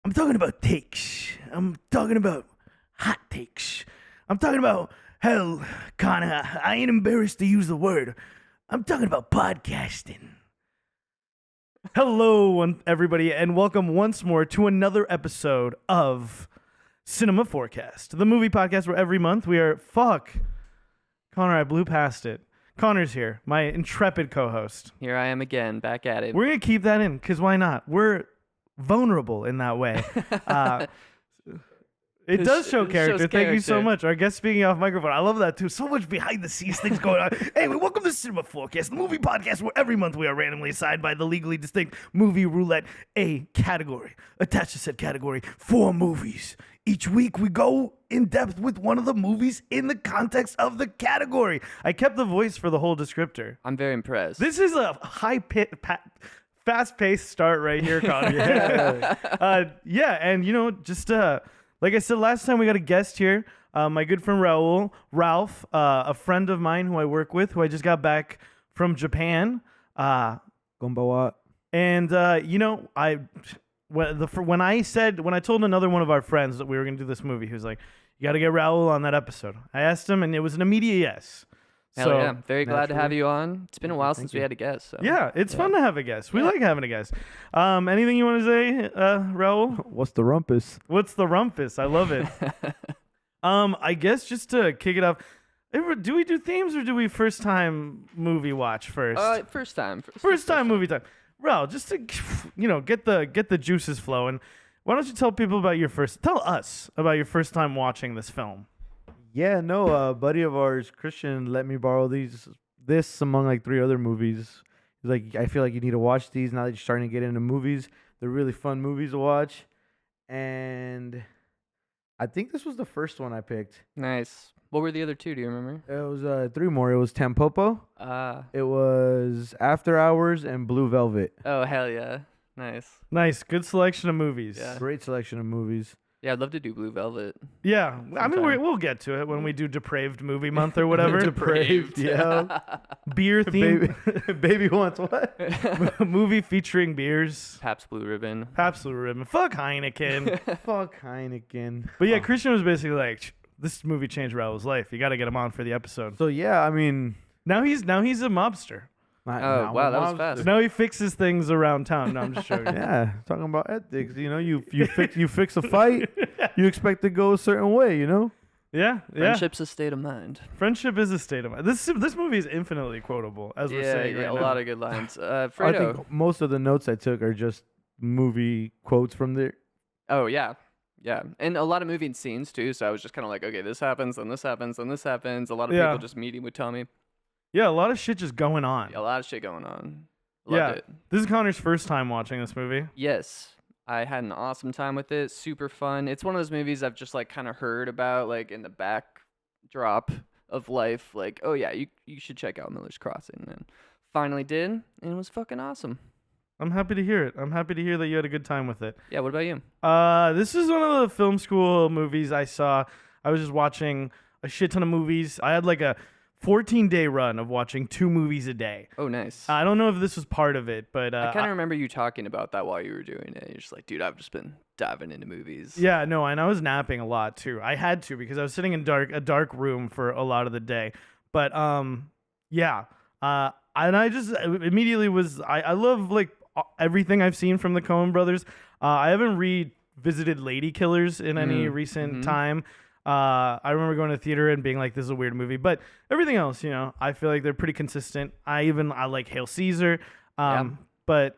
I'm talking about takes. I'm talking about hot takes. I'm talking about, hell, Connor, I ain't embarrassed to use the word. I'm talking about podcasting. Hello, everybody, and welcome once more to another episode of Cinema Forecast, the movie podcast where every month we are... Connor, I blew past it. Connor's here, my intrepid co-host. Here I am again, back at it. We're going to keep that in, because why not? We're vulnerable in that way. It does show character. Thank you so much. Our guest speaking off microphone. I love that too. So much behind the scenes things going on. Anyway, welcome to Cinema Forecast, the movie podcast where every month we are randomly assigned by the legally distinct movie roulette a category. Attached to said category, 4 movies. Each week we go in depth with one of the movies in the context of the category. I kept the voice for the whole descriptor. I'm very impressed. This is a fast-paced start right here, Connor. And just like I said last time, we got a guest here, my good friend Ralph, a friend of mine who I work with, who I just got back from Japan. Gombawa. And when I told another one of our friends that we were going to do this movie, he was like, "You got to get Raúl on that episode." I asked him, and it was an immediate yes. Hell so, yeah. Very glad to have you on. It's been a while since we had a guest. So. Yeah, it's fun to have a guest. We like having a guest. Anything you want to say, Raúl? What's the rumpus? What's the rumpus? I love it. I guess just to kick it off, do we do themes or do we first time movie watch first? First time. First time movie time. Raúl, just to get the juices flowing. Why don't you tell us about your first time watching this film? Yeah, no, a buddy of ours, Christian, let me borrow this among like 3 other movies. He's like, I feel like you need to watch these now that you're starting to get into movies. They're really fun movies to watch. And I think this was the first one I picked. Nice. What were the other 2? Do you remember? It was 3 more. It was Tampopo. It was After Hours and Blue Velvet. Oh, hell yeah. Nice. Good selection of movies. Yeah. Great selection of movies. Yeah, I'd love to do Blue Velvet. Yeah. Sometime. I mean, we'll get to it when we do Depraved Movie Month or whatever. Depraved, yeah. Beer theme. Baby wants what? Movie featuring beers. Pabst Blue Ribbon. Pabst Blue Ribbon. Fuck Heineken. Fuck Heineken. But yeah, Christian was basically like, this movie changed Raúl's life. You got to get him on for the episode. So yeah, I mean, now he's a mobster. Wow, that was fast. Now he fixes things around town. No, I'm just joking. Yeah, talking about ethics. You fix a fight, you expect to go a certain way. Yeah. Friendship's a state of mind. Friendship is a state of mind. This movie is infinitely quotable, as we're saying right a now. lot of good lines. Fredo. I think most of the notes I took are just movie quotes from there. Oh, yeah. Yeah, and a lot of moving scenes, too, so I was just kind of like, okay, this happens, and this happens, and this happens. A lot of people just meeting with Tommy. Yeah, a lot of shit just going on. Yeah, a lot of shit going on. Loved it. This is Connor's first time watching this movie. Yes. I had an awesome time with it. Super fun. It's one of those movies I've just like kind of heard about like in the backdrop of life. Like, oh yeah, you should check out Miller's Crossing. And finally did, and it was fucking awesome. I'm happy to hear it. I'm happy to hear that you had a good time with it. Yeah, what about you? This is one of the film school movies I saw. I was just watching a shit ton of movies. I had like a 14-day run of watching 2 movies a day. Oh, nice. I don't know if this was part of it, but... I kind of remember you talking about that while you were doing it. You're just like, dude, I've just been diving into movies. Yeah, no, and I was napping a lot, too. I had to, because I was sitting in a dark room for a lot of the day. But, yeah. And I just immediately was... I love, like, everything I've seen from the Coen brothers. I haven't revisited Lady Killers in any recent time. I remember going to the theater and being like, this is a weird movie. But everything else, I feel like they're pretty consistent. I like Hail Caesar. But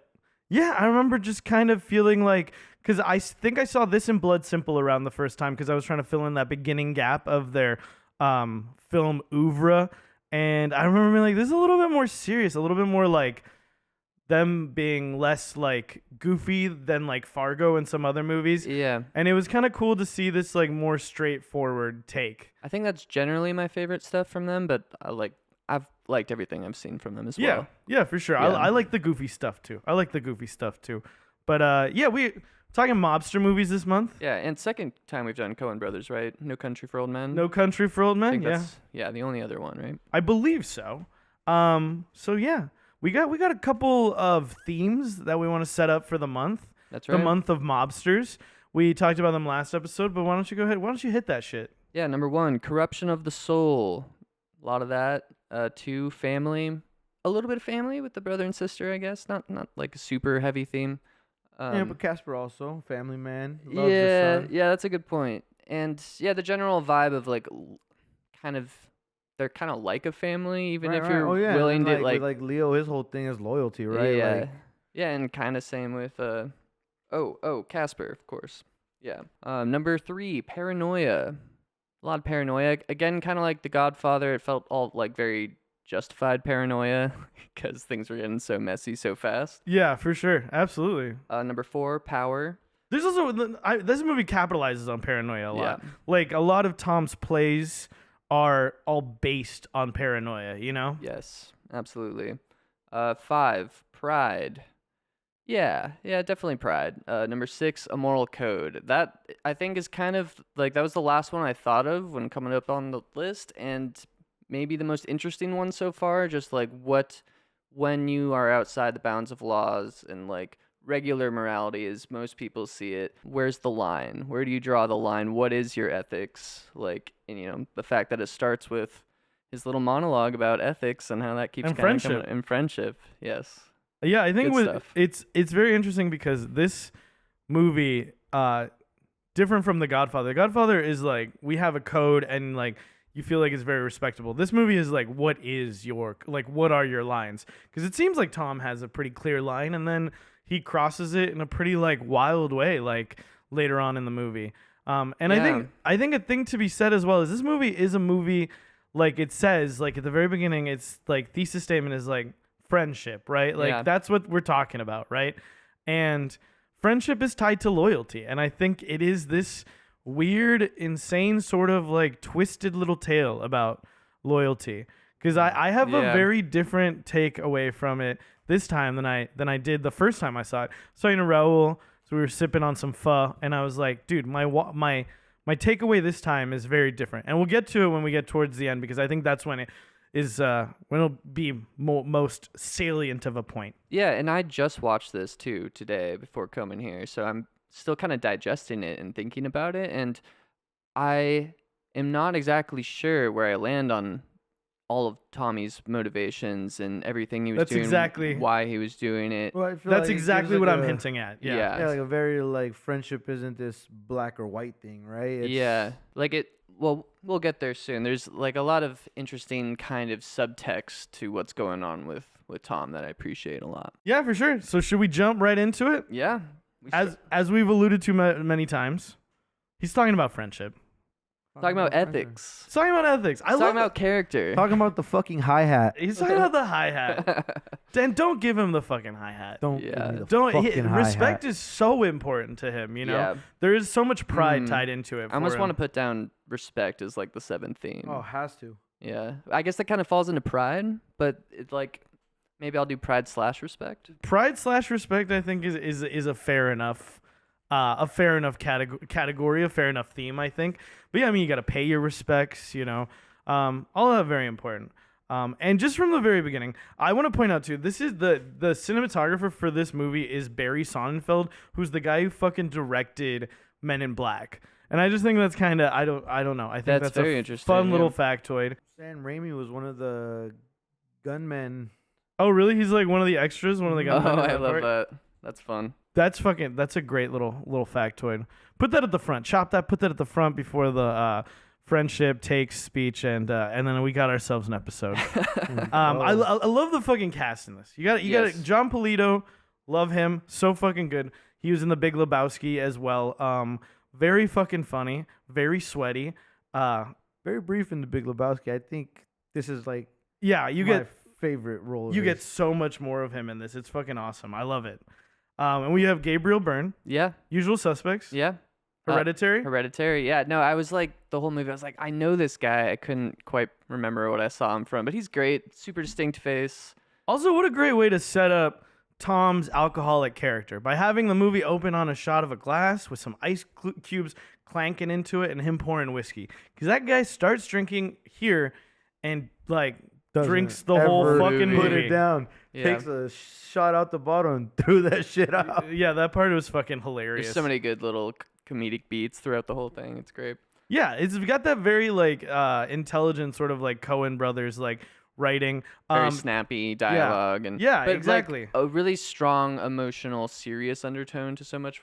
yeah, I remember just kind of feeling like, because I think I saw this in Blood Simple around the first time because I was trying to fill in that beginning gap of their film oeuvre. And I remember being like, this is a little bit more serious, a little bit more like them being less like goofy than like Fargo and some other movies. Yeah. And it was kind of cool to see this like more straightforward take. I think that's generally my favorite stuff from them, but I've liked everything I've seen from them as well. Yeah, for sure. Yeah. I like the goofy stuff too. But yeah, we're talking mobster movies this month. Yeah, and second time we've done Coen Brothers, right? No Country for Old Men. No Country for Old I Men. think Yeah, that's, the only other one, right? I believe so. So yeah. We got a couple of themes that we want to set up for the month. That's the right. month of mobsters. We talked about them last episode, but why don't you go ahead? Why don't you hit that shit? Yeah, number 1, corruption of the soul. A lot of that. 2, family. A little bit of family with the brother and sister, I guess. Not like a super heavy theme. Yeah, but Casper also, family man, loves his Yeah, son. yeah, that's a good point. And yeah, the general vibe of like kind of they're kind of like a family, even Right, if right. you're Oh, yeah. willing and to then, like, with, Leo, his whole thing is loyalty, right? yeah, Like, yeah, and kind of same with Casper, of course. Yeah. Number 3, paranoia. A lot of paranoia. Again, kind of like The Godfather. It felt all like very justified paranoia because things were getting so messy so fast. Yeah, for sure, absolutely. Number 4, power. There's also this movie capitalizes on paranoia a lot. Yeah. Like a lot of Tom's plays are all based on paranoia. You know. Yes, absolutely. 5, pride. Yeah, definitely pride. Number 6, a moral code. That I think is kind of like that was the last one I thought of when coming up on the list, and maybe the most interesting one so far. Just like when you are outside the bounds of laws and like regular morality as most people see it, where's the line? Where do you draw the line? What is your ethics? Like, and the fact that it starts with his little monologue about ethics and how that keeps And kinda friendship. and friendship. Yes. Yeah, I think Good stuff. it's very interesting because this movie, different from The Godfather. The Godfather is like we have a code and like you feel like it's very respectable. This movie is like what are your lines? Because it seems like Tom has a pretty clear line and then he crosses it in a pretty like wild way like later on in the movie. And Yeah. I think a thing to be said as well is this movie is a movie like it says like at the very beginning it's like thesis statement is like friendship, right? Like Yeah. that's what we're talking about, right? And friendship is tied to loyalty. And I think it is this weird, insane sort of like twisted little tale about loyalty. Because I have a Yeah. very different take away from it this time than I did the first time I saw it. So Raúl, so we were sipping on some pho, and I was like, dude, my takeaway this time is very different. And we'll get to it when we get towards the end because I think that's when it is when it'll be most salient of a point. Yeah, and I just watched this too today before coming here, so I'm still kind of digesting it and thinking about it, and I am not exactly sure where I land on all of Tommy's motivations and everything he was That's doing, exactly- why he was doing it. well, I feel That's like it exactly gives, what like, I'm a- hinting at. Yeah. Yeah. Yeah, like a very like friendship isn't this black or white thing, right? Yeah, like it. Well, we'll get there soon. There's like a lot of interesting kind of subtext to what's going on with Tom that I appreciate a lot. Yeah, for sure. So should we jump right into it? Yeah. As we've alluded to many times, he's talking about friendship. talking about ethics. He's talking about ethics. I Talking love about character. Talking about the fucking hi hat. He's talking about the hi hat. Dan, don't give him the fucking hi hat. Don't Yeah. give me the Don't. fucking Respect hi-hat. is so important to him. You know, Yeah. there is so much pride Mm. tied into it. I almost want to. to put down respect as like the 7th theme. Oh, has to. Yeah. I guess that kind of falls into pride, but it's like maybe I'll do pride/respect. Pride/respect. I think is a fair enough. A fair enough category, a fair enough theme, I think. But yeah, I mean, you got to pay your respects, you know. All of that very important. And just from the very beginning, I want to point out too, this is the cinematographer for this movie is Barry Sonnenfeld, who's the guy who fucking directed Men in Black. And I just think that's kind of I don't know. I think That's that's a very interesting, fun yeah. little factoid. Sam Raimi was one of the gunmen. Oh, really? He's like one of the extras, one of the Oh, guys. I love that. That's fun. That's a great little factoid. Put that at the front. Chop that. Put that at the front before the friendship takes speech, and then we got ourselves an episode. I love the fucking cast in this. You got Yes. John Polito. Love him. So fucking good. He was in The Big Lebowski as well. Very fucking funny. Very sweaty. Very brief in The Big Lebowski. I think this is like Yeah, you my get favorite role. Of you get his. so much more of him in this. It's fucking awesome. I love it. And we have Gabriel Byrne, Yeah. Usual Suspects, Yeah. Hereditary. Hereditary. Yeah. No, I was like the whole movie. I was like, I know this guy. I couldn't quite remember what I saw him from, but he's great. Super distinct face. Also, what a great way to set up Tom's alcoholic character by having the movie open on a shot of a glass with some ice cubes clanking into it and him pouring whiskey. Because that guy starts drinking here and like doesn't drinks the whole ever fucking put movie. it down. Yeah. Takes a shot out the bottle and threw that shit out. Yeah, that part was fucking hilarious. There's so many good little comedic beats throughout the whole thing. It's great. Yeah, it's got that very like intelligent sort of like Coen brothers like writing. Very snappy dialogue and yeah, but, like, exactly. a really strong emotional, serious undertone to so much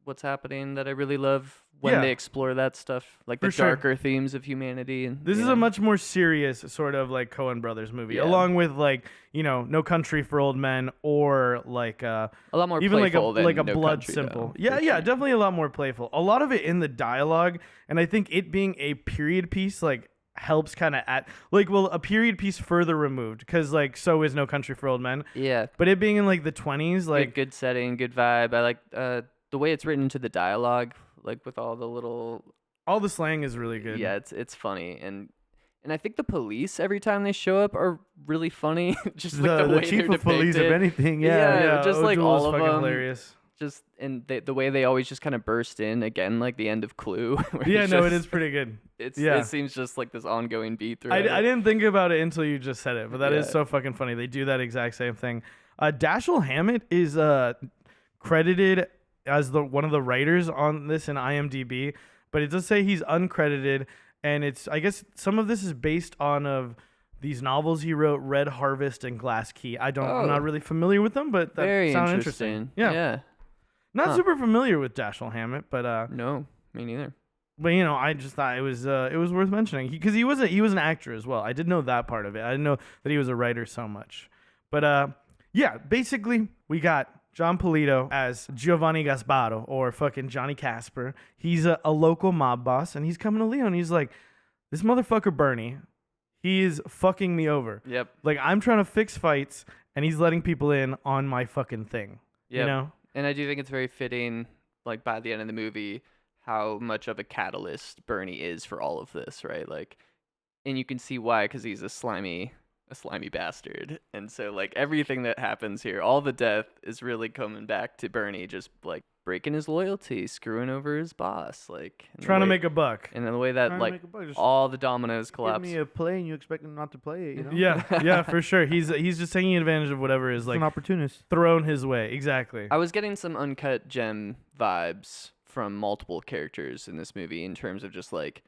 what's happening that I really love when Yeah. they explore that stuff, like the For sure. darker themes of humanity. And This you is know. a much more serious sort of like Coen brothers movie, Yeah. along with like No Country for Old Men or like a lot more even like playful than a No Blood Country, Simple. though, Yeah, for yeah, sure. definitely a lot more playful. A lot of it in the dialogue, and I think it being a period piece like helps kind of at like a period piece further removed because like so is No Country for Old Men, Yeah, but it being in like the 20s, like good setting, good vibe. I like the way it's written into the dialogue, like with all the little all the slang is really good. Yeah, it's funny and I think the police every time they show up are really funny. Just like the way chief they're of police, if depicted. anything, Yeah. yeah. just, like, O'Doul's all of fucking them. hilarious. Just and the way they always just kind of burst in again, like the end of Clue. where Yeah, it's no, it just- is pretty good. It yeah. seems just like this ongoing beat through. I didn't think about it until you just said it, but that is Yeah. so fucking funny. They do that exact same thing. Dashiell Hammett is credited as one of the writers on this in IMDb, but it does say he's uncredited, and I guess some of this is based on of these novels he wrote, Red Harvest and Glass Key. I'm Oh. not really familiar with them, but that Very sounds interesting. Yeah. Not Huh. super familiar with Dashiell Hammett, but No, me neither. I just thought it was worth mentioning because he was an actor as well. I did know that part of it. I didn't know that he was a writer so much. But yeah, basically we got John Polito as Giovanni Gasparo or fucking Johnny Casper. He's a local mob boss and he's coming to Leo and he's like, this motherfucker Bernie, he is fucking me over. Yep. Like I'm trying to fix fights and he's letting people in on my fucking thing. Yep. You know? And I do think it's very fitting, like by the end of the movie, how much of a catalyst Bernie is for all of this, right? Like, and you can see why, because he's a slimy bastard. And so, like, everything that happens here, all the death is really coming back to Bernie just like breaking his loyalty, screwing over his boss, like Trying to make a buck. and then the way that Trying to like make a buck, just all the dominoes Give collapse. me a play and you expect him not to play it, you know? Yeah, yeah, for sure. He's just taking advantage of whatever is He's like an opportunist. thrown his way. Exactly. I was getting some Uncut Gem vibes from multiple characters in this movie in terms of just like,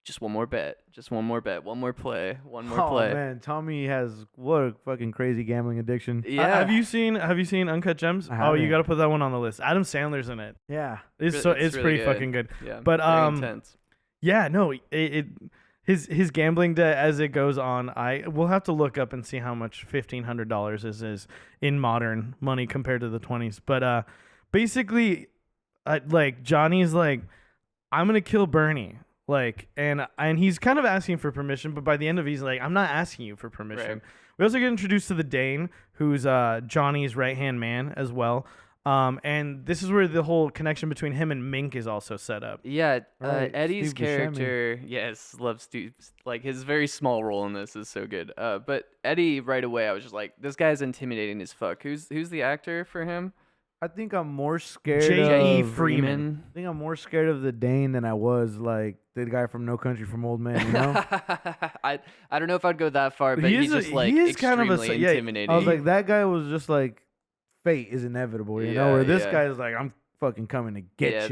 just one more bet, one more play, one more Oh play. man, Tommy has what a fucking crazy gambling addiction. Yeah. Have you seen Uncut Gems? I Oh, you haven't. got to put that one on the list. Adam Sandler's in it. Yeah. It's It's really pretty good. fucking good. Yeah. But, very intense. Yeah, no, his gambling debt as it goes on, we'll have to look up and see how much $1,500 is in modern money compared to the 20s. But basically, like Johnny's like, I'm gonna kill Bernie. Like, and he's kind of asking for permission, but by the end of it, he's like, I'm not asking you for permission. Right. We also get introduced to the Dane, who's Johnny's right-hand man as well. And this is where the whole connection between him and Mink is also set up. Yeah, Right, Eddie's Steve Buscemi. character, yes, loves Steve. Like his very small role in this is so good. But Eddie, right away, I was just like, this guy's intimidating as fuck. Who's the actor for him? I think I'm more scared J.E. of Freeman. I think I'm more scared of the Dane than I was like the guy from No Country for Old Men, you know? I don't know if I'd go that far, but he's just like he is kind of extremely yeah, intimidating. I was like, that guy was just like fate is inevitable, you know? Yeah, Where this yeah. guy's like, I'm fucking coming to get yeah, you.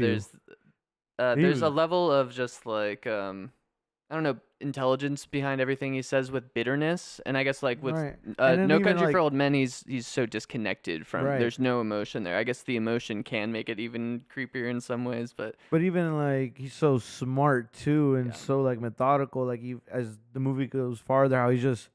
there's a was- level of just like I don't know, intelligence behind everything he says with bitterness, and I guess like with Right. And then No even, Country like- for Old Men, he's so disconnected from. Right. There's no emotion there. I guess the emotion can make it even creepier in some ways, but But even like he's so smart too, and Yeah. so like methodical. Like as the movie goes farther, how he's just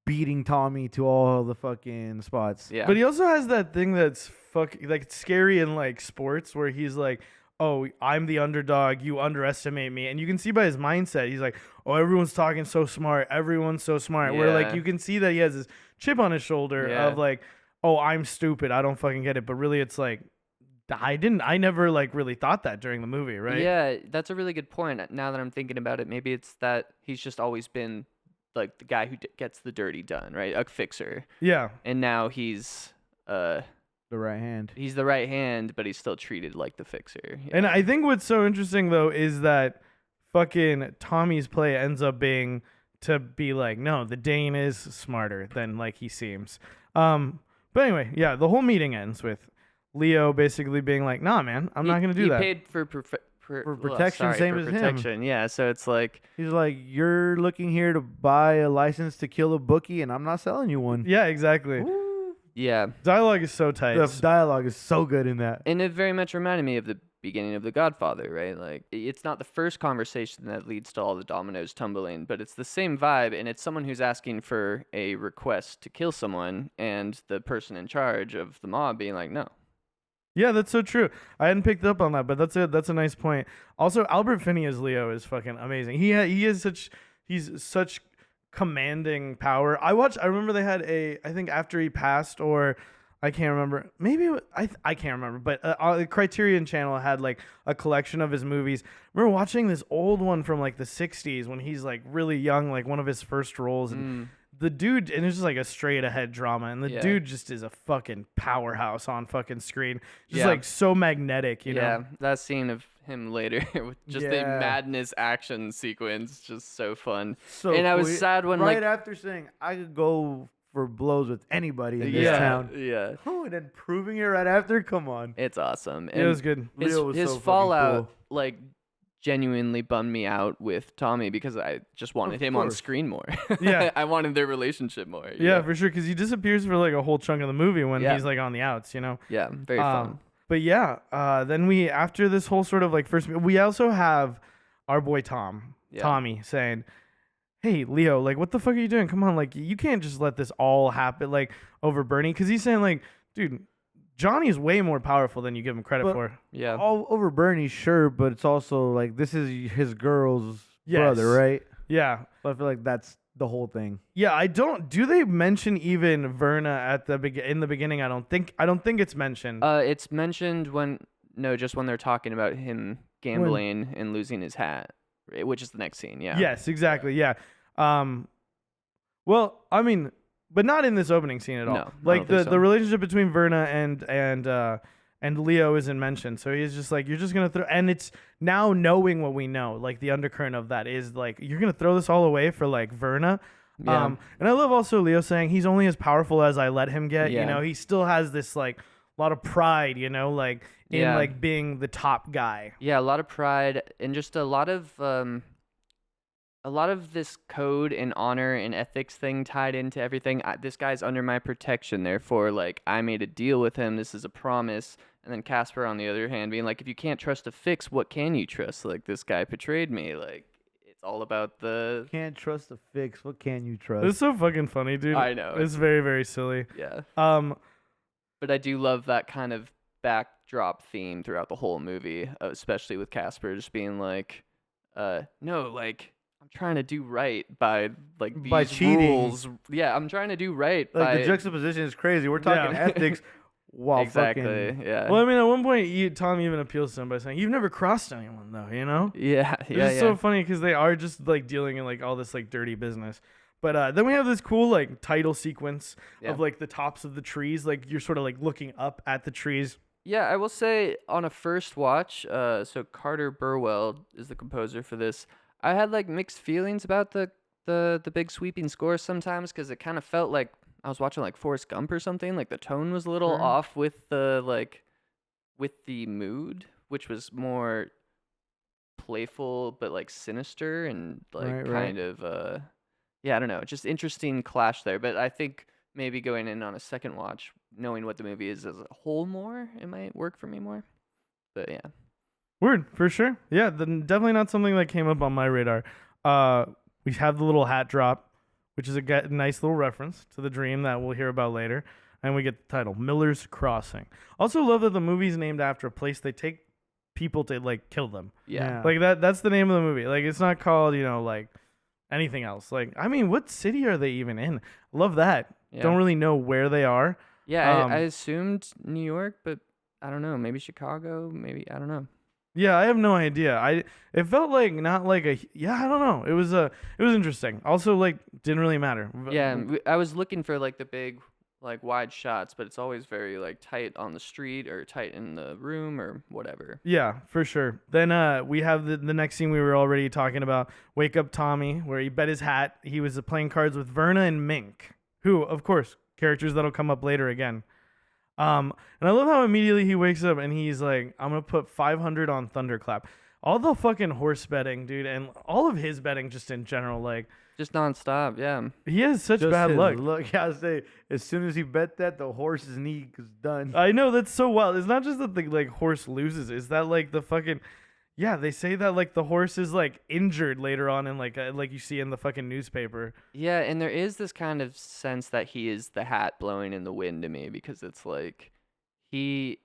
beating Tommy to all the fucking spots. yeah. But he also has that thing that's like scary in like sports where he's like, oh, I'm the underdog, you underestimate me. And you can see by his mindset, he's like, oh, everyone's talking so smart. Everyone's so smart. Where like Yeah. you can see that he has this chip on his shoulder Yeah. of like, oh, I'm stupid. I don't fucking get it. But really it's like, I never like really thought that during the movie, right? Yeah, that's a really good point. Now that I'm thinking about it, maybe it's that he's just always been like the guy who gets the dirty done, right? A fixer. Yeah. And now he's The right hand. he's the right hand, but he's still treated like the fixer. Yeah. And I think what's so interesting though is that fucking Tommy's play ends up being to be like, no, the Dane is smarter than like he seems. But anyway, yeah, the whole meeting ends with Leo basically being like, nah, man, I'm not gonna do that. He paid for protection, same as him. protection. Yeah, so it's like He's like, you're looking here to buy a license to kill a bookie, and I'm not selling you one. Yeah, exactly. Ooh. yeah, Dialogue is so tight. The dialogue is so good in that. and it very much reminded me of the beginning of The Godfather, right? Like it's not the first conversation that leads to all the dominoes tumbling, but it's the same vibe, and it's someone who's asking for a request to kill someone, and the person in charge of the mob being like, no. Yeah, that's so true. I hadn't picked up on that, but that's a nice point. Also, Albert Finney as Leo is fucking amazing. He's such commanding power. I remember they had I think after he passed, or I can't remember. Maybe I can't remember. But the Criterion Channel had like a collection of his movies. I remember watching this old one from like the '60s when he's like really young, like one of his first roles, and the dude, and it's just like a straight ahead drama, and the dude just is a fucking powerhouse on fucking screen, just like so magnetic, you know. Yeah, that scene of him later with just the madness action sequence, just so fun. So and I was sad when right after saying I could go for blows with anybody in this town. Yeah. Oh, and then proving it right after. Come on. It's awesome. It was good. His so fallout cool. like genuinely bummed me out with Tommy because I just wanted him on screen more. Yeah. I wanted their relationship more. Yeah, for sure, because he disappears for like a whole chunk of the movie when he's like on the outs, you know. Yeah, very fun. But yeah, then after this whole sort of like first, we also have our boy Tommy saying, hey, Leo, like, what the fuck are you doing? Come on, like, you can't just let this all happen, like, over Bernie. Because he's saying, like, dude, Johnny's way more powerful than you give him credit for. Yeah. All over Bernie, sure, but it's also like this is his girl's brother, right? Yeah. So I feel like that's the whole thing. Yeah, do they mention even Verna at in the beginning? I don't think it's mentioned. It's mentioned just when they're talking about him gambling and losing his hat, which is the next scene. Yeah. Yes, exactly. Yeah. Well, I mean, but not in this opening scene at all. No, like the relationship between Verna and Leo isn't mentioned. So he's just like, you're just gonna throw, and it's now knowing what we know, like the undercurrent of that is like, you're gonna throw this all away for like Verna. Yeah. And I love also Leo saying he's only as powerful as I let him get. You know, he still has this like a lot of pride, you know, like in like being the top guy. Yeah, a lot of pride and just a lot of this code and honor and ethics thing tied into everything. This guy's under my protection, therefore, like, I made a deal with him. This is a promise. And then Casper, on the other hand, being like, if you can't trust a fix, what can you trust? Like, this guy betrayed me. Like, it's all about the... Can't trust a fix. What can you trust? It's so fucking funny, dude. I know. It's very, very silly. Yeah. But I do love that kind of backdrop theme throughout the whole movie, especially with Casper just being like, no, like... I'm trying to do right by like these by cheating. rules. Yeah, I'm trying to do right like by the juxtaposition is crazy. We're talking ethics while exactly. fucking Yeah. Well, I mean, at one point, Tom even appeals to him by saying, "You've never crossed anyone, though." You know? Yeah. It's so funny because they are just like dealing in like all this like dirty business. But then we have this cool like title sequence of like the tops of the trees. Like you're sort of like looking up at the trees. Yeah, I will say on a first watch, so Carter Burwell is the composer for this. I had like mixed feelings about the big sweeping score sometimes because it kind of felt like I was watching like Forrest Gump or something. Like the tone was a little off with the mood, which was more playful but like sinister and like kind of I don't know, just interesting clash there. But I think maybe going in on a second watch, knowing what the movie is as a whole more, it might work for me more. But yeah. Word, for sure. Yeah, definitely not something that came up on my radar. We have the little hat drop, which is a nice little reference to the dream that we'll hear about later. And we get the title, Miller's Crossing. Also love that the movie's named after a place they take people to, like, kill them. Yeah. Like, that's the name of the movie. Like, it's not called, like, anything else. Like, I mean, what city are they even in? Love that. Yeah. Don't really know where they are. Yeah, I assumed New York, but I don't know. Maybe Chicago, maybe, I don't know. Yeah, I have no idea. It felt like not like I don't know. It was interesting. Also, like, didn't really matter. Yeah, I was looking for like the big like wide shots, but it's always very like tight on the street or tight in the room or whatever. Yeah, for sure. Then we have the next scene we were already talking about, Wake Up Tommy, where he bet his hat. He was playing cards with Verna and Mink, who, of course, characters that'll come up later again. And I love how immediately he wakes up and he's like, I'm going to put 500 on Thunderclap. All the fucking horse betting, dude, and all of his betting just in general, like, Just nonstop, yeah. he has such Just bad his luck. Look, I say, as soon as he bet that, the horse's knee is done. I know, that's so wild. It's not just that the like horse loses. It's that like the fucking they say that like the horse is like injured later on in like you see in the fucking newspaper. Yeah, and there is this kind of sense that he is the hat blowing in the wind to me because it's like he,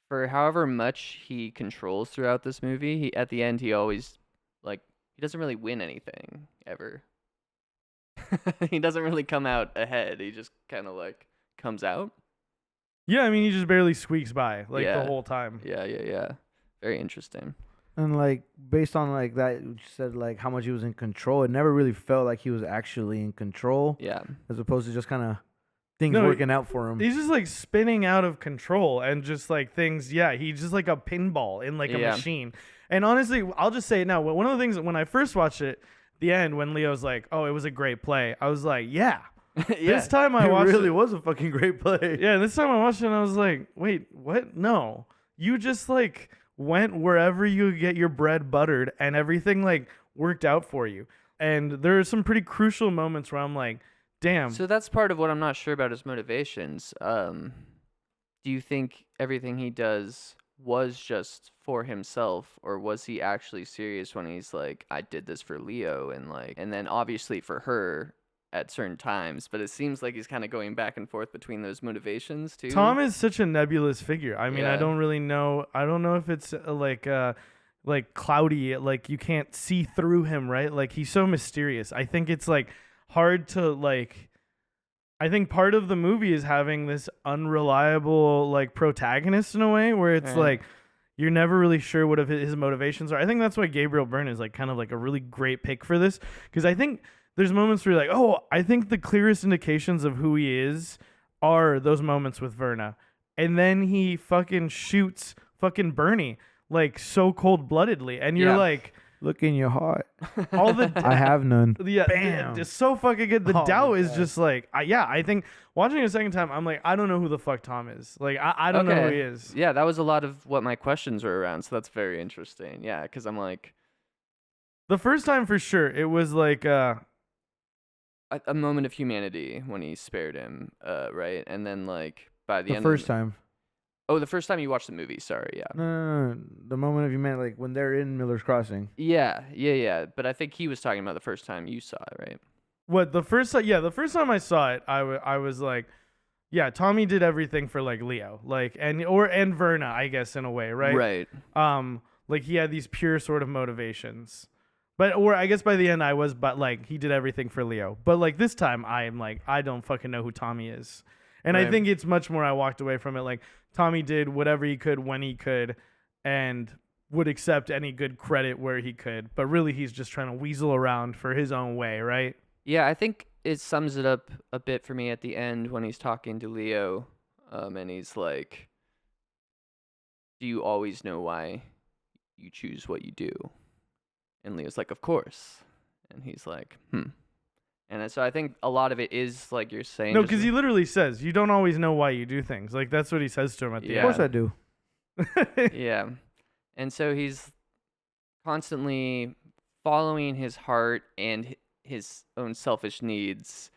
for however much he controls throughout this movie, he at the end he always like he doesn't really win anything ever. He doesn't really come out ahead. He just kind of like comes out. Yeah, I mean he just barely squeaks by like Yeah. the whole time. Yeah. Very interesting. And like based on like that, you said like how much he was in control. It never really felt like he was actually in control, Yeah. as opposed to just kind of things No, working out for him. He's just like spinning out of control and just like things. Yeah, he's just like a pinball in like a Yeah. machine. And honestly, I'll just say it now. One of the things when I first watched it, the end when Leo's like, "Oh, it was a great play," I was like, "Yeah." Yeah. This time I It watched really it. was a fucking great play. Yeah, this time I watched it and I was like, "Wait, what? No, you just like went wherever you get your bread buttered and everything like worked out for you." And there are some pretty crucial moments where I'm like, "Damn." So that's part of what I'm not sure about his motivations. Do you think everything he does was just for himself, or was he actually serious when he's like, I did this for Leo, and then obviously for her at certain times? But it seems like he's kind of going back and forth between those motivations too. Tom is such a nebulous figure. I mean, I Yeah. don't really know. I don't know if it's like cloudy, like you can't see through him, right? Like he's so mysterious. I think it's like hard to like. I think part of the movie is having this unreliable like protagonist in a way where it's Right. like you're never really sure what of his motivations are. I think that's why Gabriel Byrne is like kind of like a really great pick for this, because I think there's moments where you're like, oh, I think the clearest indications of who he is are those moments with Verna, and then he fucking shoots fucking Bernie like so cold-bloodedly, and you're Yeah. like, Look in your heart. all the I have none. yeah, Bam. it's so fucking good. The Oh my doubt is God. just like, I think watching it a second time, I'm like, I don't know who the fuck Tom is. Like, I don't know who Okay. he is. Yeah, that was a lot of what my questions were around, so that's very interesting. Yeah, because I'm like, The first time for sure, it was like, a moment of humanity when he spared him, right? And then like by the The end first of the, time. Oh, the first time you watched the movie, sorry, yeah. No. The moment of you meant like when they're in Miller's Crossing. Yeah. But I think he was talking about the first time you saw it, right? what the first time? Yeah, the first time I saw it, I was like, yeah, Tommy did everything for like Leo, like and Verna, I guess in a way, right? Right. Like he had these pure sort of motivations. But or I guess by the end I was, but like he did everything for Leo. But like this time I'm like, I don't fucking know who Tommy is. And I Right. think it's much more I walked away from it like Tommy did whatever he could when he could and would accept any good credit where he could. But really he's just trying to weasel around for his own way, right? Yeah, I think it sums it up a bit for me at the end when he's talking to Leo, and he's like, do you always know why you choose what you do? And Leo's like, of course. And he's like, And so I think a lot of it is like you're saying. No, just because he literally says, you don't always know why you do things. Like that's what he says to him at the Yeah. Of course I do. end. Yeah. And so he's constantly following his heart and his own selfish needs.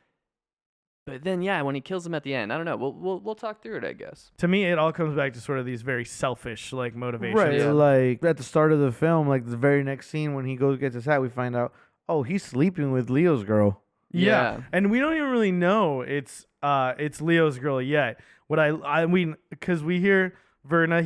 But then, yeah, when he kills him at the end, I don't know. We'll talk through it, I guess. To me, it all comes back to sort of these very selfish like motivations. Right. Yeah. Like at the start of the film, like the very next scene when he goes gets his hat, we find out, oh, he's sleeping with Leo's girl. Yeah. Yeah. And we don't even really know it's Leo's girl yet. What I mean, because we hear Verna,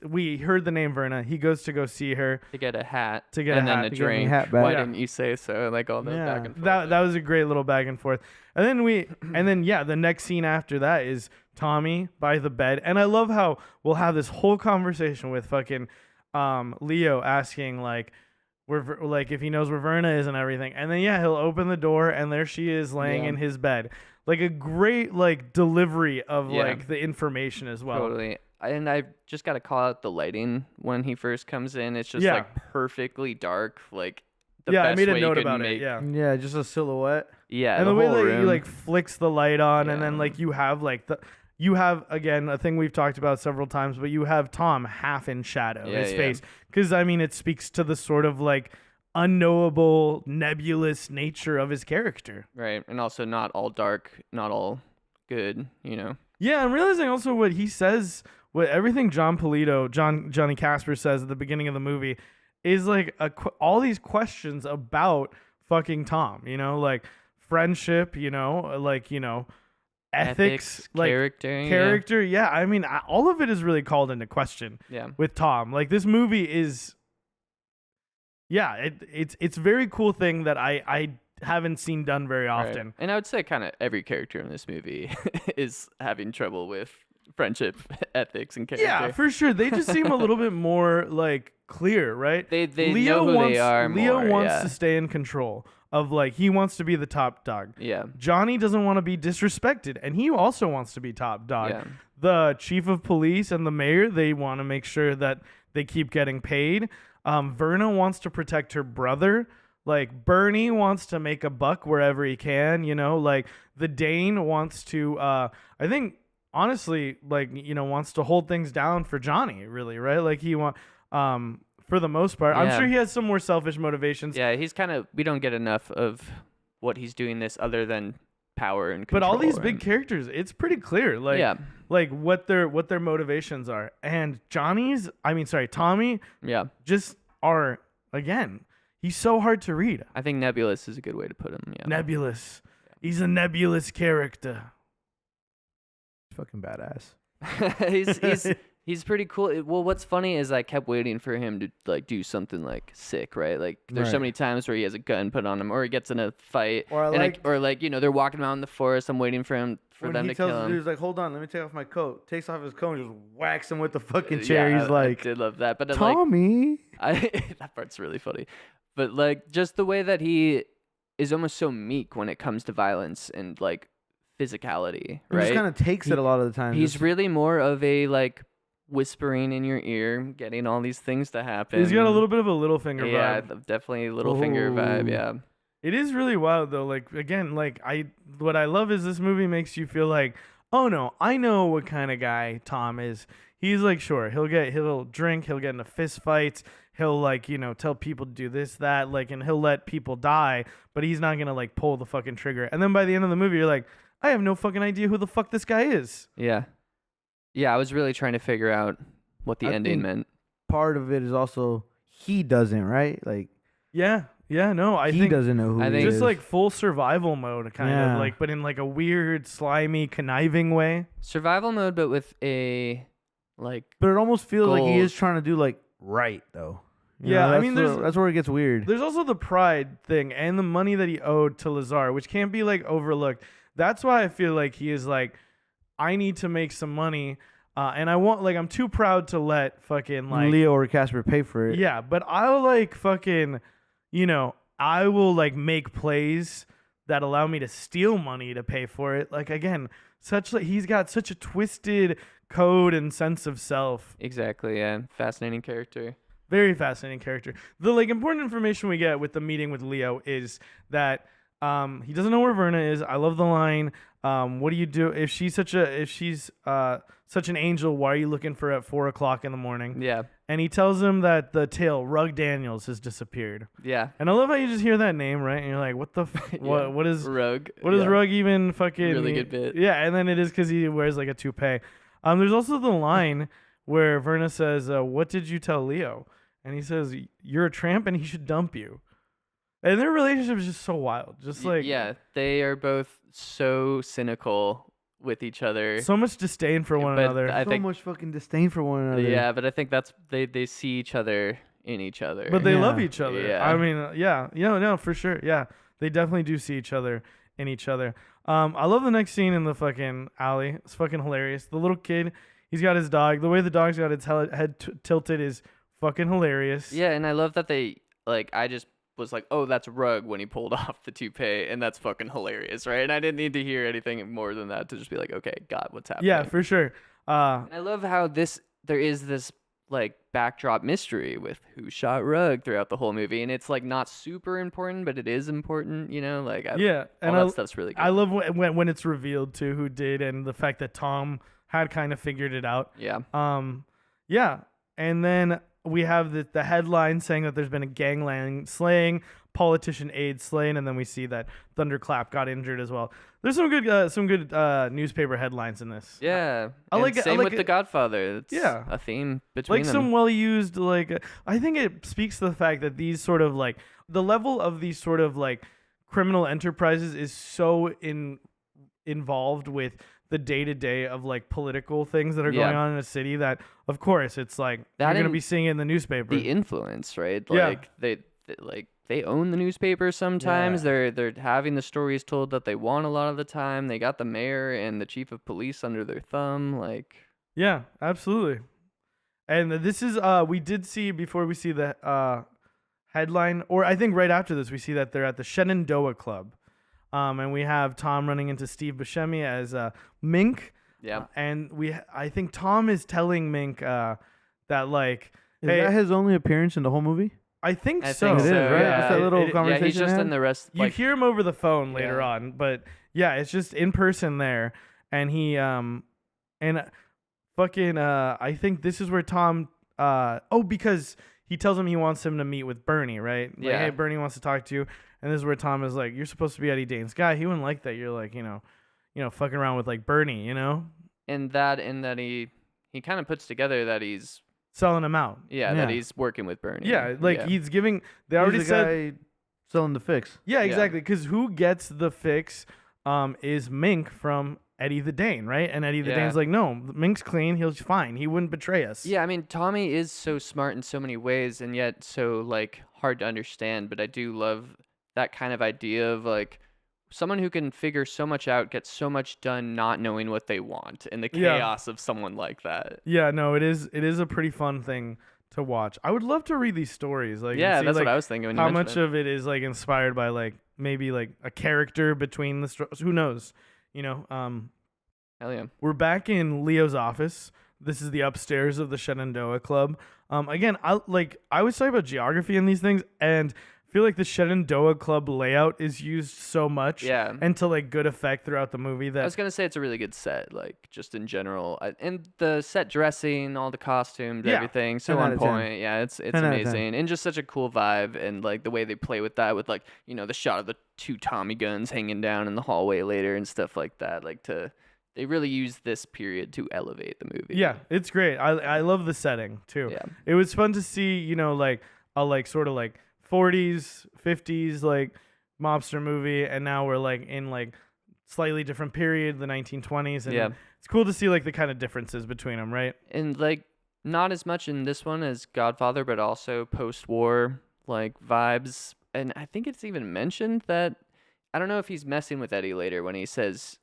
we heard the name Verna. He goes to go see her. To get a hat. To get and a then hat. a To get me a drink. hat back. Why Yeah. didn't you say so? Like all the Yeah. back and forth. That was a great little back and forth. And then the next scene after that is Tommy by the bed. And I love how we'll have this whole conversation with fucking Leo asking like if he knows where Verna is and everything. And then he'll open the door and there she is laying Yeah. in his bed. like a great like delivery of Yeah. like the information as well. Totally. And I just got to call out the lighting when he first comes in. It's just Yeah. like perfectly dark. Like the Yeah, best I made a way you note could about make, it. Yeah. Yeah, just a silhouette. Yeah. And the way whole that room. he like flicks the light on, and then Yeah. like you have again a thing we've talked about several times, but you have Tom half in shadow, Yeah, his yeah. face, because I mean it speaks to the sort of like unknowable, nebulous nature of his character. Right. And also not all dark, not all good, you know. Yeah, I'm realizing also what he says, what everything Johnny Casper says at the beginning of the movie, is like all these questions about fucking Tom. You know, like friendship. You know, like ethics, like character. Yeah, I mean, all of it is really called into question Yeah. with Tom. Like this movie is, yeah, it's a very cool thing that I haven't seen done very Right. often. And I would say kind of every character in this movie is having trouble with friendship, ethics, and character. Yeah, for sure. They just seem a little bit more like clear, right? They know who they are Leo more, wants yeah. to stay in control of like he wants to be the top dog. Yeah. Johnny doesn't want to be disrespected, and he also wants to be top dog. Yeah. The chief of police and the mayor, they want to make sure that they keep getting paid. Verna wants to protect her brother. Like Bernie wants to make a buck wherever he can, you know, like the Dane wants to I think honestly like wants to hold things down for Johnny, really, right? Like he for the most part. I'm Yeah. sure he has some more selfish motivations. Yeah, he's kind of, we don't get enough of what he's doing this other than power and control. But all these big and- characters, it's pretty clear like Yeah. like what their motivations are. And Tommy Yeah. just are, again, he's so hard to read. I think nebulous is a good way to put him. Yeah. Nebulous. He's a nebulous character. Fucking badass. he's pretty cool. Well, what's funny is I kept waiting for him to like do something like sick, right? Like there's so Right. many times where he has a gun put on him, or he gets in a fight, Or I and like- or like they're walking around in the forest. I'm waiting for When them he to tells kill the him. dude's like, hold on, let me take off my coat. Takes off his coat and just whacks him with the fucking chair. Yeah, He's like, I did love that, but like Tommy. that part's really funny. But like just the way that he is almost so meek when it comes to violence and like physicality, He right? just kind of takes it a lot of the time. He's Just- really more of a like whispering in your ear, getting all these things to happen. He's got a little bit of a little finger yeah, vibe. definitely a little finger vibe. Ooh. Yeah, It is really wild though. Like again, like what I love is this movie makes you feel like, oh no, I know what kind of guy Tom is. He's like, sure, he'll drink, he'll get into fist fights, he'll like, tell people to do this, that, like, and he'll let people die, but he's not gonna like pull the fucking trigger. And then by the end of the movie, you're like, I have no fucking idea who the fuck this guy is. yeah. I was really trying to figure out what the I ending think- meant. part of it is also he doesn't, right? Like Yeah, no, I he think doesn't know who I he think- is. just like full survival mode, kind of Yeah. like, but in like a weird, slimy, conniving way. Survival mode, but with a like But it almost feels like he is goals. trying to do like right though. You Yeah, know, I that's mean, that's where it gets weird. There's also the pride thing and the money that he owed to Lazar, which can't be like overlooked. That's why I feel like he is like, I need to make some money, and I'm too proud to let fucking like Leo or Casper pay for it. yeah, but I'll like fucking, I will like make plays that allow me to steal money to pay for it. Like again, he's got such a twisted code and sense of self. exactly. Yeah, fascinating character. Very fascinating character. The like important information we get with the meeting with Leo is that he doesn't know where Verna is. I love the line. What do you do if she's such an angel? Why are you looking for her at 4 o'clock in the morning? Yeah, And he tells him that the tail Rug Daniels has disappeared. yeah. And I love how you just hear that name, right? And you're like, what the Yeah. what is Rogue? what is yeah. Rug even fucking? Really good bit. Yeah, and then it is because he wears like a toupee. There's also the line where Verna says, "What did you tell Leo?" And he says, "You're a tramp, and he should dump you." And their relationship is just so wild. Just like yeah, they are both so cynical with each other. so much disdain for one But another. I so think much fucking disdain for one another. yeah, but I think that's they see each other in each other. But they Yeah. love each other. Yeah. I mean, no, for sure. Yeah, they definitely do see each other in each other. I love the next scene in the fucking alley. It's fucking hilarious. The little kid, he's got his dog. The way the dog's got its head tilted is fucking hilarious. Yeah, and I love that they like. I just was like, oh, that's Rug when he pulled off the toupee, and that's fucking hilarious, right? And I didn't need to hear anything more than that to just be like, okay, God, what's happening? Yeah, for sure. And I love how there is this like backdrop mystery with who shot Rug throughout the whole movie, and it's like not super important, but it is important, you know. Like yeah, all and that stuff's really good. I love when it's revealed too who did, and the fact that Tom had kind of figured it out. Yeah. Yeah, and then we have the headline saying that there's been a gangland slaying, politician aide slain, and then we see that Thunderclap got injured as well. There's some good newspaper headlines in this. Yeah, I and like it. Same with The Godfather. It's Yeah. a theme between Like them. some well used I think it speaks to the fact that these sort of like the level of these sort of like criminal enterprises is so involved with the day-to-day of like political things that are going on in a city that of course it's like That you're going to and be seeing it in the newspaper. the influence, right? Yeah. Like they own the newspaper sometimes. Yeah. They're having the stories told that they want a lot of the time. They got the mayor and the chief of police under their thumb. Like, Yeah, absolutely. And this is we did see before we see the headline, or I think right after this we see that they're at the Shenandoah Club. And we have Tom running into Steve Buscemi as Mink. yeah. And I think Tom is telling Mink that like, Is hey, that his only appearance in the whole movie? I think I so. think It is, so, right? yeah. Just that little Yeah, conversation. he's just they in had? the rest. You Like, hear him over the phone later Yeah. on, but yeah, it's just in person there, and he and fucking I think this is where Tom because he tells him he wants him to meet with Bernie, right? Like, Yeah. hey, Bernie wants to talk to you, and this is where Tom is like, you're supposed to be Eddie Dane's guy. He wouldn't like that. You're like, fucking around with like Bernie, and that he kind of puts together that he's selling him out. that Yeah. he's working with Bernie. Yeah, like he's giving. They He's already the said. guy selling the fix. Yeah, Yeah. exactly. Because who gets the fix is Mink from Eddie the Dane, right? And Eddie the Yeah. Dane's like, no, Mink's clean. He's fine. He wouldn't betray us. Yeah, I mean, Tommy is so smart in so many ways and yet so like hard to understand, but I do love that kind of idea of like someone who can figure so much out, get so much done not knowing what they want, and the Yeah. chaos of someone like that. Yeah, no, it is a pretty fun thing to watch. I would love to read these stories. Like, and Yeah, see, that's like, what I was thinking when you how mentioned much of it is like inspired by like maybe like a character between the stories. Who knows? Hell yeah. We're back in Leo's office. This is the upstairs of the Shenandoah Club. Again, I was talking about geography in these things, and I feel like the Shenandoah Club layout is used so much, Yeah. and to like good effect throughout the movie I that was gonna say it's a really good set, like just in general, and the set dressing, all the costumes, Yeah. everything, so 10 out on of 10. point. Yeah, it's 10 out of 10. amazing, and just such a cool vibe, and like the way they play with that, with like the shot of the two Tommy guns hanging down in the hallway later and stuff like that. They really use this period to elevate the movie. yeah, it's great. I love the setting too. Yeah. It was fun to see, like a like sort of like 40s, 50s like mobster movie, and now we're like in like slightly different period, the 1920s, and Yeah. it's cool to see like the kind of differences between them, right? And like not as much in this one as Godfather, but also post-war like vibes. And I think it's even mentioned that I don't know if he's messing with Eddie later when he says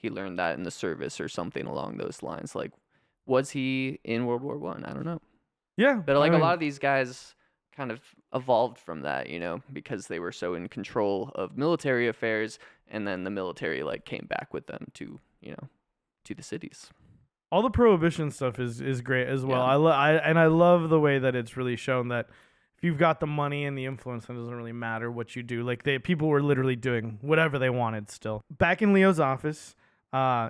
he learned that in the service or something along those lines. Like, was he in World War One? I don't know. Yeah, But like I mean, a lot of these guys kind of evolved from that, because they were so in control of military affairs, and then the military like came back with them to to the cities. all the prohibition stuff is great as well. Yeah. I love the way that it's really shown that if you've got the money and the influence, it doesn't really matter what you do. Like people were literally doing whatever they wanted still. Back in Leo's office,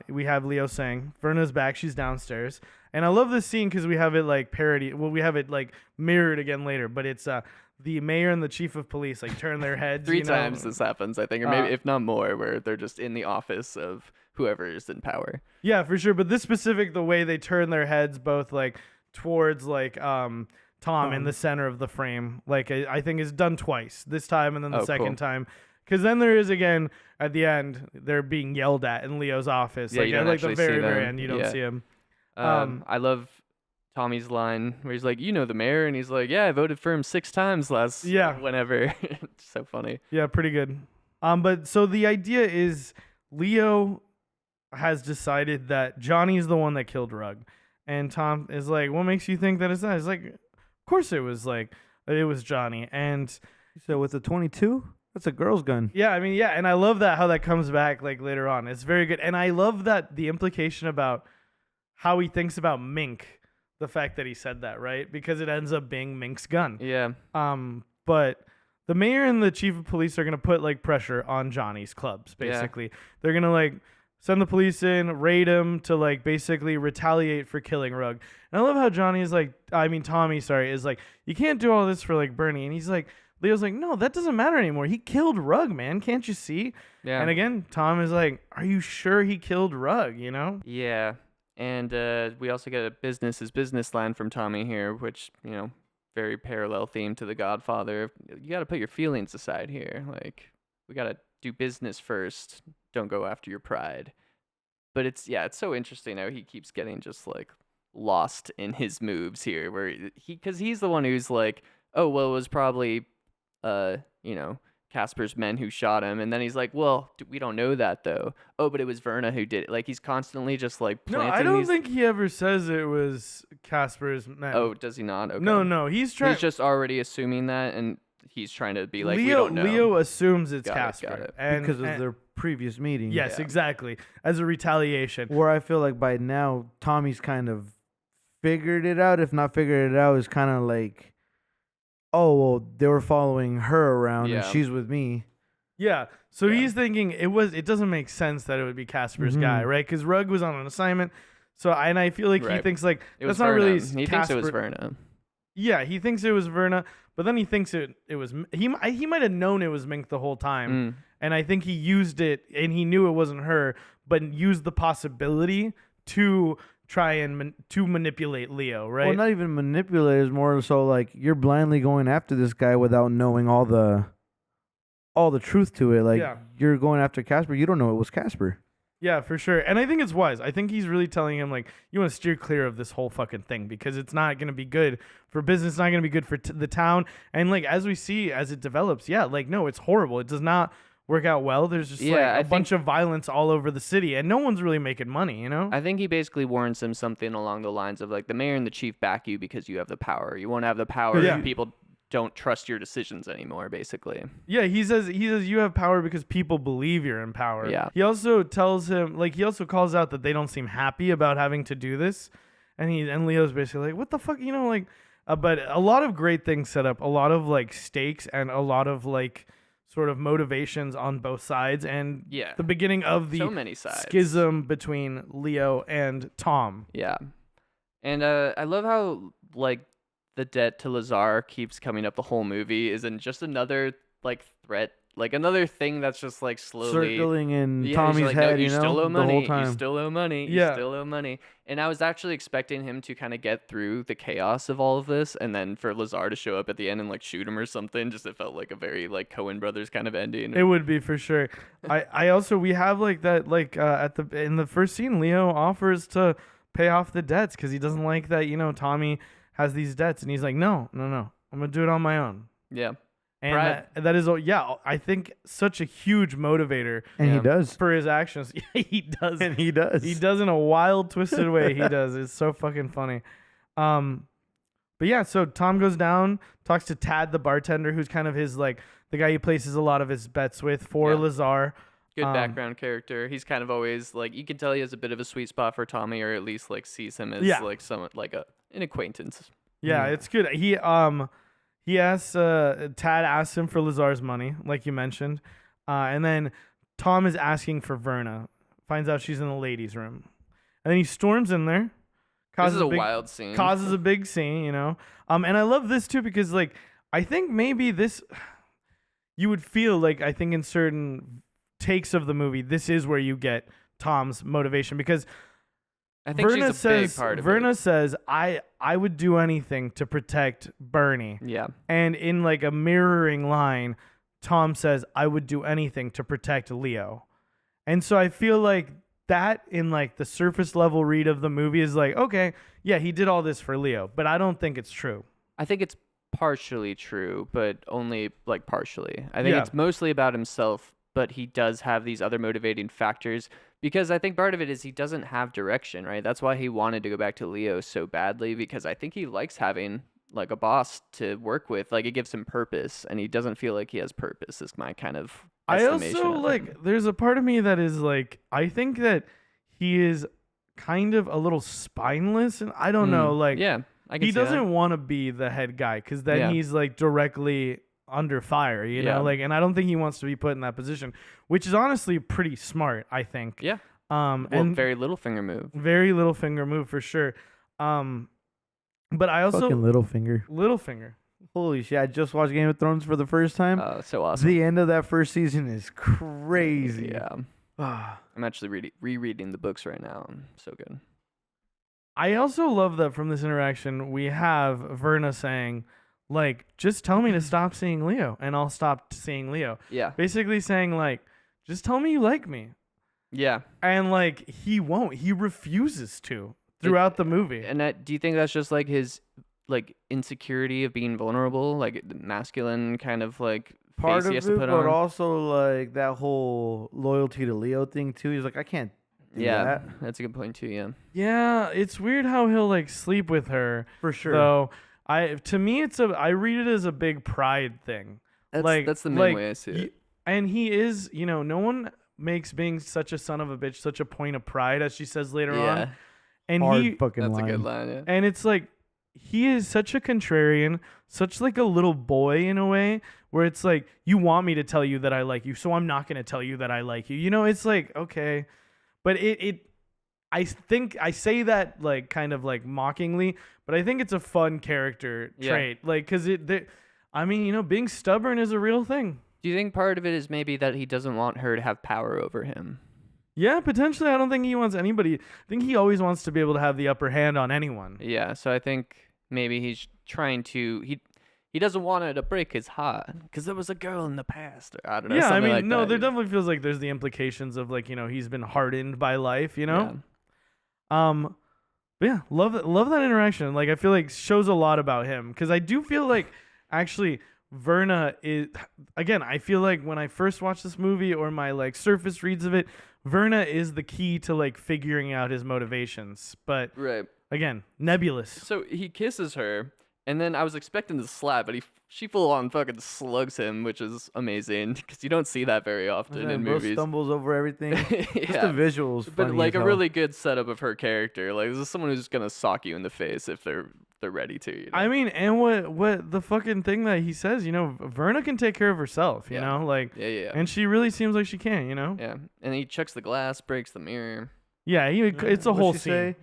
we have Leo saying, Verna's back, she's downstairs. And I love this scene because we have it like parody. Well, we have it like mirrored again later, but it's the mayor and the chief of police like turn their heads. Three times this happens, I think, or maybe if not more, where they're just in the office of whoever is in power. Yeah, for sure. But this specific, the way they turn their heads both like towards like Tom in the center of the frame, like I think is done twice. This time and then the Oh, second cool. time. Because then there is again at the end, they're being yelled at in Leo's office. Yeah, like you at don't like the actually see very, very them. end, you don't Yeah. see him. I love Tommy's line where he's like, the mayor, and he's like, yeah, I voted for him 6 times last whenever. It's so funny. Yeah, pretty good. But so the idea is Leo has decided that Johnny's the one that killed Rugg. And Tom is like, what makes you think that it's that? He's like, of course it was Johnny. And He said with the 22, that's a girl's gun. Yeah, I mean, yeah, and I love that how that comes back like later on. It's very good, and I love that the implication about how he thinks about Mink, the fact that he said that, right? Because it ends up being Mink's gun. Yeah. But the mayor and the chief of police are gonna put like pressure on Johnny's clubs. Basically, they're gonna like send the police in, raid him to like basically retaliate for killing Rugg. And I love how Tommy, is like, you can't do all this for like Bernie, and he's like. Leo's like, no, that doesn't matter anymore. He killed Rugg, man. Can't you see? Yeah. And again, Tom is like, are you sure he killed Rugg, you know? Yeah. And we also get a business is business line from Tommy here, which, very parallel theme to The Godfather. You got to put your feelings aside here. Like, we got to do business first. Don't go after your pride. But it's so interesting how he keeps getting just like lost in his moves here, where because he's the one who's like, oh, well, it was probably Casper's men who shot him. And then he's like, well, we don't know that, though. Oh, but it was Verna who did it. Like, he's constantly just, like, planting No, I don't think he ever says it was Casper's men. Oh, does he not? Okay. No, he's trying... He's just already assuming that, and he's trying to be like, we Leo, don't know. Leo assumes it's Got Casper. it. And, Because of their previous meeting. Yes, Yeah. exactly. As a retaliation. Where I feel like by now, Tommy's kind of figured it out. If not figured it out, is kind of like, oh, well, they were following her around and Yeah. she's with me. Yeah. So Yeah. he's thinking it doesn't make sense that it would be Casper's Mhm. guy, right? Because Rugg was on an assignment. So I feel like he Right. thinks like It was that's not Verna. really He Casper. thinks it was Verna. Yeah, he thinks it was Verna, but then he thinks it was he might have known it was Mink the whole time, Mm. and I think he used it and he knew it wasn't her, but used the possibility to try and to manipulate Leo, right? Well, not even manipulate. It's more so like you're blindly going after this guy without knowing all the truth to it. Like Yeah. you're going after Casper. You don't know it was Casper. Yeah, for sure. And I think it's wise. I think he's really telling him, like, you want to steer clear of this whole fucking thing because it's not going to be good for business, not going to be good for the town. And, like, as we see, as it develops, yeah, like, no, it's horrible. It does not work out well. There's just, Yeah, like, a bunch of violence all over the city, and no one's really making money, you know? I think he basically warns him something along the lines of, like, the mayor and the chief back you because you have the power. You won't have the power Yeah. if people don't trust your decisions anymore, basically. Yeah, he says you have power because people believe you're in power. Yeah. He also tells him, like, he also calls out that they don't seem happy about having to do this, and Leo's basically like, what the fuck, you know, like, but a lot of great things set up, a lot of like stakes and a lot of like sort of motivations on both sides, and Yeah. the beginning of the So many sides. schism between Leo and Tom. Yeah. And I love how, like, the debt to Lazar keeps coming up the whole movie isn't just another, like, threat. Like, another thing that's just, like, slowly... Circling in Yeah, he's Tommy's like, no, head, you still owe the money. whole time. You still owe money. Yeah. You still owe money. And I was actually expecting him to kind of get through the chaos of all of this, and then for Lazar to show up at the end and like shoot him or something. Just it felt like a very like Coen Brothers kind of ending. It would be for sure. I also we have like that like in the first scene, Leo offers to pay off the debts because he doesn't like that Tommy has these debts, and he's like, no, I'm gonna do it on my own. Yeah. And Pride. that is I think such a huge motivator And Yeah. he does. for his actions. Yeah, he does. And he does. He does in a wild, twisted way. He does. It's so fucking funny. But yeah, so Tom goes down, talks to Tad, the bartender, who's kind of his like the guy he places a lot of his bets with for Yeah. Lazar. Good Um, baccount character. He's kind of always like you can tell he has a bit of a sweet spot for Tommy, or at least like sees him as Yeah. like somewhat like an acquaintance. Yeah, it's good. He asks Tad asks him for Lazar's money, like you mentioned, and then Tom is asking for Verna. Finds out she's in the ladies' room, and then he storms in there. This is a big, wild scene. Causes a big scene, and I love this too because like I think maybe this you would feel like I think in certain takes of the movie this is where you get Tom's motivation because I think Verna she's a big says part of Verna it. says I would do anything to protect Bernie. Yeah. And in like a mirroring line, Tom says, I would do anything to protect Leo. And so I feel like that in like the surface level read of the movie is like, okay, yeah, he did all this for Leo, but I don't think it's true. I think it's partially true, but only like partially. I think Yeah. it's mostly about himself, but he does have these other motivating factors because I think part of it is he doesn't have direction, right? That's why he wanted to go back to Leo so badly because I think he likes having like a boss to work with. Like it gives him purpose, and he doesn't feel like he has purpose. Is my kind of I estimation also of him. like. There's a part of me that is like. I think that he is kind of a little spineless, and I don't know. Like, yeah, I can he see that. doesn't want to be the head guy because then Yeah. he's like directly under fire, you Yeah. know. Like, and I don't think he wants to be put in that position, which is honestly pretty smart. I think. Yeah. Well, And very little finger move. very little finger move for sure. But I also Fucking Littlefinger. Littlefinger. Holy shit! I just watched Game of Thrones for the first time. So awesome. The end of that first season is crazy. Yeah. Ah. I'm actually rereading the books right now. So good. I also love that from this interaction we have Verna saying, like, just tell me to stop seeing Leo and I'll stop seeing Leo. Yeah. Basically saying, like, just tell me you like me. Yeah. And, like, he won't. He refuses to throughout the movie. And do you think that's just like his like insecurity of being vulnerable, like the masculine kind of like Part face of he it, has to put but on? also like that whole loyalty to Leo thing too. He's like, I can't do Yeah, that. that's a good point too. Yeah. Yeah, it's weird how he'll, like, sleep with her. For sure. Though, to me, I read it as a big pride thing. That's the main way I see it. And he is, you know, no one makes being such a son of a bitch such a point of pride, as she says later Yeah. on. And Hard fucking That's line. a good line. Yeah. and it's like he is such a contrarian, such like a little boy in a way, where it's like, you want me to tell you that I like you, so I'm not going to tell you that I like you. You know, it's like, okay. But I think I say that like kind of like mockingly, but I think it's a fun character Yeah. trait. Like, cuz I mean, you know, being stubborn is a real thing. Do you think part of it is maybe that he doesn't want her to have power over him? Yeah, potentially. I don't think he wants anybody. I think he always wants to be able to have the upper hand on anyone. Yeah. So I think maybe he's trying to he doesn't want her to break his heart because there was a girl in the past. Or, I don't know. Yeah, I something mean, like no, that. there definitely feels like there's the implications of, like, you know, he's been hardened by life, you know? Yeah. But yeah, love that interaction. Like, I feel like shows a lot about him, because I do feel like actually Verna is, again, I feel like when I first watched this movie, or my like surface reads of it, Verna is the key to like figuring out his motivations. But Right. again, nebulous. So he kisses her, and then I was expecting to slap, but she full on fucking slugs him, which is amazing because you don't see that very often in Bro movies. stumbles over everything. Just Yeah. the visuals, But funny like as a hell. really good setup of her character. Like, this is someone who's gonna sock you in the face if they're ready to. You know? I mean, and what the fucking thing that he says, you know, Verna can take care of herself, you Yeah. know, like, yeah. and she really seems like she can, you know. Yeah, and he chucks the glass, breaks the mirror. Yeah, it's a What'd whole she scene. say?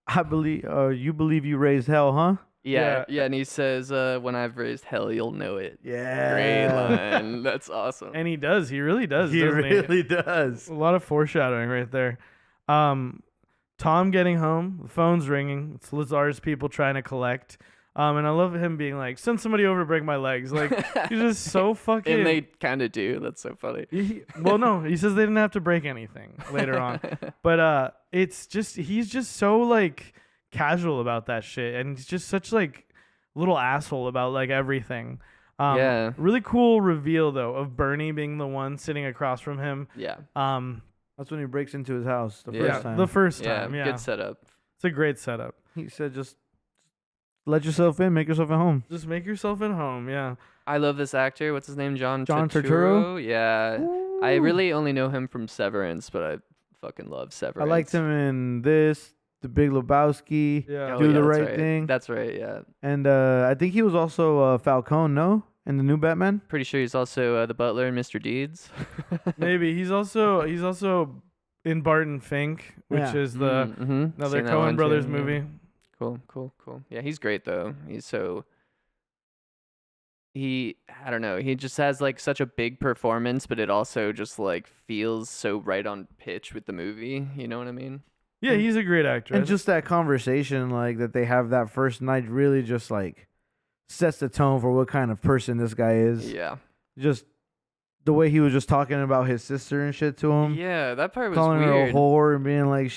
I believe. You believe you raised hell, huh? Yeah, Yeah. and he says, "When I've raised hell, you'll know it." Yeah. Great line. That's awesome. And he does. He really does. He doesn't really does. A lot of foreshadowing right there. Tom getting home, the phone's ringing. It's Lazar's people trying to collect. And I love him being like, "Send somebody over to break my legs." Like, he's just so fucking. And they kind of do. That's so funny. Well, no, he says they didn't have to break anything later on, but it's just he's just so like casual about that shit, and he's just such like little asshole about like everything. Yeah. Really cool reveal though of Bernie being the one sitting across from him. Yeah. That's when he breaks into his house the Yeah. first time. The first Yeah. time. Yeah, Good setup. it's a great setup. He said, "Just let yourself in, make yourself at home." Just make yourself at home. Yeah. I love this actor. What's his name? John Turturro? Yeah. I Ooh. really only know him from Severance, but I fucking love I Severance. liked him in this, The Big Lebowski, Yeah. Do the that's Right Thing. That's right. Yeah. and I think he was also Falcone, no, in the new Batman. Pretty sure he's also the butler in Mr. Deeds. Maybe he's also in Barton Fink, which Yeah. is the Mm-hmm. another Seen that Coen one, Brothers too, yeah. movie. Cool. Yeah, he's great though. I don't know, he just has like such a big performance, but it also just like feels so right on pitch with the movie. You know what I mean? Yeah, he's a great actor. And just that conversation, like that they have that first night, really just like sets the tone for what kind of person this guy is. Yeah. Just the way he was just talking about his sister and shit to him, Yeah, that part was calling her a weird. whore and being like,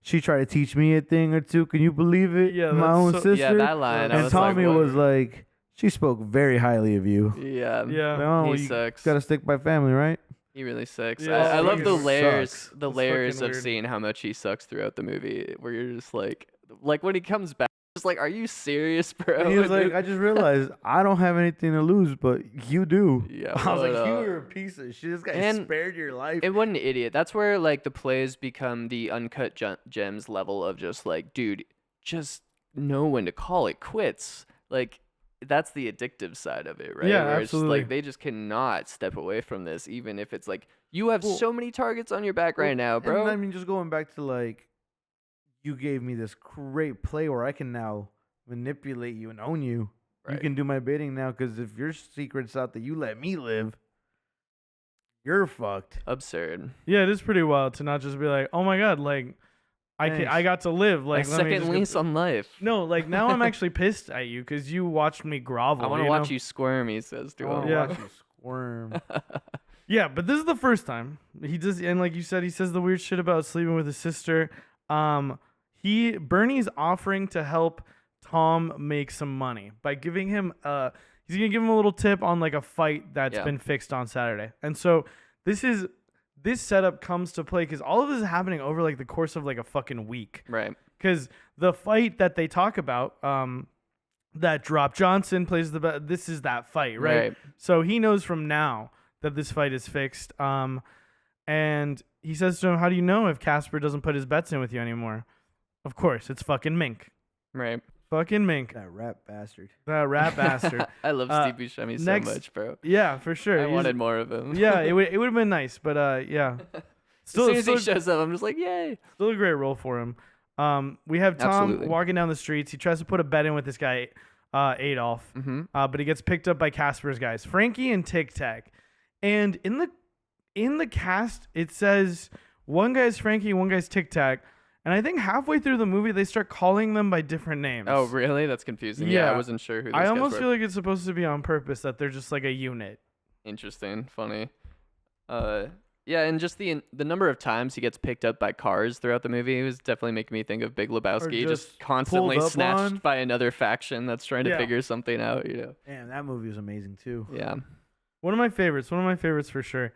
she tried to teach me a thing or two. Can you believe it? Yeah, My that's own so- sister. Yeah, that line. I And was Tommy like, was like, she spoke very highly of you. yeah. Yeah. Oh, He you sucks. gotta stick by family, right? He really sucks. Yeah, I love the fucking layers, sucks. the It's layers fucking of weird. seeing how much he sucks throughout the movie. Where you're just like when he comes back, just like, are you serious, bro? And he was like, I just realized I don't have anything to lose, but you do. Yeah, I was what like, you up? were a piece of shit. This guy And spared your life. it wasn't an idiot. That's where like the plays become the uncut gems level of just like, dude, just know when to call it quits. Like that's the addictive side of it, right? Yeah, Where it's just absolutely. like they just cannot step away from this, even if it's like you have Well- so many targets on your back right now, bro. And I mean, just going back to like, you gave me this great play where I can now manipulate you and own you. You Right. can do my bidding now because if your secret's out that you let me live, you're fucked. Absurd. Yeah, it is pretty wild to not just be like, oh my god, like Thanks. I got to live. Like My let me second just lease on life. No, like now I'm actually pissed at you because you watched me grovel. I want to you watch know? you squirm, he says to I wanna him. Yeah. watch you squirm. Yeah, but this is the first time he does, and like you said, he says the weird shit about sleeping with his sister. Bernie's offering to help Tom make some money by giving him he's gonna give him a little tip on like a fight that's Yeah. been fixed on Saturday, and so this setup comes to play because all of this is happening over like the course of like a fucking week. Right. Because the fight that they talk about, that Drop Johnson plays this is that fight, right? Right. So he knows from now that this fight is fixed. And he says to him, "How do you know if Casper doesn't put his bets in with you anymore?" Of course, it's fucking Mink. Right. Fucking Mink, That rat bastard. that rat bastard. I love Steve Buscemi so next- much, bro. Yeah, for sure. I He's- wanted more of him. Yeah, it would have been nice, but yeah, As still soon as still, he shows up, I'm just like, yay. still a great role for him. We have Tom Absolutely. walking down the streets. He tries to put a bet in with this guy, Adolf. Mm-hmm. But he gets picked up by Casper's guys, Frankie and Tic Tac. And in the cast, it says one guy's Frankie, one guy's Tic Tac. And I think halfway through the movie, they start calling them by different names. Oh, really? That's confusing. Yeah, Yeah. I wasn't sure who these I guys almost were. feel like it's supposed to be on purpose that they're just like a unit. Interesting. Funny. Yeah, and just the number of times he gets picked up by cars throughout the movie was definitely making me think of Big Lebowski, just just constantly pulled up snatched on. by another faction that's trying to Yeah. figure something out, Damn, that movie was amazing too. Yeah. One of my favorites for sure.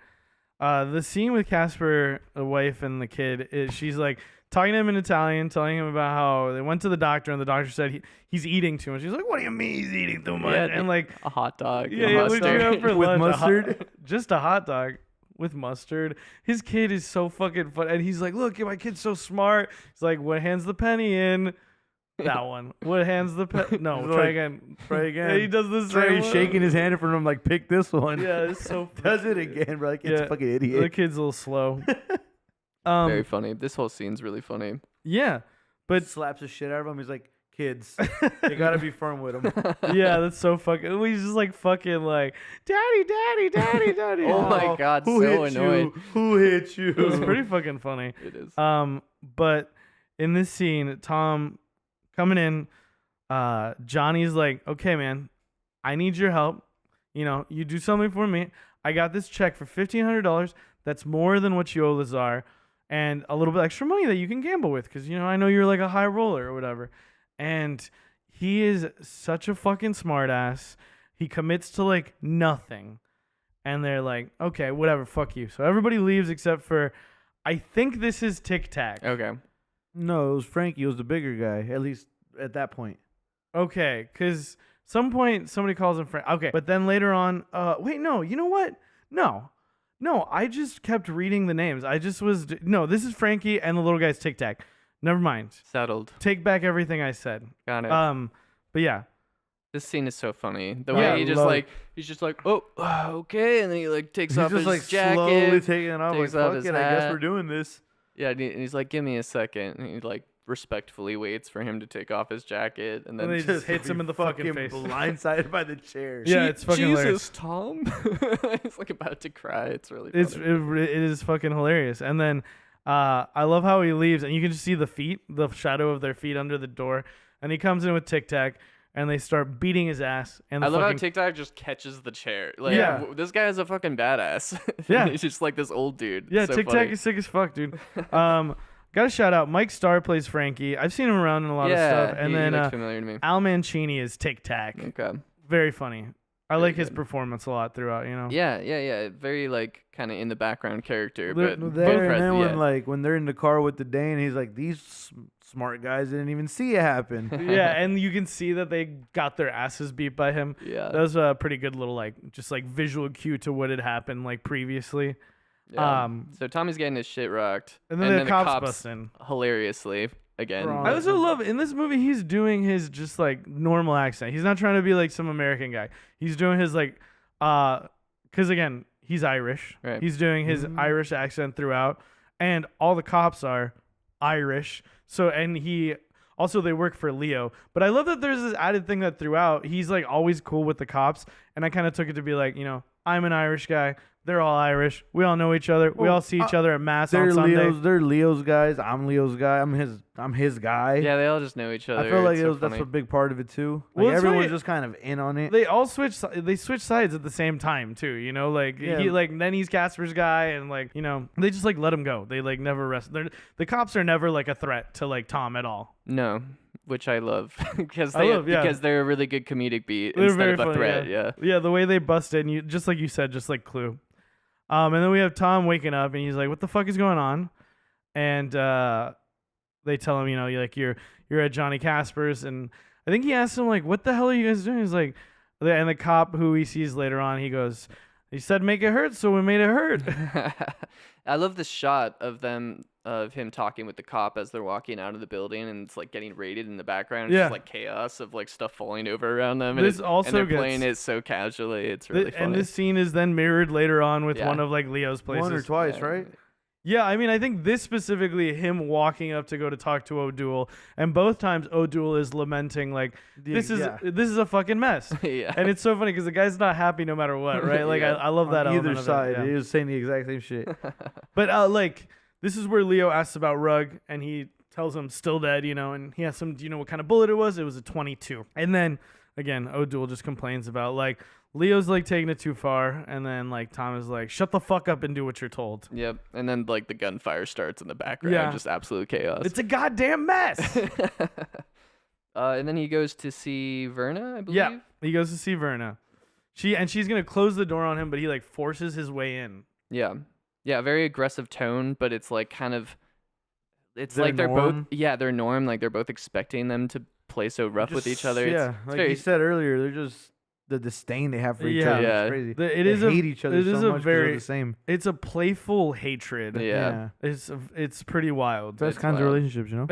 The scene with Casper, the wife, and the kid, she's like talking to him in Italian, telling him about how they went to the doctor, and the doctor said he's eating too much. He's like, "What do you mean he's eating too much?" Yeah, and like, a hot dog. yeah, and what did you have for With lunch? mustard? Just a hot dog with mustard. His kid is so fucking fun, and he's like, "Look, my kid's so smart." He's like, "What hands the penny in?" That one. What hands the penny? No, He's try like, again. Try again. Yeah, he does this. It's like he's shaking his hand in front of him like, pick this one. Yeah, it's so. Does it again, bro. Like, it's Yeah, a fucking The idiot. kid's a little slow. Very funny. This whole scene's really funny. Yeah, but slaps the shit out of him. He's like, kids, you gotta be firm with him. yeah, that's so fucking. He's just like fucking like, daddy, daddy, daddy, daddy. Oh my God, Who so hit annoyed. you? Who hit you? It was pretty fucking funny. It is. But in this scene, Tom coming in, Johnny's like, "Okay, man, I need your help. You know, you do something for me. I got this check for $1,500. That's more than what you owe Lazar, and a little bit extra money that you can gamble with, because I know you're like a high roller or whatever." And he is such a fucking smartass. He commits to like nothing, and they're like, "Okay, whatever, fuck you." So everybody leaves except for, I think this is Tic Tac. Okay. No, it was Frankie. It was the bigger guy, at least at that point. Okay, because some point somebody calls him Frank. Okay, but then later on, wait, no, you know what? No, I just kept reading the names. I just was, no, this is Frankie and the little guy's Tic Tac. Never mind. Settled. Take back everything I said. Got it. But yeah. This scene is so funny. The Yeah, way he just love- like, he's just like, oh, okay, and then he like takes He's off just his like jacket. slowly taking it off. Like, takes off fuck his it, I guess hat. we're doing this. Yeah, and he's like, give me a second. And he like respectfully waits for him to take off his jacket, and then And they just hits to him be in the fucking face. blindsided by the chair. Yeah, it's fucking Jesus, hilarious. Tom. He's like about to cry. It's really It's funny. it is fucking hilarious. And then I love how he leaves, and you can just see the feet, the shadow of their feet under the door. And he comes in with Tic Tac, and they start beating his ass. And the I love how fucking, Tic Tac just catches the chair. Like, Yeah. this guy is a fucking badass. Yeah. He's just like this old dude. Yeah, So Tic Tac funny. is sick as fuck, dude. Got to shout out Mike Starr plays Frankie. I've seen him around in a lot yeah, of stuff. And he then looks familiar to me. Al Mancini is Tic Tac. Okay. Very funny. I Very like his good. performance a lot throughout. Yeah. Very like kind of in the background character, They're- but There, both and then present. when they're in the car with the Dane, he's like, these smart guys didn't even see it happen. Yeah, and you can see that they got their asses beat by him. Yeah. That was a pretty good little just visual cue to what had happened like previously. Yeah. Um, So Tommy's getting his shit rocked, and then the cops bust in. hilariously again. Bro, I also love in this movie he's doing his just like normal accent. He's not trying to be like some American guy. He's doing his because again he's Irish. Right. He's doing his Irish accent throughout, and all the cops are Irish. So and he also they work for Leo. But I love that there's this added thing that throughout he's like always cool with the cops, and I kind of took it to be like I'm an Irish guy. They're all Irish. We all know each other. We all see each other at mass on Sunday. They're Leo's guys. I'm Leo's guy. I'm his guy. Yeah, they all just know each other. I feel like It's so that's funny. a big part of it too. Well, Like it's everyone's funny. just kind of in on it. They all switch sides at the same time too. Yeah. He then he's Casper's guy, and they just like let him go. They like never rest. The cops are never like a threat to like Tom at all. No, which I love because yeah. they're a really good comedic beat They're instead very of a funny, threat. Yeah. Yeah, the way they bust in, you just like you said, just like Clue. And then we have Tom waking up, and he's like, "What the fuck is going on?" And they tell him, you're at Johnny Casper's, and I think he asks him like, "What the hell are you guys doing?" He's like, and the cop who he sees later on, he goes, "He said make it hurt, so we made it hurt." I love the shot of him talking with the cop as they're walking out of the building, and it's like getting raided in the background. It's Yeah. just like chaos of like stuff falling over around them. This and also and they're gets- playing it so casually. It's really funny. And this scene is then mirrored later on with Yeah. one of like Leo's places. One or twice, Yeah. right? Yeah, I mean, I think this specifically, him walking up to go to talk to O'Doul, and both times O'Doul is lamenting like, this is a fucking mess. Yeah. And it's so funny because the guy's not happy no matter what, right? Like Yeah. I love that On element either of side, it. Yeah. he was saying the exact same shit. But this is where Leo asks about Rugg, and he tells him still dead, and he asks him, do you know what kind of bullet it was? It was a 22. And then again, O'Doul just complains about like Leo's like taking it too far, and then like Tom is like, shut the fuck up and do what you're told. Yep. And then like the gunfire starts in the background. Yeah. Just absolute chaos. It's a goddamn mess. And then he goes to see Verna, I believe. Yeah, he goes to see Verna. She's gonna close the door on him, but he like forces his way in. Yeah. Yeah, very aggressive tone, but it's like kind of it's Their like they're norm. both their norm, like they're both expecting them to play so rough with each other. Yeah, It's like very you said earlier, they're just the disdain they have for each Yeah. other. Yeah. It's crazy. It They is hate each other it so is much a 'cause they're very the same. it's a playful hatred. Yeah. It's pretty wild. Best It's kinds of wild. relationships, you know.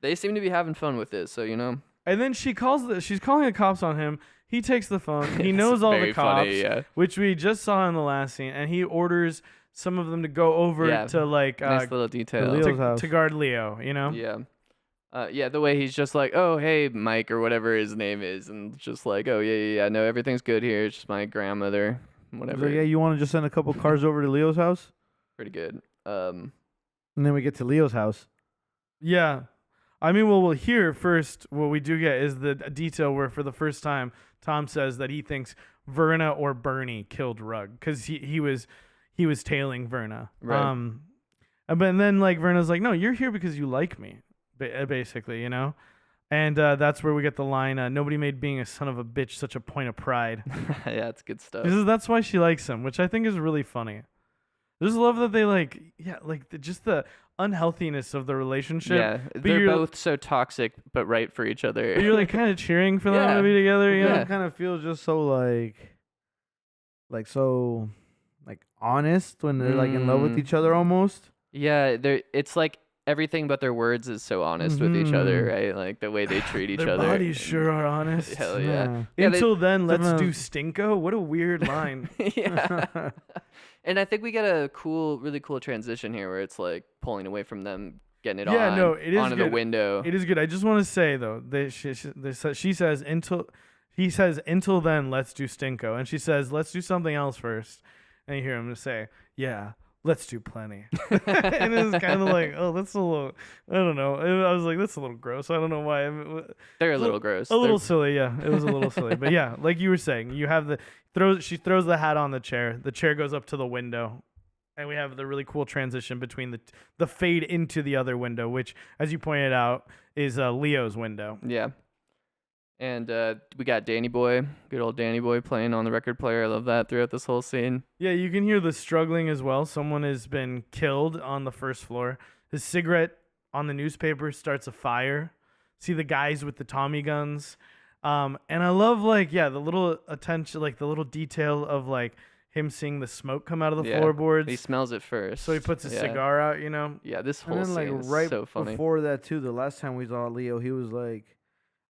They seem to be having fun with this, so And then she's calling the cops on him. He takes the phone. He It's knows all the very cops, funny, yeah. which we just saw in the last scene, and he orders some of them to go over Yeah. to like Nice little detail. Leo's house. to guard Leo. Yeah. Yeah, the way he's just like, oh, hey, Mike, or whatever his name is, and just like, oh, yeah, no, everything's good here. It's just my grandmother, He's whatever. like, yeah, you want to just send a couple cars over to Leo's house, Pretty good. and then we get to Leo's house. Yeah. I mean, well, here first, what we do get is the detail where, for the first time, Tom says that he thinks Verna or Bernie killed Rugg because he was tailing Verna. Right. But then like Verna's like, no, you're here because you like me, basically, And that's where we get the line, nobody made being a son of a bitch such a point of pride. Yeah, it's good stuff. That's why she likes him, which I think is really funny. I just love that they just the unhealthiness of the relationship. Yeah, but they're you're- both so toxic, but right for each other. But you're like kind of cheering for them Yeah. to be together. You know? Yeah. It kind of feels just so so honest when they're like in love with Mm. each other almost. Yeah, it's like everything but their words is so honest with each other, right? Like the way they treat each Their other. bodies sure are honest. Hell yeah. Yeah. Yeah, they- Until then, let's Some, do Stinko. What a weird line. Yeah. And I think we get a really cool transition here where it's like pulling away from them, getting it Yeah, on, no, it is onto the good. window. It is good. I just want to say though, she says until then, let's do Stinko, and she says let's do something else first, and you hear him say, yeah, let's do plenty. And it was kind of like, oh, that's a little, I don't know. I was like, that's a little gross. I don't know why. They're a little gross. A little silly, yeah. It was a little silly, but yeah, like you were saying, you have she throws the hat on the chair. The chair goes up to the window, and we have the really cool transition between the fade into the other window, which, as you pointed out, is Leo's window. Yeah. And we got Danny Boy, good old Danny Boy playing on the record player. I love that throughout this whole scene. Yeah, you can hear the struggling as well. Someone has been killed on the first floor. His cigarette on the newspaper starts a fire. See the guys with the Tommy guns. And I love the little attention, like the little detail of like him seeing the smoke come out of the floorboards. He smells it first. So he puts a cigar out, you know? Yeah, this And whole then like scene is right so funny. before that too, the last time we saw Leo, he was like,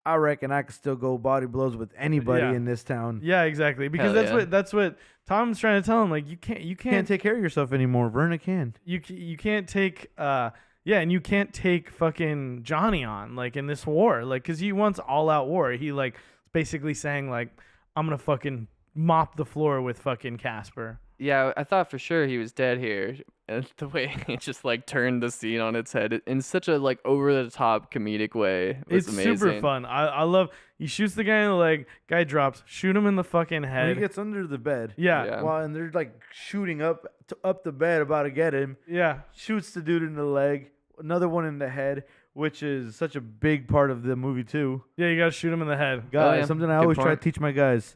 I reckon I could still go body blows with anybody Yeah. in this town. Yeah, exactly. Because Hell that's what Tom's trying to tell him. Like you Can't can't take care of yourself anymore. Verna can. you can't take and you can't take fucking Johnny on like in this war, like because he wants all out war. He like basically saying like I'm gonna fucking mop the floor with fucking Casper. Yeah, I thought for sure he was dead here. And the way he just like turned the scene on its head in such a like over the top comedic way was It's amazing. super fun. I love. He shoots the guy in the leg. Guy drops. Shoot him in the fucking When head. he gets under the bed. Yeah, Yeah. While and they're like shooting up the bed about to get him. yeah. Shoots the dude in the leg. Another one in the head, which is such a big part of the movie too. Yeah, you gotta shoot him in the head. Guys, yeah. something I Good always try to point. teach my guys.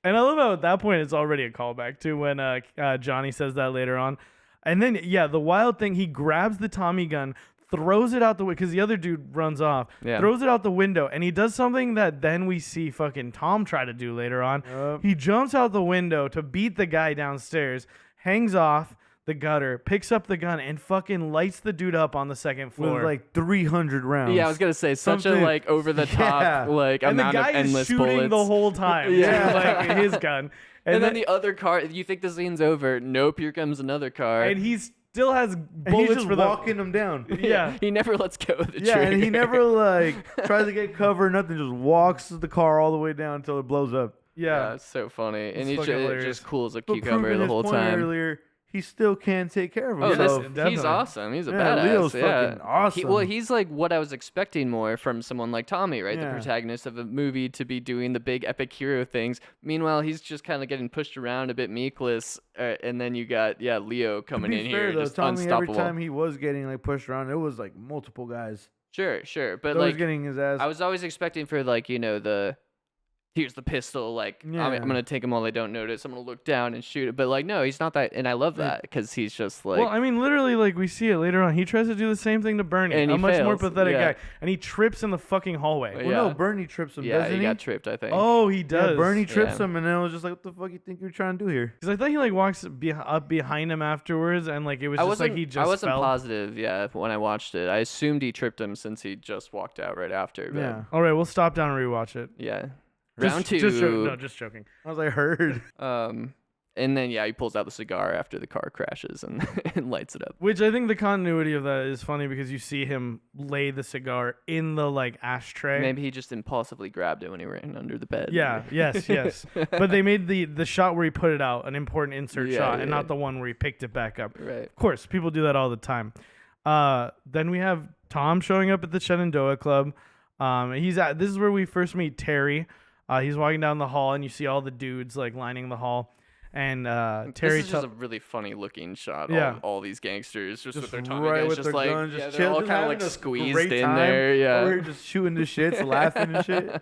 And I love how at that point it's already a callback to when Johnny says that later on. And then, yeah, the wild thing, he grabs the Tommy gun, throws it out the window, because the other dude runs off, Yeah. throws it out the window, and he does something that then we see fucking Tom try to do later on. Yup. He jumps out the window to beat the guy downstairs, hangs off the gutter, picks up the gun, and fucking lights the dude up on the second floor. With like 300 rounds. Yeah, I was gonna say such a Something- like over the top Yeah. like and the amount guy of is endless shooting bullets. the whole time. Yeah. like his gun. and then the other car. You think the scene's over? Nope. Here comes another car. and he still has And bullets he's just for walking them down. Yeah. He never lets go of the Yeah, trigger. and he never like tries to get cover, nothing. Just walks the car all the way down until it blows up. Yeah, Yeah. it's so funny, and It's he fucking just, hilarious. just cools a But cucumber proving the his whole point time. earlier, he still can take care of Oh, himself. he's definitely. awesome. He's a Yeah, badass. Leo's yeah. fucking awesome. Well, he's like what I was expecting more from someone like Tommy, right? The Yeah. protagonist of a movie to be doing the big epic hero things. Meanwhile, he's just kind of getting pushed around a bit meekless, and then you got Leo coming to in be here fair, though, just Tommy, unstoppable. every time he was getting like pushed around, it was like multiple guys. Sure, but That was like getting his ass. I was always expecting for like the here's the pistol, like I'm Yeah. gonna take them while they don't notice. I'm gonna look down and shoot it, but like no, he's not that, and I love that because he's just like Well, I mean, literally, like we see it later on. He tries to do the same thing to Bernie, And a he much more fails, pathetic yeah. guy, and he trips in the fucking hallway. Well, Well, no, yeah. Bernie trips him, yeah, doesn't he he? got tripped, I think. Oh, he does. Yeah, Bernie trips Yeah. him, and then it was just like, what the fuck you think you're trying to do here? Because I thought he like walks up behind him afterwards, and like it was I just wasn't. like he just I wasn't fell. positive. Yeah, when I watched it, I assumed he tripped him since he just walked out right after. But Yeah. All right, we'll stop down and rewatch it. yeah. Just- Round two. just joking. I was like, heard. And then he pulls out the cigar after the car crashes and, and lights it up. Which I think the continuity of that is funny because you see him lay the cigar in the like ashtray. Maybe he just impulsively grabbed it when he ran under the bed. Yeah, yes. But they made the shot where he put it out an important insert Yeah, shot, and yeah. not the one where he picked it back up. Right. Of course, people do that all the time. Then we have Tom showing up at the Shenandoah Club. This is where we first meet Terry. He's walking down the hall, and you see all the dudes like lining the hall. And Terry, This is just a really funny looking shot. Yeah. All these gangsters just with their Just Tommy right guns, with just their like guns, yeah, just they're chill, all just kind of having like a squeezed great in time there. Yeah. Over here just shooting the shits, laughing and shit.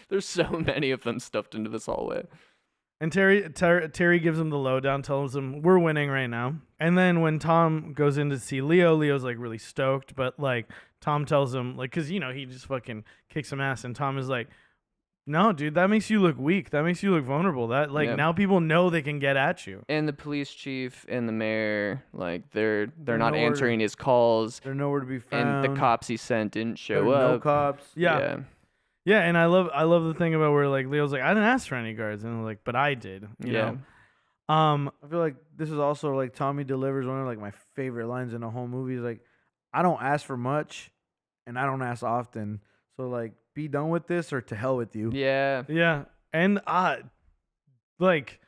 There's so many of them stuffed into this hallway. And Terry gives him the lowdown, tells him we're winning right now. And then when Tom goes in to see Leo, Leo's like really stoked, but like Tom tells him like, cause he just fucking kicks some ass, and Tom is like, no, dude, that makes you look weak. That makes you look vulnerable. That like Yeah. now people know they can get at you. And the police chief and the mayor, like they're They're not nowhere- answering his calls, They're nowhere to be found. and the cops he sent didn't There show were no up. cops. Yeah. Yeah, and I love the thing about where like Leo's like, I didn't ask for any guards, and like, but I did. You Yeah. know? I feel like this is also like Tommy delivers one of like my favorite lines in the whole movie. Is like, I don't ask for much, and I don't ask often. So like, be done with this, or to hell with you. Yeah. Yeah, and like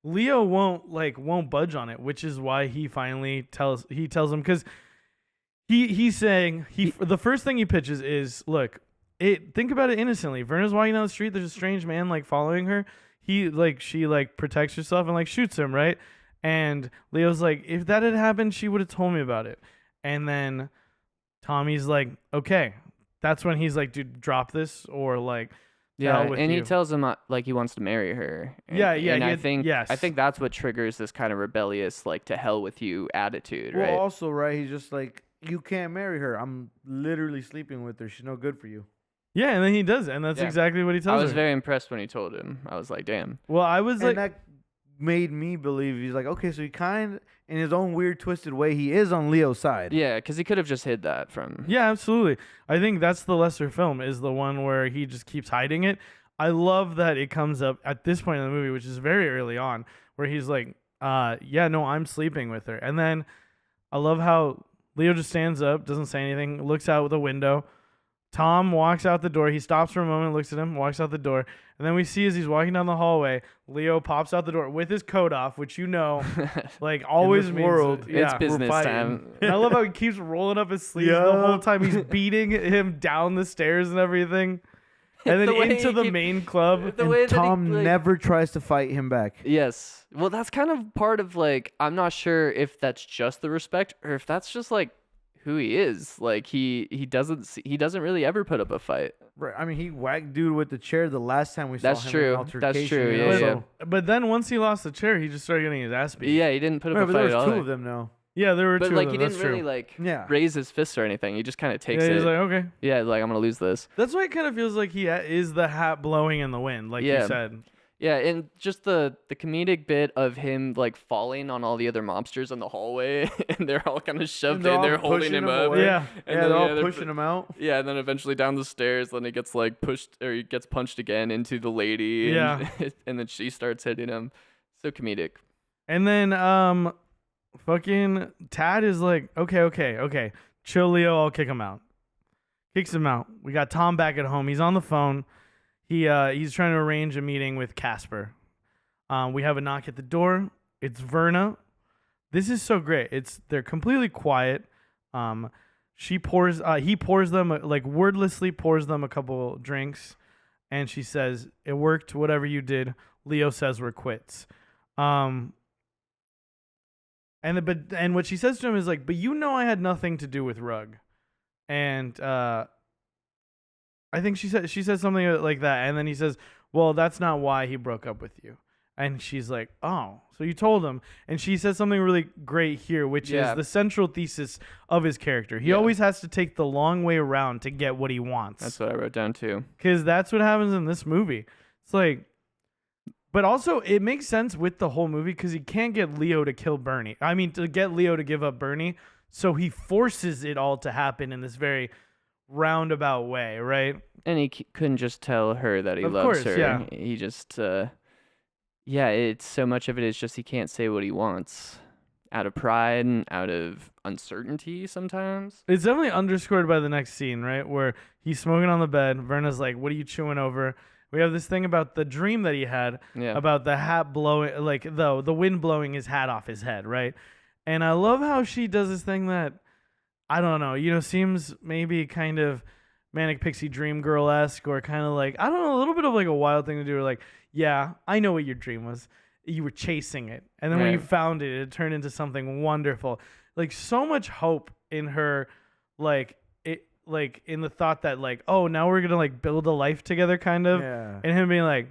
Leo won't budge on it, which is why he finally tells him, because he's saying the first thing he pitches is, look, think about it innocently. Verna's walking down the street. There's a strange man like following her. She protects herself and like shoots him, right? And Leo's like, if that had happened, she would have told me about it. And then Tommy's like, okay, that's when he's like, dude, drop this or like, Yeah, hell with and you. he tells him like he wants to marry her. And, Yeah, And I yes. think that's what triggers this kind of rebellious, like to hell with you attitude, Well, right? also, right, he's just like, you can't marry her. I'm literally sleeping with her. She's no good for you. Yeah, and then he does, and that's Yeah. exactly what he I tells was her. very impressed when he told him. I was like, damn. Well, I was And like, that made me believe he's like, okay, so he kind, in his own weird, twisted way, he is on Leo's side. Yeah, because he could have just hid that from. yeah, absolutely. I think that's the lesser film is the one where he just keeps hiding it. I love that it comes up at this point in the movie, which is very early on, where he's like, yeah, no, I'm sleeping with her. And then I love how Leo just stands up, doesn't say anything, looks out the window. Tom walks out the door. He stops for a moment, looks at him, walks out the door. And then we see as he's walking down the hallway, Leo pops out the door with his coat off, which like always this means world, yeah, It's business fighting. time. And I love how he keeps rolling up his sleeves the Yeah. whole time. He's beating him down the stairs and everything. And then The way into he the keep- main club. The way And that he, Tom like- never tries to fight him back. Yes. Well, that's kind of part of like I'm not sure if that's just the respect or if that's just like who he is. Like he doesn't really ever put up a fight. Right. I mean, he whacked dude with the chair the last time we saw That's him true. in an That's altercation. true, you know, yeah, so- But then once he lost the chair, he just started getting his ass beat. Yeah, he didn't put up Right, a but fight there at was all. two of them now. Yeah, there were But two like of he them. didn't That's really true. like Yeah. raise his fists or anything. He just kind of takes Yeah, it. he's like, okay. Yeah, like I'm gonna lose this. That's why it kind of feels like he is the hat blowing in the wind, like Yeah. you said. Yeah, and just the comedic bit of him like falling on all the other mobsters in the hallway, and they're all kind of shoved they're in all there holding pushing him him up. away. Yeah. And Yeah, then, they're all they're pushing him out. Yeah, and then eventually down the stairs, then he gets like pushed or he gets punched again into the lady. And, and then she starts hitting him. So comedic. And then fucking Tad is like, okay. Chill, Leo, I'll kick him out. Kicks him out. We got Tom back at home. He's on the phone. He's trying to arrange a meeting with Casper. We have a knock at the door. It's Verna. This is so great. They're completely quiet. He pours them like wordlessly pours them a couple drinks, and she says, "It worked. Whatever you did." Leo says we're quits. And what she says to him is like, "But you know I had nothing to do with Rug," and I think she says something like that, and then he says, "Well, that's not why he broke up with you." And she's like, "Oh, so you told him?" And she says something really great here, which is the central thesis of his character. He always has to take the long way around to get what he wants. That's what I wrote down too. Because that's what happens in this movie. It's like, but also it makes sense with the whole movie because he can't get Leo to kill Bernie. I mean, to get Leo to give up Bernie. So he forces it all to happen in this very roundabout way, right? And he couldn't just tell her that he Of loves course, her. yeah. He just, it's so much of it is just he can't say what he wants out of pride and out of uncertainty sometimes. It's definitely underscored by the next scene, right? Where he's smoking on the bed. Verna's like, "What are you chewing over?" We have this thing about the dream that he had Yeah. about the hat blowing, like the wind blowing his hat off his head, right? And I love how she does this thing that, I don't know, seems maybe kind of Manic Pixie Dream Girl-esque or kind of like, I don't know, a little bit of like a wild thing to do. Like, yeah, I know what your dream was. You were chasing it. And then when you Right. found it, it turned into something wonderful. Like so much hope in her, like in the thought that like, oh, now we're going to like build a life together kind of. Yeah. And him being like,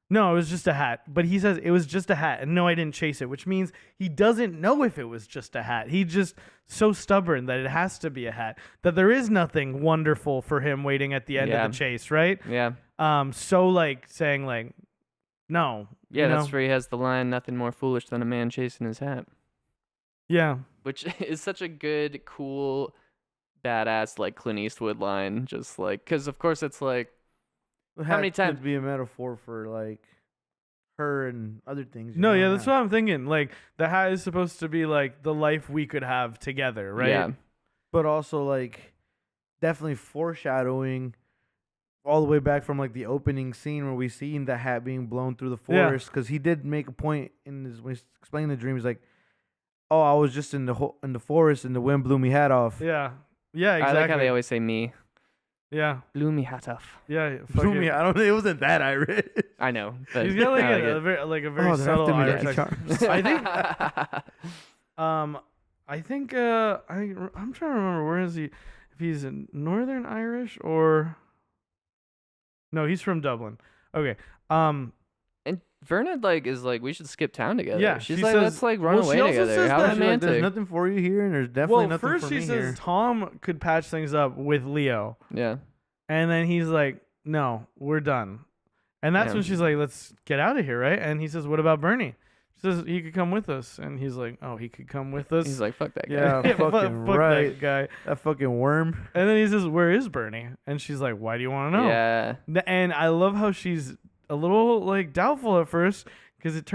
no, it was just a hat. But he says it was just a hat. And no, I didn't chase it, which means he doesn't know if it was just a hat. He's just so stubborn that it has to be a hat, that there is nothing wonderful for him waiting at the end Yeah. of the chase, right? Yeah. So like saying like, no. Yeah, you that's know? where he has the line, "Nothing more foolish than a man chasing his hat." Yeah. Which is such a good, cool, badass, like Clint Eastwood line. Just like, because of course it's like, How many times- could be a metaphor for like her and other things? No, yeah, that's what I'm thinking. Like the hat is supposed to be like the life we could have together, right? yeah, But also like definitely foreshadowing all the way back from like the opening scene where we seen the hat being blown through the Yeah. forest, because he did make a point in his when he's explaining the dream. He's like, "Oh, I was just in the forest and the wind blew me hat off." Yeah. Yeah, I exactly. like how they always say "me." Yeah. Blew me hat off. Yeah. Blew fucking- me. I don't. It wasn't that Irish. I know, but He's got like I a very Oh, they're subtle after me, Irish Lucky accent. Charms. I think like it. I think I'm trying to remember where is he? if he's Northern Irish or no, he's from Dublin. Okay. And Verna like is like, we should skip town together. Yeah, she's she like, says- let's like run well, she away also together. says How that- She's like, romantic. there's nothing for you here, and there's definitely well, nothing first for she me says here. Tom could patch things up with Leo, Yeah. and then he's like, "No, we're done." And that's Yeah. when she's like, "Let's get out of here, right?" And he says, "What about Bernie?" She says he could come with us, and he's like, "Oh, he could come with us." He's like, fuck that guy. Yeah, Fuck fucking that right. guy. That fucking worm. And then he says, "Where is Bernie?" And she's like, "Why do you want to know?" Yeah. And I love how she's a little like doubtful at first because it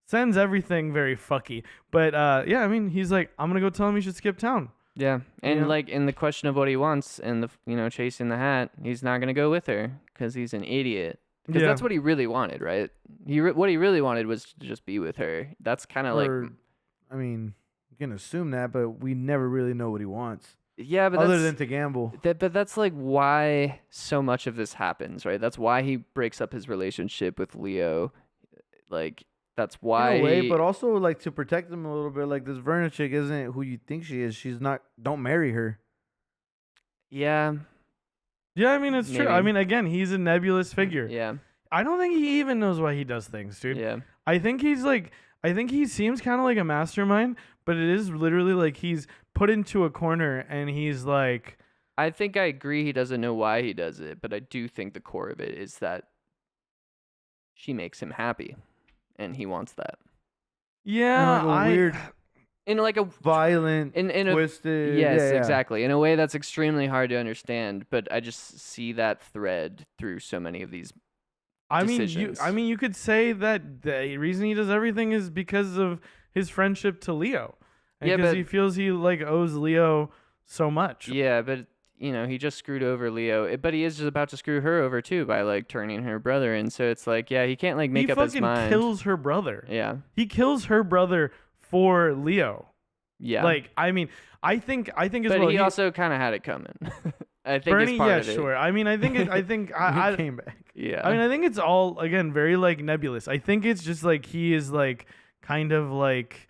sends everything very fucky. But yeah, I mean, he's like, "I'm gonna go tell him he should skip town." Yeah. And know? like in the question of what he wants and the chasing the hat, he's not gonna go with her because he's an idiot. Because Yeah. that's what he really wanted, right? What he really wanted was to just be with her. That's kind of like, I mean, you can assume that, but we never really know what he wants, yeah, but other that's, than to gamble. but that's like why so much of this happens, right? That's why he breaks up his relationship with Leo. Like that's why. In a way, but also like to protect him a little bit. Like this Verna chick isn't who you think she is. She's not. Don't marry her. Yeah. Yeah, I mean, it's true. I Maybe. mean, again, he's a nebulous figure. Yeah. I don't think he even knows why he does things, dude. Yeah. I think he seems kind of like a mastermind, but it is literally like he's put into a corner and he's like, I think I agree he doesn't know why he does it, but I do think the core of it is that she makes him happy and he wants that. yeah, And like a weird, In like a violent, in a twisted. yes, yeah, yeah. exactly. In a way that's extremely hard to understand, but I just see that thread through so many of these. Decisions. you could say that the reason he does everything is because of his friendship to Leo. And Yeah, because but- he feels he like owes Leo so much. Yeah, but he just screwed over Leo, but he is just about to screw her over too by like turning her brother in. So it's like, yeah, he can't like make he up his fucking mind. kills her brother. Yeah, He kills her brother for Leo. yeah. Like, I mean, I think as but well. he also kind of had it coming. I think Bernie, it's part yeah, of it. sure. I mean, I think He I came back. Yeah. mean, I think it's all again very like nebulous. I think it's just like he is like kind of like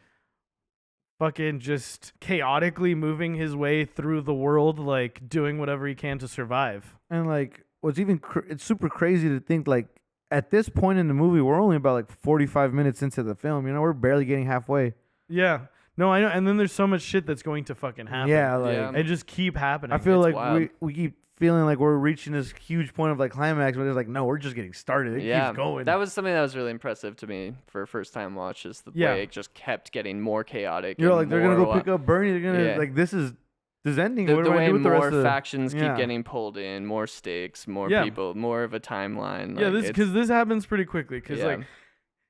fucking just chaotically moving his way through the world, like doing whatever he can to survive. And like, what's even it's super crazy to think like at this point in the movie, we're only about like 45 minutes into the film. You know, we're barely getting halfway. Yeah. No, I know. And then there's so much shit that's going to fucking happen. Yeah, like Yeah. It just keep happening. I feel It's like wild. we keep feeling like we're reaching this huge point of like climax, but it's like no, we're just getting started. It Yeah, keeps going. that was something that was really impressive to me for a first time watch. Is the Yeah. way it just kept getting more chaotic. You're and like they're gonna more go pick up Bernie. They're gonna Yeah. like this is ending. The, What the do I way do with the more rest of factions Yeah. keep getting pulled in, more stakes, more Yeah. people, more of a timeline. yeah, like, this it's- because this happens pretty quickly. Because yeah. like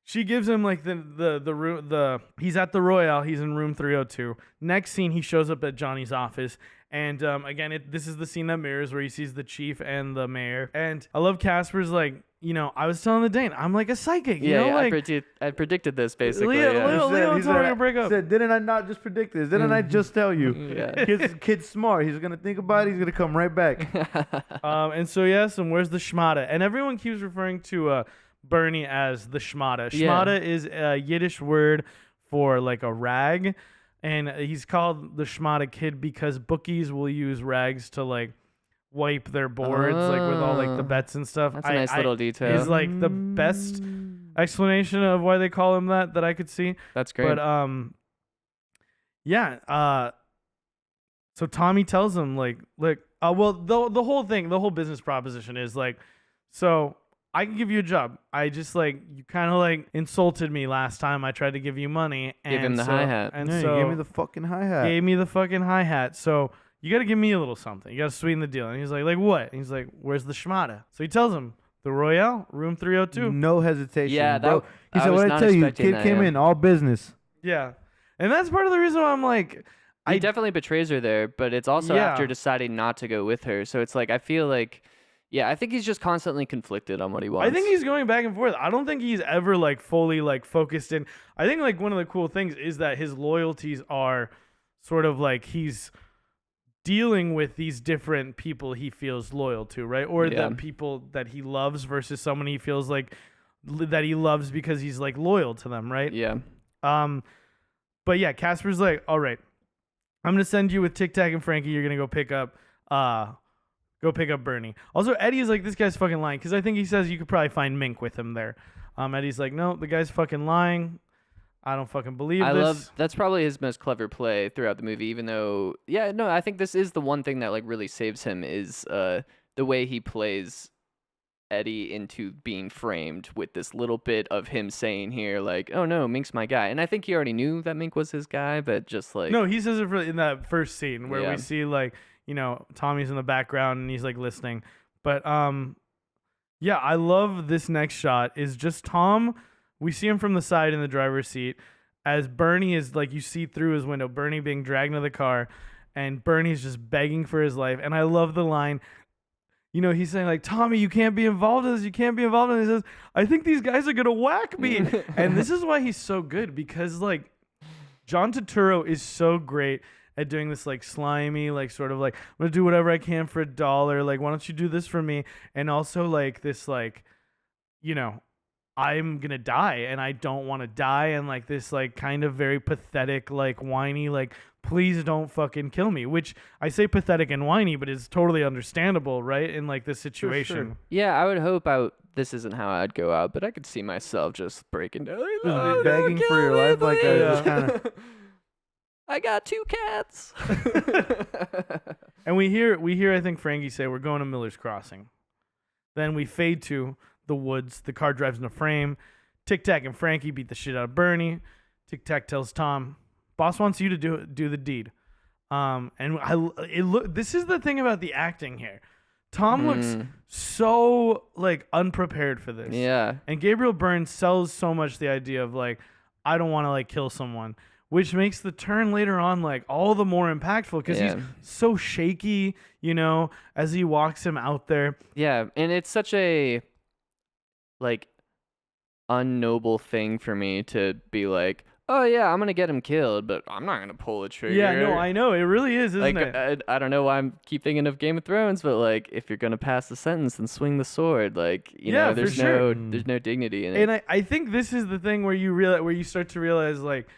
she gives him like the room he's at the Royale. He's in room 302. Next scene, he shows up at Johnny's office. And again, this is the scene that mirrors where he sees the chief and the mayor. And I love Casper's like, I was telling the Dane, I'm like a psychic. You know, yeah, like I predicted this basically. Leo- yeah. Leo- He told her to break up. Said, didn't I not just predict this? Didn't I just tell you? Yeah. Kid's smart. He's gonna think about it. He's gonna come right back. and so yes, and where's the schmata? And everyone keeps referring to Bernie as the schmata. Yeah. Schmata is a Yiddish word for like a rag, and he's called the schmata kid because bookies will use rags to like wipe their boards, like with all like the Oh. bets and stuff. That's a nice little detail. Is like the best explanation of why they call him that I could see. That's great. But yeah. So Tommy tells him the whole thing, the whole business proposition is like, so I can give you a job. I just like you kind of like insulted me last time I tried to give you money. And Give him the so- hi-hat. And Yeah, so you gave me the fucking hi hat. gave me the fucking hi-hat. So you got to give me a little something. You got to sweeten the deal. And he's like what? And he's like, where's the schmata? So he tells him the Royale, room 302. No hesitation. Yeah, bro. that- He I said, was "What I not tell you? expecting Kid that, came yeah. in, all business." Yeah. And that's part of the reason why I'm like, He definitely betrays her there, but it's also Yeah. after deciding not to go with her. So it's like I feel like, yeah, I think he's just constantly conflicted on what he wants. I think he's going back and forth. I don't think he's ever like fully like focused in. I think like one of the cool things is that his loyalties are sort of like he's dealing with these different people he feels loyal to, right? Or Yeah. the people that he loves versus someone he feels like that he loves because he's like loyal to them, right? Yeah. But yeah, Casper's like, all right, I'm gonna send you with Tic Tac and Frankie. You're gonna go pick up Bernie. Also, Eddie's like, this guy's fucking lying, because I think he says you could probably find Mink with him there. Eddie's like, no, the guy's fucking lying. I don't fucking believe this. That's probably his most clever play throughout the movie, even though, yeah, no, I think this is the one thing that like really saves him is the way he plays Eddie into being framed with this little bit of him saying here, like, oh no, Mink's my guy. And I think he already knew that Mink was his guy, but just like. No, he says it in that first scene where Yeah. we see, like, you know, Tommy's in the background and he's like listening. But yeah, I love this next shot is just Tom. We see him from the side in the driver's seat as Bernie is like, you see through his window, Bernie being dragged into the car, and Bernie's just begging for his life. And I love the line, you know, he's saying like, Tommy, you can't be involved in this. You can't be involved in this. He says, I think these guys are going to whack me. And this is why he's so good, because like John Turturro is so great at doing this like slimy, like sort of like, I'm going to do whatever I can for $1. Like, why don't you do this for me? And also like this, like, you know, I'm going to die and I don't want to die. And like this, like kind of very pathetic, like whiny, like, please don't fucking kill me, which I say pathetic and whiny, but it's totally understandable, right? In like this situation. Sure. Yeah, I would hope this isn't how I'd go out, but I could see myself just breaking down. Just begging for your life, like just kind of. I got 2 cats. And we hear I think Frankie say, we're going to Miller's Crossing. Then we fade to the woods. The car drives in a frame. Tic Tac and Frankie beat the shit out of Bernie. Tic Tac tells Tom, boss wants you to do the deed. This is the thing about the acting here. Tom looks so like unprepared for this. Yeah. And Gabriel Byrne sells so much the idea of like, I don't want to like kill someone, which makes the turn later on like all the more impactful because he's so shaky, you know, as he walks him out there. Yeah, and it's such a like unnoble thing for me to be like, oh yeah, I'm gonna get him killed, but I'm not gonna pull a trigger. Yeah, no, I know, it really is, isn't like, it? I don't know why I'm keep thinking of Game of Thrones, but like, if you're gonna pass the sentence, then swing the sword. Like, you know, there's no dignity in it. And I think this is the thing where you start to realize like,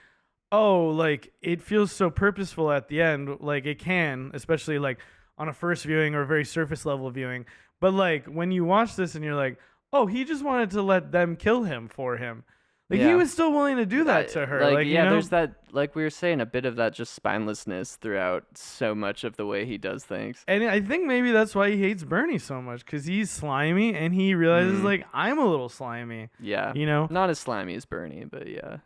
oh, like it feels so purposeful at the end, like it can, especially like on a first viewing or a very surface level viewing. But like when you watch this and you're like, oh, he just wanted to let them kill him for him. Like he was still willing to do that to her. Like yeah, you know? There's that, like we were saying, a bit of that just spinelessness throughout so much of the way he does things. And I think maybe that's why he hates Bernie so much, because he's slimy and he realizes like, I'm a little slimy. Yeah. You know? Not as slimy as Bernie, but yeah.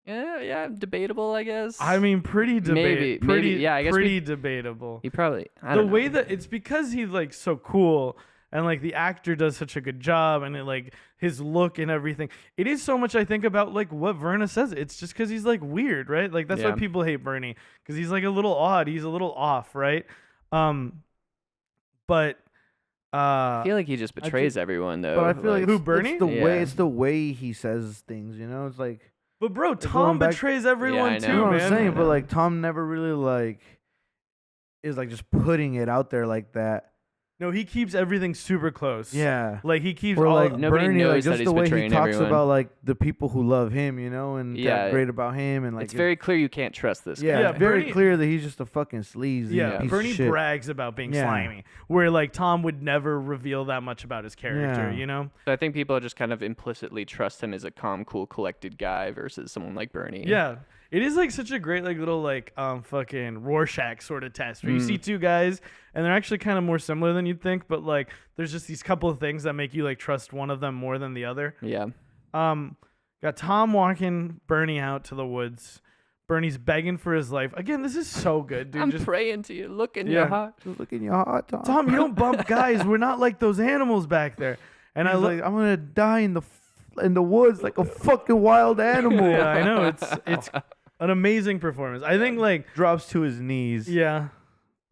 Yeah, debatable, I guess. I mean, pretty debatable. Maybe, yeah, I guess pretty debatable. He probably, I don't know. way that it's because he's like so cool and like the actor does such a good job and it, like his look and everything. It is so much I think about like what Verna says. It's just because he's like weird, right? Like that's why people hate Bernie, because he's like a little odd. He's a little off, right? But I feel like he just betrays everyone though. But I feel like who, Bernie? It's the way he says things, you know? It's like. But bro, Tom betrays everyone too, You know what man. I'm saying? But like Tom never really like is like just putting it out there like that. No, he keeps everything super close. Yeah. Like he keeps or all like nobody Bernie, knows like that just he's the way he betraying talks everyone. about like the people who love him, you know, and got great about him, and like it's very clear you can't trust this guy. yeah, very Bernie, clear that he's just a fucking sleazy. Yeah, piece Bernie of shit. brags about being slimy, where like Tom would never reveal that much about his character, Yeah. you know? So I think people just kind of implicitly trust him as a calm, cool, collected guy versus someone like Bernie. Yeah. It is like such a great like little like fucking Rorschach sort of test where you see two guys and they're actually kind of more similar than you'd think, but like there's just these couple of things that make you like trust one of them more than the other. Yeah. Got Tom walking Bernie out to the woods. Bernie's begging for his life. Again, this is so good, dude. I'm praying to you. Look in your heart. Just look in your heart, Tom. Tom, you don't bump guys. We're not like those animals back there. And He's like, I'm gonna die in the woods like a fucking wild animal. Yeah, I know. It's an amazing performance. I think like drops to his knees. yeah.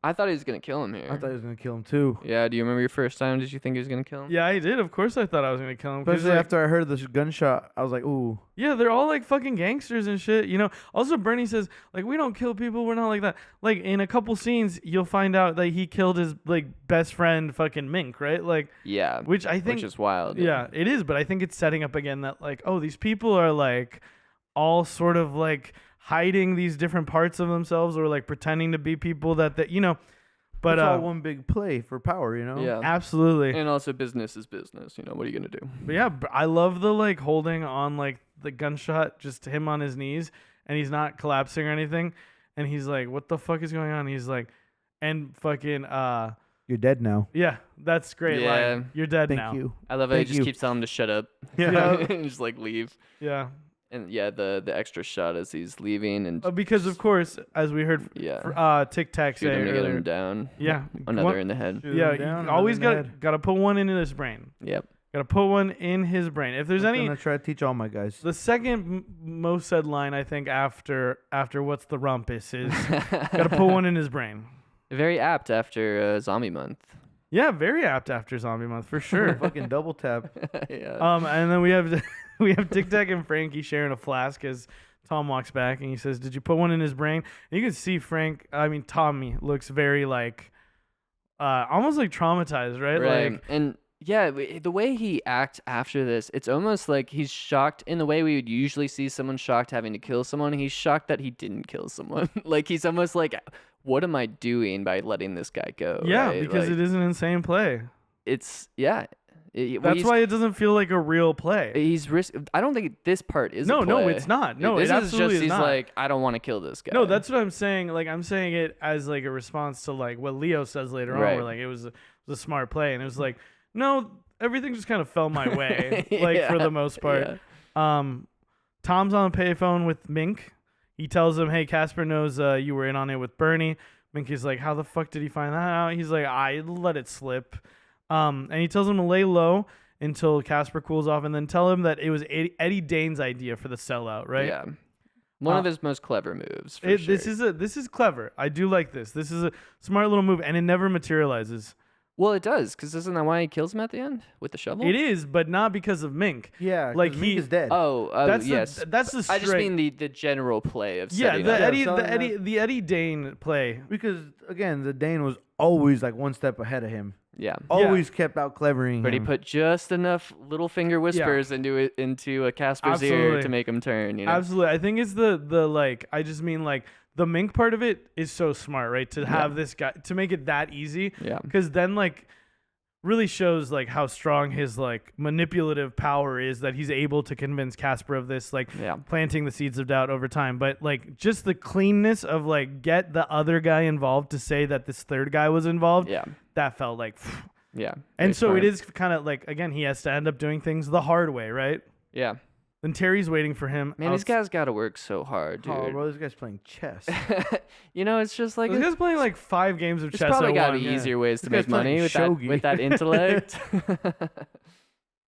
I thought he was going to kill him here. I thought he was gonna kill him too. Yeah, do you remember your first time? Did you think he was going to kill him? Yeah, I did. Of course I thought I was going to kill him. 'Cause, Especially like, after I heard this gunshot, I was like, ooh. yeah, they're all like fucking gangsters and shit, you know. Also, Bernie says like we don't kill people. We're not like that. Like in a couple scenes, you'll find out that he killed his like best friend, fucking Mink, right? Like Yeah. which I think Which is wild. yeah, it is. But I think it's setting up again that like, oh, these people are like all sort of like hiding these different parts of themselves or like pretending to be people that you know. But it's all one big play for power, you know. Yeah. absolutely. And also business is business. You know, what are you gonna do? But yeah, I love the like holding on like the gunshot, just him on his knees, and he's not collapsing or anything, and he's like, "What the fuck is going on?" He's like, and fucking You're dead now. yeah, that's great. Yeah. Line. You're dead Thank now. you. I love how he Thank just you. keeps telling him to shut up. Yeah. And just like leave. Yeah, And yeah, the extra shot as he's leaving and because of course, as we heard, yeah, Tic Tac shoot say him to get earlier, him down. yeah, Another one- in the head. Shoot yeah, him down, you always another in the head. gotta put one in his brain. Yep. Gotta put one in his brain. If there's I'm any, gonna try to teach all my guys. the second most said line I think after what's the rumpus is gotta put one in his brain. Very apt after Zombie Month. Yeah, very apt after Zombie Month for sure. Fucking double tap. Yeah. And then we have we have Tic Tac and Frankie sharing a flask as Tom walks back and he says, "Did you put one in his brain?" And you can see Tommy looks very like almost like traumatized, right? Right. Like And yeah, the way he acts after this, it's almost like he's shocked in the way we would usually see someone shocked having to kill someone. He's shocked that he didn't kill someone. Like he's almost like, what am I doing by letting this guy go? yeah, right? because Like, it is an insane play. it's yeah. That's why it doesn't feel like a real play. he's I don't think this part is a No, play. it's not. No, this it is absolutely just is he's not. like, I don't want to kill this guy. No, that's what I'm saying. Like I'm saying it as like a response to like what Leo says later on, Right. where like it was a smart play, and it was like, no, everything just kind of fell my way, like Yeah, for the most part. yeah. Tom's on the payphone with Mink. He tells him, "Hey, Casper knows you were in on it with Bernie." Mink is like, "How the fuck did he find that out?" He's like, "I let it slip." And he tells him to lay low until Casper cools off, and then tell him that it was Eddie Dane's idea for the sellout, right? Yeah. One of his most clever moves. For sure. This is clever. I do like this. This is a smart little move, and it never materializes. Well, it does, because isn't that why he kills him at the end with the shovel? It is, but not because of Mink. Yeah, Like, 'cause Mink he- is dead. Oh, That's yes. that's the I just straight- mean the general play of yeah, setting the up. Eddie Dane play. Because again, the Dane was always like one step ahead of him. Yeah. Always kept out clevering But he him. put just enough little finger whispers into a Casper's ear Absolutely. to make him turn. You know? Absolutely. I think it's the like I just mean like the Mink part of it is so smart, right? To have this guy to make it that easy. Yeah. Because then like really shows like how strong his like manipulative power is that he's able to convince Casper of this, like Yeah. planting the seeds of doubt over time. But like just the cleanness of like get the other guy involved to say that this third guy was involved. Yeah. That felt like Yeah. and Very so smart. it is kind of like again he has to end up doing things the hard way, right? Yeah. Then Terry's waiting for him. Man, these guys got to work so hard, dude. Oh, bro, this guy's playing chess. You know, it's just like This guy's playing like 5 games of there's chess probably at got to one. be Yeah. easier ways to This make guy's playing money shogi. with that intellect.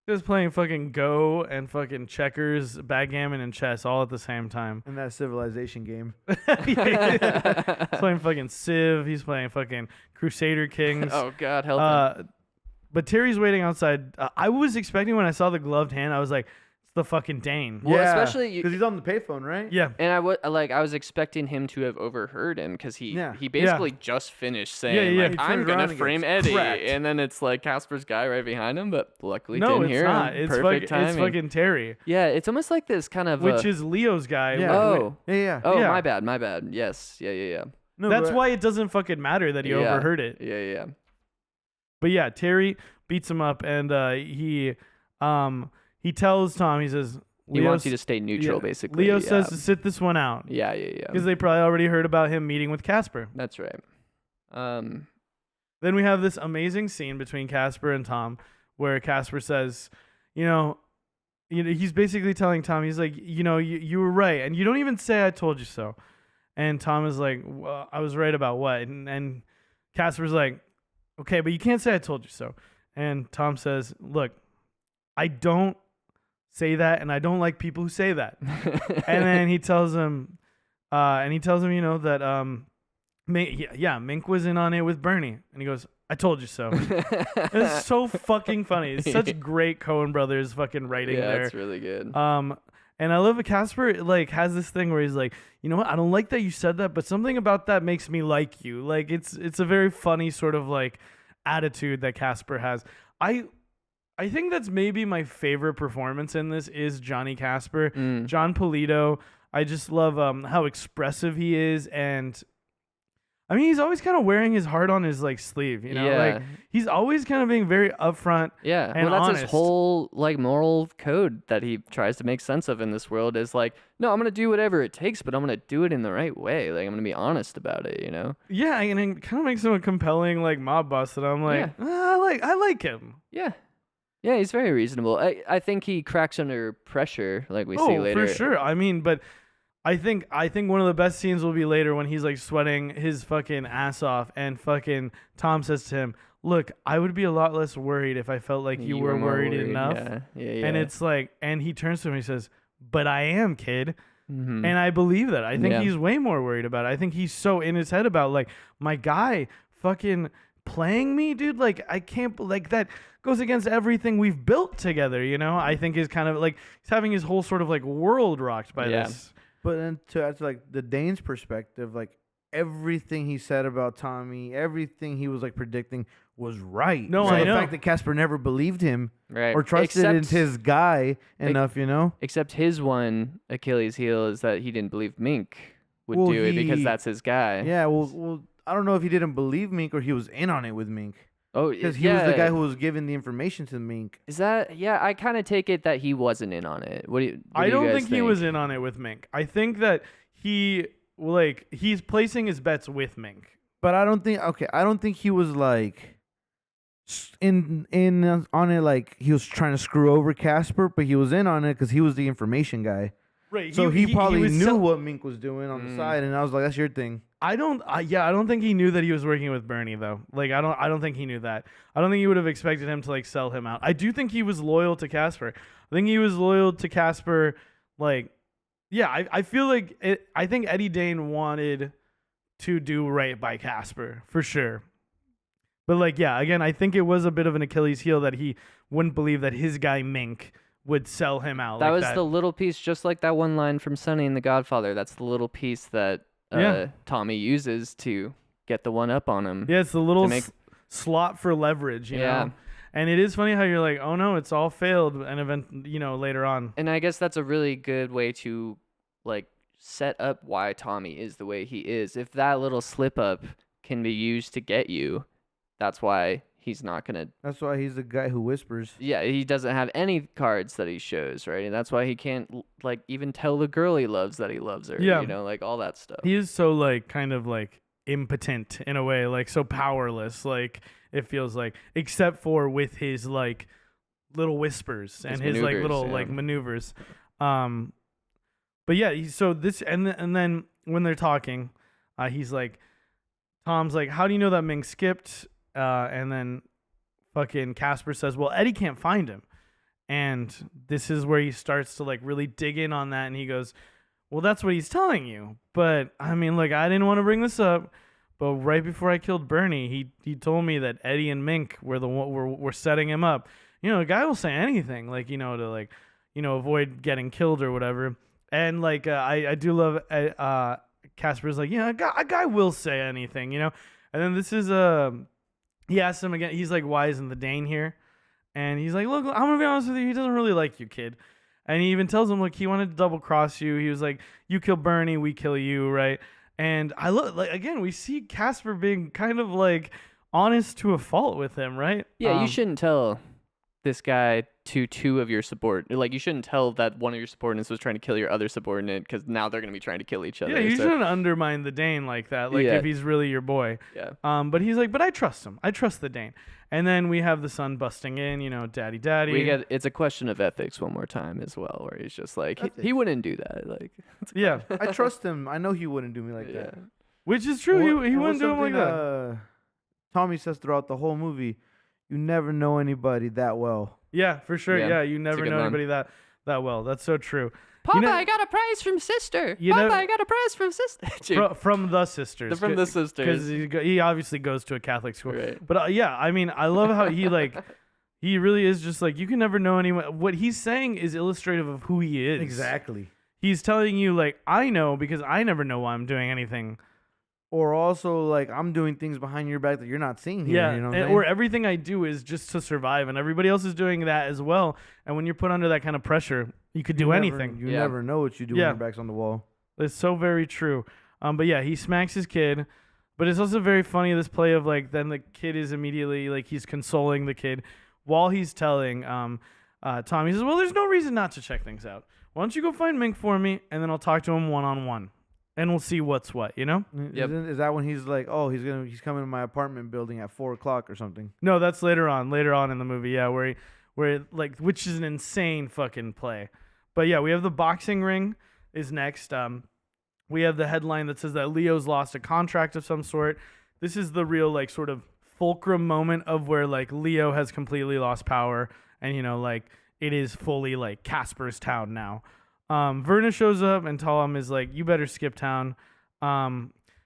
He's playing fucking Go and fucking checkers, backgammon, and chess all at the same time. In that civilization game. He's playing fucking Civ. He's playing fucking Crusader Kings. Oh God, help him. But Terry's waiting outside. I was expecting when I saw the gloved hand, I was like, it's the fucking Dane. Well, especially because he's on the payphone, right? Yeah. And I was expecting him to have overheard him because he Yeah. basically just finished saying yeah. like, He I'm turns gonna around and frame gets Eddie, cracked. and then it's like Casper's guy right behind him, but luckily No, didn't it's hear not. him. It's Perfect fucking, timing. it's fucking Terry, Yeah, it's almost like this kind of which is Leo's guy. Yeah. oh Yeah. oh Yeah. my bad. Yes, yeah. No, That's but- why it doesn't fucking matter that he Yeah. overheard it. Yeah. But yeah, Terry beats him up, and he tells Tom, he says, He wants you to stay neutral, yeah, basically. Leo yeah. says to sit this one out. Yeah. Because they probably already heard about him meeting with Casper. That's right. Then we have this amazing scene between Casper and Tom where Casper says, he's basically telling Tom, he's like, you were right. And you don't even say I told you so. And Tom is like, well, I was right about what? And Casper's like, okay, but you can't say I told you so. And Tom says, look, I don't say that, and I don't like people who say that. And then he tells him, that Mink was in on it with Bernie, and he goes, "I told you so." It's so fucking funny. It's such great Coen Brothers fucking writing yeah, there. it's really good. And I love that Casper like has this thing where he's like, you know what? I don't like that you said that, but something about that makes me like you. Like it's a very funny sort of like attitude that Casper has. I think that's maybe my favorite performance in this is Johnny Casper. John Polito. I just love how expressive he is, and I mean, he's always kind of wearing his heart on his like sleeve, you know, Yeah. like he's always kind of being very upfront. Yeah, and well, that's honest. his whole like moral code that he tries to make sense of in this world is like, no, I'm gonna do whatever it takes, but I'm gonna do it in the right way. Like I'm gonna be honest about it, you know? Yeah, and it kind of makes him a compelling like mob boss that I'm like, Yeah. I like him. Yeah, yeah, he's very reasonable. I think he cracks under pressure, like we see later. For sure. I mean, but I think one of the best scenes will be later when he's like sweating his fucking ass off, and fucking Tom says to him, "Look, I would be a lot less worried if I felt like you were more worried enough." Yeah. And it's like, and he turns to him and he says, "But I am, kid." Mhm. And I believe that. I think Yeah. he's way more worried about it. I think he's so in his head about like, my guy fucking playing me, dude. Like, I can't, like, that goes against everything we've built together, you know? I think is kind of like, he's having his whole sort of like world rocked by Yeah. this. But then to add to like the Dane's perspective, like everything he said about Tommy, everything he was like predicting was right. No, so I the know. fact that Casper never believed him Right. or trusted in Except- his guy enough, you know? Except his one Achilles heel is that he didn't believe Mink would Well, do it because he- that's his guy. Yeah, well, I don't know if he didn't believe Mink or he was in on it with Mink. Oh, Because he was the guy who was giving the information to Mink. Is that? Yeah, I kind of take it that he wasn't in on it. What do you? I don't think he was in on it with Mink. I think that he's placing his bets with Mink. But I don't think he was like in on it like he was trying to screw over Casper, but he was in on it because he was the information guy. Right. So he probably was knew sell- what Mink was doing on the side, and I was like, "That's your thing." I don't think he knew that he was working with Bernie though. Like I don't think he knew that. I don't think he would have expected him to like sell him out. I do think he was loyal to Casper. I think he was loyal to Casper. Like, yeah, I feel like I think Eddie Dane wanted to do right by Casper for sure. But like, yeah, again, I think it was a bit of an Achilles heel that he wouldn't believe that his guy Mink would sell him out. That like was that. the little piece, just like that one line from Sonny and the Godfather. That's the little piece that Yeah. Tommy uses to get the one up on him. Yeah, it's the little make- slot for leverage, you Yeah. know. And it is funny how you're like, oh no, it's all failed, and later on. And I guess that's a really good way to like set up why Tommy is the way he is. If that little slip up can be used to get you, that's why he's not gonna. That's why he's the guy who whispers. Yeah, he doesn't have any cards that he shows, right? And that's why he can't like even tell the girl he loves that he loves her. Yeah. You know, like all that stuff. He is so like kind of like impotent in a way, like so powerless, like it feels like, except for with his like little whispers and his like maneuvers, little yeah. like maneuvers. But yeah, so this and then when they're talking, he's like, Tom's like, how do you know that Ming skipped? And then fucking Casper says, well, Eddie can't find him. And this is where he starts to like really dig in on that, and he goes, well, that's what he's telling you. But I mean, like, I didn't want to bring this up, but right before I killed Bernie, he told me that Eddie and Mink were the one were setting him up. You know, a guy will say anything, like, you know, to like, you know, avoid getting killed or whatever. And like, I do love Casper's like, yeah, a guy will say anything, you know. And then this is he asks him again. He's like, why isn't the Dane here? And he's like, look, I'm gonna be honest with you, he doesn't really like you, kid. And he even tells him, look, he wanted to double cross you. He was like, you kill Bernie, we kill you, right? And I look like, again, we see Casper being kind of like honest to a fault with him, right? Yeah, you shouldn't tell this guy to two of your subordinates. Like, you shouldn't tell that one of your subordinates was trying to kill your other subordinate, because now they're going to be trying to kill each other. Yeah, you so- shouldn't undermine the Dane like that, like Yeah. if he's really your boy. Yeah. But he's like, but I trust him. I trust the Dane. And then we have the son busting in, you know, daddy. It's a question of ethics one more time as well, where he's just like, he Ethics. wouldn't do that. Like, Yeah, I trust him. I know he wouldn't do me like yeah. that. which is true. What- He and wouldn't what's do him like something, that. Tommy says throughout the whole movie, you never know anybody that well. Yeah, for sure. Yeah, Yeah, you a never good know line. anybody that well. That's so true. Papa, know- I got a prize from sister. You Papa, know- I got a prize from sister. Dude, From the sisters. from the sisters. Because he obviously goes to a Catholic school. Right. But yeah, I mean, I love how he like, he really is just like, you can never know anyone. What he's saying is illustrative of who he is. Exactly. He's telling you like, I know because I never know why I'm doing anything. or also like I'm doing things behind your back that you're not seeing here. Yeah, You know what I'm or saying? everything I do is just to survive, and everybody else is doing that as well. And when you're put under that kind of pressure, you could do anything. You Yeah. never know what you do when Yeah. your back's on the wall. It's so very true. But yeah, he smacks his kid. But it's also very funny, this play of like, then the kid is immediately like, he's consoling the kid while he's telling Tom. He says, well, there's no reason not to check things out. Why don't you go find Mink for me, and then I'll talk to him one-on-one, and we'll see what's what, you know? Yep. Is that when he's like, oh, he's coming to my apartment building at 4:00 or something? No, that's later on in the movie, yeah, which is an insane fucking play. But yeah, we have the boxing ring is next. We have the headline that says that Leo's lost a contract of some sort. This is the real like sort of fulcrum moment of where like Leo has completely lost power, and you know, like it is fully like Casper's town now. Verna shows up and Tom is like, you better skip town.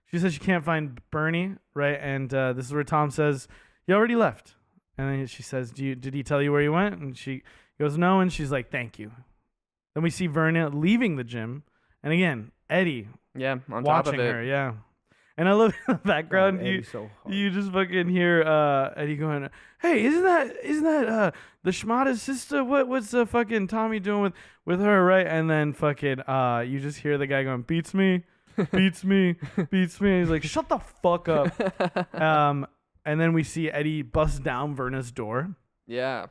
She says she can't find Bernie, right? And this is where Tom says, he already left. And then she says, did he tell you where he went? And she goes, no. And she's like, thank you. Then we see Verna leaving the gym. And again, Eddie Yeah, on top watching of it. her, yeah. And I love in the background, Eddie's so hard. you just fucking hear Eddie going, hey, isn't that the Schmada's sister? What's fucking Tommy doing with her, right? And then fucking you just hear the guy going, beats me. Beats me. And he's like, shut the fuck up. And then we see Eddie bust down Verna's door. Yeah.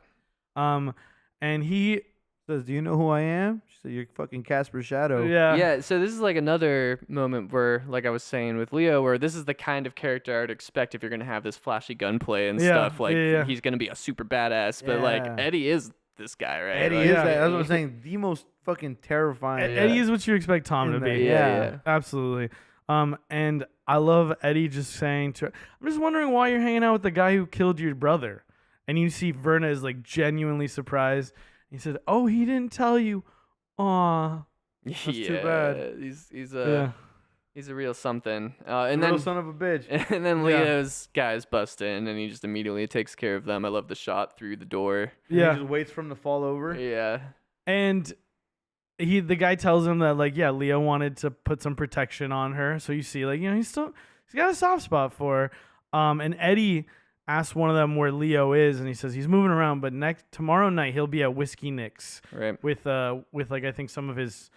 And he Says, do you know who I am? She said, you're fucking Casper Shadow. Yeah, so this is like another moment where, like I was saying with Leo, where this is the kind of character I'd expect if you're going to have this flashy gunplay and Yeah, stuff. Like, yeah. he's going to be a super badass. But, like, Yeah. Eddie is this guy, right? Eddie Like, is Yeah. that. That's what I'm saying. The most fucking terrifying. Eddie is what you expect Tom In to there, be. Yeah. Absolutely. And I love Eddie just saying to her, I'm just wondering why you're hanging out with the guy who killed your brother. And you see Verna is like genuinely surprised. He said, oh, he didn't tell you. Aw. That's too bad. He's Yeah. a real something. And And then son of a bitch. and then Yeah. Leo's guys bust in, and he just immediately takes care of them. I love the shot through the door. Yeah. He just waits for him to fall over. Yeah. And the guy tells him that like, yeah, Leo wanted to put some protection on her. So you see, like, you know, he's got a soft spot for her. And Eddie asks one of them where Leo is, and he says he's moving around, but tomorrow night he'll be at Whiskey Nick's Right. with like I think some of his,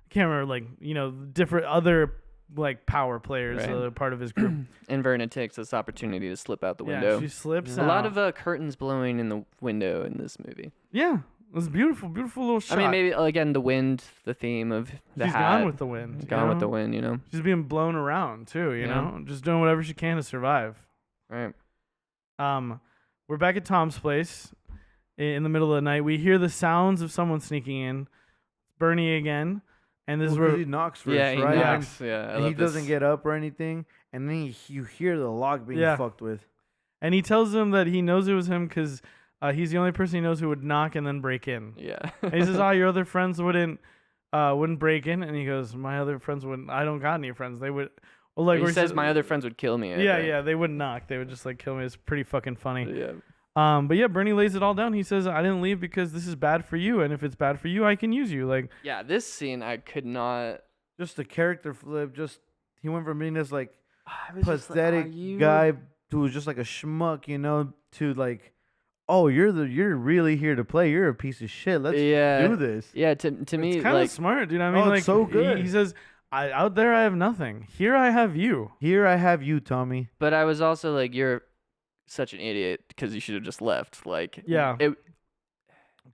I can't remember, like, you know, different other like power players Right. part of his group. And Verna takes this opportunity to slip out the Yeah, window. she slips A lot out. of curtains blowing in the window in this movie. Yeah, it was beautiful little shot. I mean, maybe again the wind, the theme of the she's hat. gone with the wind. you Gone with the know? wind, you know. She's being blown around too. You Yeah. know, just doing whatever she can to survive. Right. We're back at Tom's place in the middle of the night. We hear the sounds of someone sneaking in. Bernie again, and this is Well, 'cause where he knocks first, Yeah, he right? knocks. Yeah, I And he love doesn't this. get up or anything, and then you hear the lock being Yeah. fucked with. and he tells him that he knows it was him because he's the only person he knows who would knock and then break in. Yeah. And he says, "Oh, your other friends wouldn't break in," and he goes, "My other friends wouldn't. I don't got any friends. They would." Well, like he where says my other friends would kill me. I Yeah, think. yeah, they wouldn't knock. They would just like kill me. It's pretty fucking funny. Yeah. But yeah, Bernie lays it all down. He says, "I didn't leave because this is bad for you, and if it's bad for you, I can use you." Like, Yeah, this scene I could not. Just the character flip. Just he went from being this like I was just like, pathetic are you- guy who was just like a schmuck, you know, to like, oh, you're really here to play. You're a piece of shit. Let's Yeah. do this. Yeah, to me, it's kind of like, smart, dude. I mean, Oh, like, it's so good. He says, out there I have nothing. Here I have you." Here I have you, Tommy. but I was also like, you're such an idiot because you should have just left. Like, Yeah.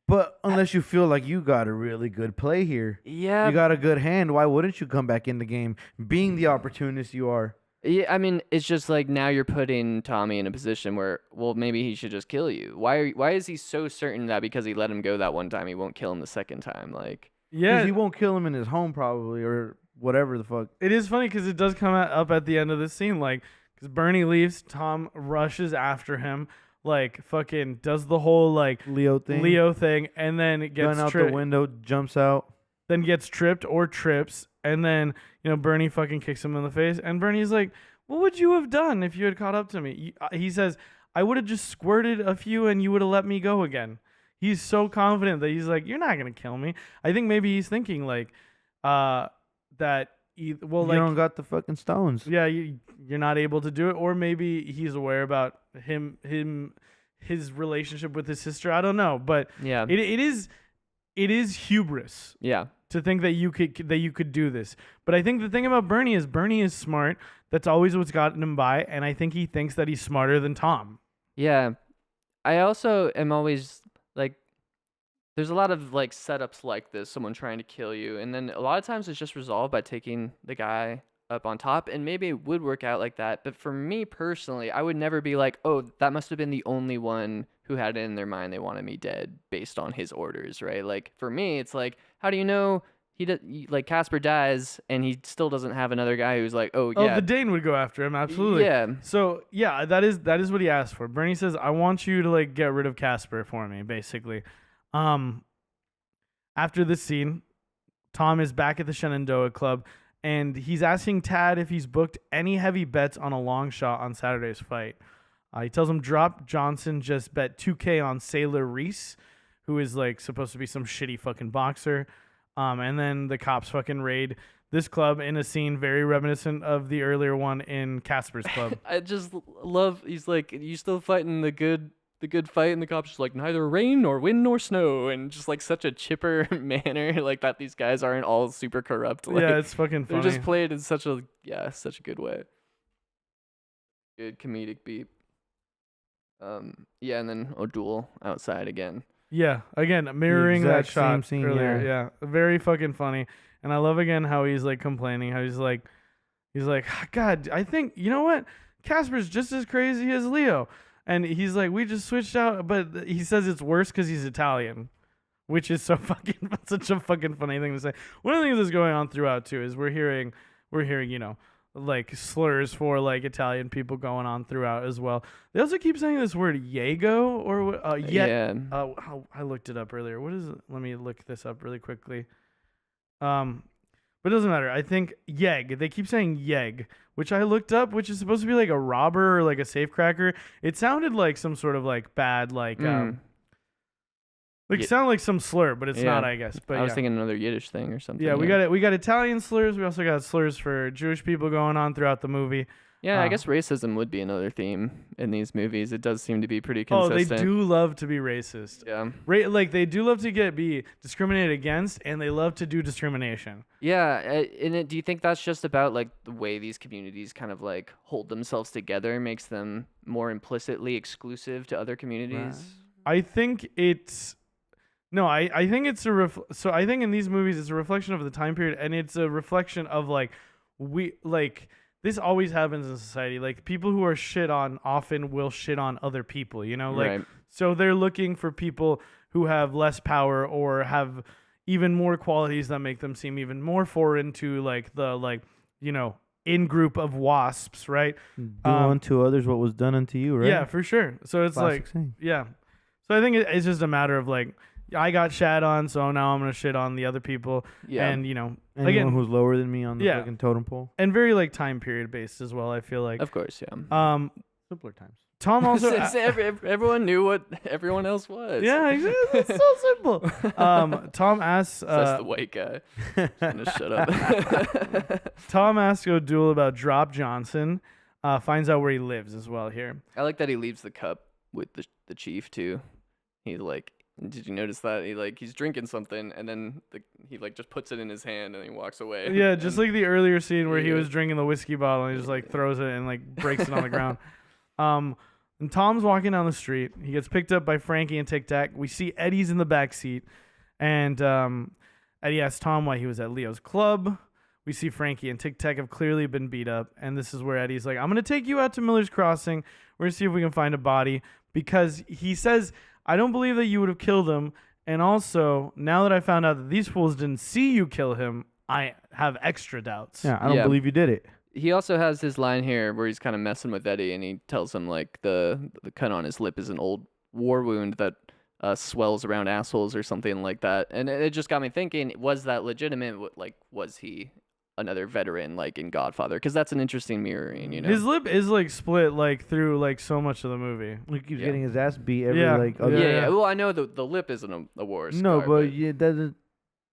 But unless you feel like you got a really good play here, Yeah. you got a good hand, why wouldn't you come back in the game, being the opportunist you are? Yeah, I mean, it's just like now you're putting Tommy in a position where, well, maybe he should just kill you. Why is he so certain that because he let him go that one time, he won't kill him the second time? Like, Yeah, Because he won't kill him in his home probably, or whatever the fuck. it is funny because it does come up at the end of this scene, like, because Bernie leaves, Tom rushes after him, like, fucking does the whole like Leo thing. and then it Gun gets out tripped, the window, jumps out. then gets tripped or trips, and then Bernie fucking kicks him in the face, and Bernie's like, "What would you have done if you had caught up to me?" He says, "I would have just squirted a few, and you would have let me go again." He's so confident that he's like, "You're not gonna kill me." I think maybe he's thinking like, that well, You like don't got the fucking stones. yeah, you're not able to do it, or maybe he's aware about his relationship with his sister. I don't know, but Yeah. it is hubris Yeah. to think that you could do this. But I think the thing about Bernie is smart. That's always what's gotten him by, and I think he thinks that he's smarter than Tom. Yeah. I also am always like, there's a lot of like setups like this, someone trying to kill you, and then a lot of times it's just resolved by taking the guy up on top, and maybe it would work out like that. But for me personally, I would never be like, oh, that must have been the only one who had it in their mind they wanted me dead based on his orders, right? Like for me, it's like, how do you know like Casper dies and he still doesn't have another guy who's like, oh yeah, The Dane would go after him, absolutely. yeah, So yeah, that is what he asked for. Bernie says, "I want you to like get rid of Casper for me," basically. After this scene, Tom is back at the Shenandoah Club, and he's asking Tad if he's booked any heavy bets on a long shot on Saturday's fight. He tells him Drop Johnson just bet $2K on Sailor Reese, who is like supposed to be some shitty fucking boxer. And then the cops fucking raid this club in a scene very reminiscent of the earlier one in Casper's club. I just love. He's like, you still fighting the good fight, and the cops just like, neither rain nor wind nor snow, and just like such a chipper manner, like that these guys aren't all super corrupt. Like, Yeah, it's fucking funny. they're just played in such a good way. Good comedic beat. Yeah, and then O'Doul outside again. Yeah, again, mirroring that exact same shot scene, earlier. yeah. Yeah, very fucking funny. And I love again how he's like complaining, how he's like, God, I think, you know what? Casper's just as crazy as Leo. And he's like, we just switched out, but he says it's worse because he's Italian, which is so fucking, such a fucking funny thing to say. One of the things that's going on throughout too is we're hearing, you know, like slurs for like Italian people going on throughout as well. They also keep saying this word Yago or Yeah. I looked it up earlier. What is it? Let me look this up really quickly. But it doesn't matter. I think Yeg. They keep saying Yeg, which I looked up, which is supposed to be like a robber or like a safecracker. It sounded like some sort of like bad it sounded like some slur, but it's not, I guess. But I was thinking another Yiddish thing or something. yeah, we got Italian slurs. We also got slurs for Jewish people going on throughout the movie. Yeah, I guess racism would be another theme in these movies. It does seem to be pretty consistent. Oh, they do love to be racist. Yeah. Like they do love to be discriminated against, and they love to do discrimination. Yeah, and do you think that's just about like the way these communities kind of like hold themselves together makes them more implicitly exclusive to other communities? I think it's no. I think it's so I think in these movies it's a reflection of the time period, and it's a reflection of this always happens in society. Like, people who are shit on often will shit on other people, you know? Like, Right. So they're looking for people who have less power or have even more qualities that make them seem even more foreign to, like, the, in group of wasps, right? Do unto others what was done unto you, right? Yeah, for sure. So it's Classic saying. yeah. So I think it's just a matter of, like, I got shat on, so now I'm going to shit on the other people. Yeah. And, Anyone again, who's lower than me on the Yeah. fucking totem pole. and very, like, time period based as well, I feel like. Of course, yeah. Simpler times. Tom also... Everyone knew what everyone else was. Yeah, exactly. It's so simple. Tom asks... That's the white guy. Just gonna shut up. Tom asks O'Doul about Drop Johnson. Finds out where he lives as well here. I like that he leaves the cup with the chief too. He like, did you notice that he's drinking something and then he like just puts it in his hand and he walks away. Yeah, just like the earlier scene where he Yeah. was drinking the whiskey bottle and he just like throws it and like breaks it on the ground. And Tom's walking down the street. He gets picked up by Frankie and Tic Tac. We see Eddie's in the back seat, and Eddie asks Tom why he was at Leo's club. We see Frankie and Tic Tac have clearly been beat up, and this is where Eddie's like, I'm going to take you out to Miller's Crossing. We're going to see if we can find a body, because he says, I don't believe that you would have killed him, and also, now that I found out that these fools didn't see you kill him, I have extra doubts. Yeah, I don't believe you did it. He also has his line here where he's kind of messing with Eddie and he tells him like the cut on his lip is an old war wound that swells around assholes or something like that. And it just got me thinking, was that legitimate? Like, was he another veteran like in Godfather? Because that's an interesting mirroring, you know? His lip is like split like through like so much of the movie. He keeps Yeah. getting his ass beat every Yeah. like Yeah. other. Yeah. Well, I know the lip isn't a war scar. No, but it doesn't.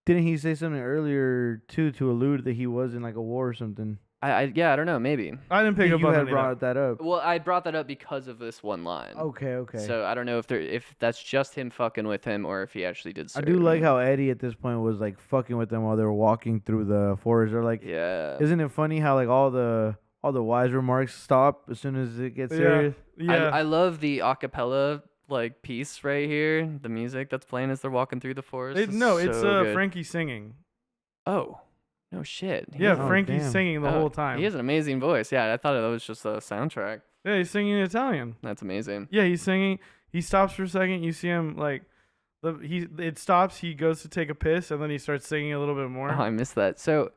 Didn't he say something earlier too to allude that he was in like a war or something? I don't know, maybe. I didn't pick up You on had any of brought that up. Well, I brought that up because of this one line. Okay. So I don't know if that's just him fucking with him or if he actually did. I do like how Eddie at this point was like fucking with them while they were walking through the forest. They're like, Yeah. isn't it funny how like all the wise remarks stop as soon as it gets serious? Yeah. I love the acapella like piece right here. The music that's playing as they're walking through the forest. It's so good. Frankie singing. Oh. No shit. Yeah, Oh, Frankie's damn. singing the whole time. He has an amazing voice. Yeah, I thought that was just a soundtrack. Yeah, he's singing in Italian. That's amazing. Yeah, he's singing. He stops for a second. You see him like, it stops. He goes to take a piss, and then he starts singing a little bit more. Oh, I missed that. So,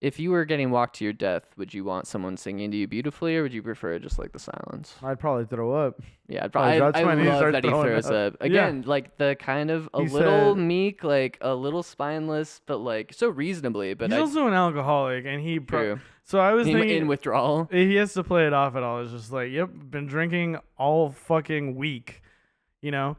if you were getting walked to your death, would you want someone singing to you beautifully, or would you prefer just like the silence? I'd probably throw up. Yeah, Probably I that's when he love starts that he throwing throws up. up. Again, like the kind of a He little said- meek, like a little spineless, but like so reasonably. But He's I also an alcoholic, and he. true. So I was in thinking withdrawal. he has to play it off at all. It's just like, yep, been drinking all fucking week, you know.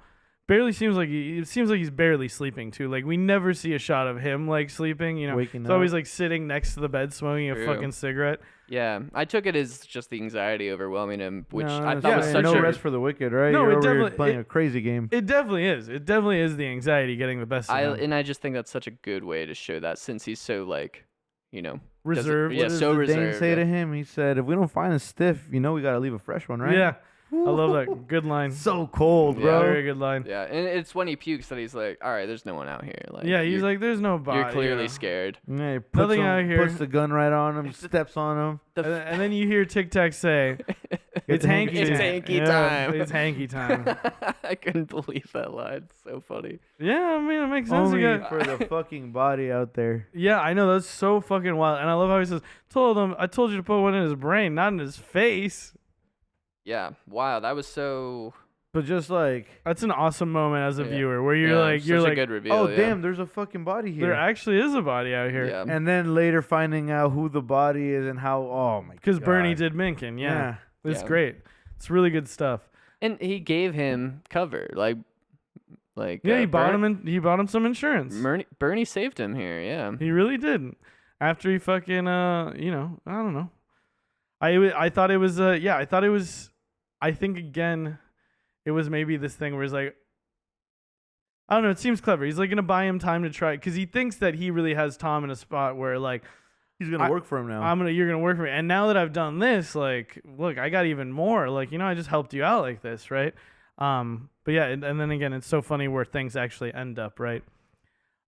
Barely seems like it seems like he's barely sleeping too. Like we never see a shot of him like sleeping, you know. Waking He's always up. like sitting next to the bed smoking a True. fucking cigarette. Yeah, I took it as just the anxiety overwhelming him, which No, I it's thought was fine. such no a rest for the wicked, right? No, You're it over here definitely- playing a crazy game. It definitely is. It definitely is the anxiety getting the best of him. and I just think that's such a good way to show that since he's so like, doesn't- Reserved. Yeah, What does so the Dane reserved. say yeah. to him? He said, "If we don't find a stiff, we got to leave a fresh one, right?" Yeah, I love that. Good line. So cold, Yeah. bro. Very good line. Yeah, and it's when he pukes that he's like, "All right, there's no one out here." Like, Yeah, he's you're, like, "There's no body." you're clearly you know. scared. Yeah, he Nothing out here. puts the gun right on him, steps on him. And then you hear Tic Tac say, "It's hanky It's time." hanky Yeah, time. It's hanky time. I couldn't believe that line. It's so funny. Yeah, I mean it makes sense. Only You got- for the fucking body out there. Yeah, I know that's so fucking wild, and I love how he says, I told you to put one in his brain, not in his face." Yeah. Wow, that was so. But just like, That's an awesome moment as a Yeah. viewer, where you're yeah, like, such a good reveal. oh yeah. damn, there's a fucking body here. there actually is a body out here. Yeah. And then later finding out who the body is and how. Oh my god. Because Bernie did Minkin. Yeah, it's Yeah. great. It's really good stuff. And he gave him cover, like. Yeah, he bought him some insurance. Bernie saved him here. Yeah. He really did. After he fucking I don't know. I thought it was I think again it was maybe this thing where he's like, I don't know, it seems clever. He's like gonna buy him time to try because he thinks that he really has Tom in a spot where like He's gonna work for him now. you're gonna work for me. And now that I've done this, like, look, I got even more. Like, I just helped you out like this, right? But yeah, and then again, it's so funny where things actually end up, right?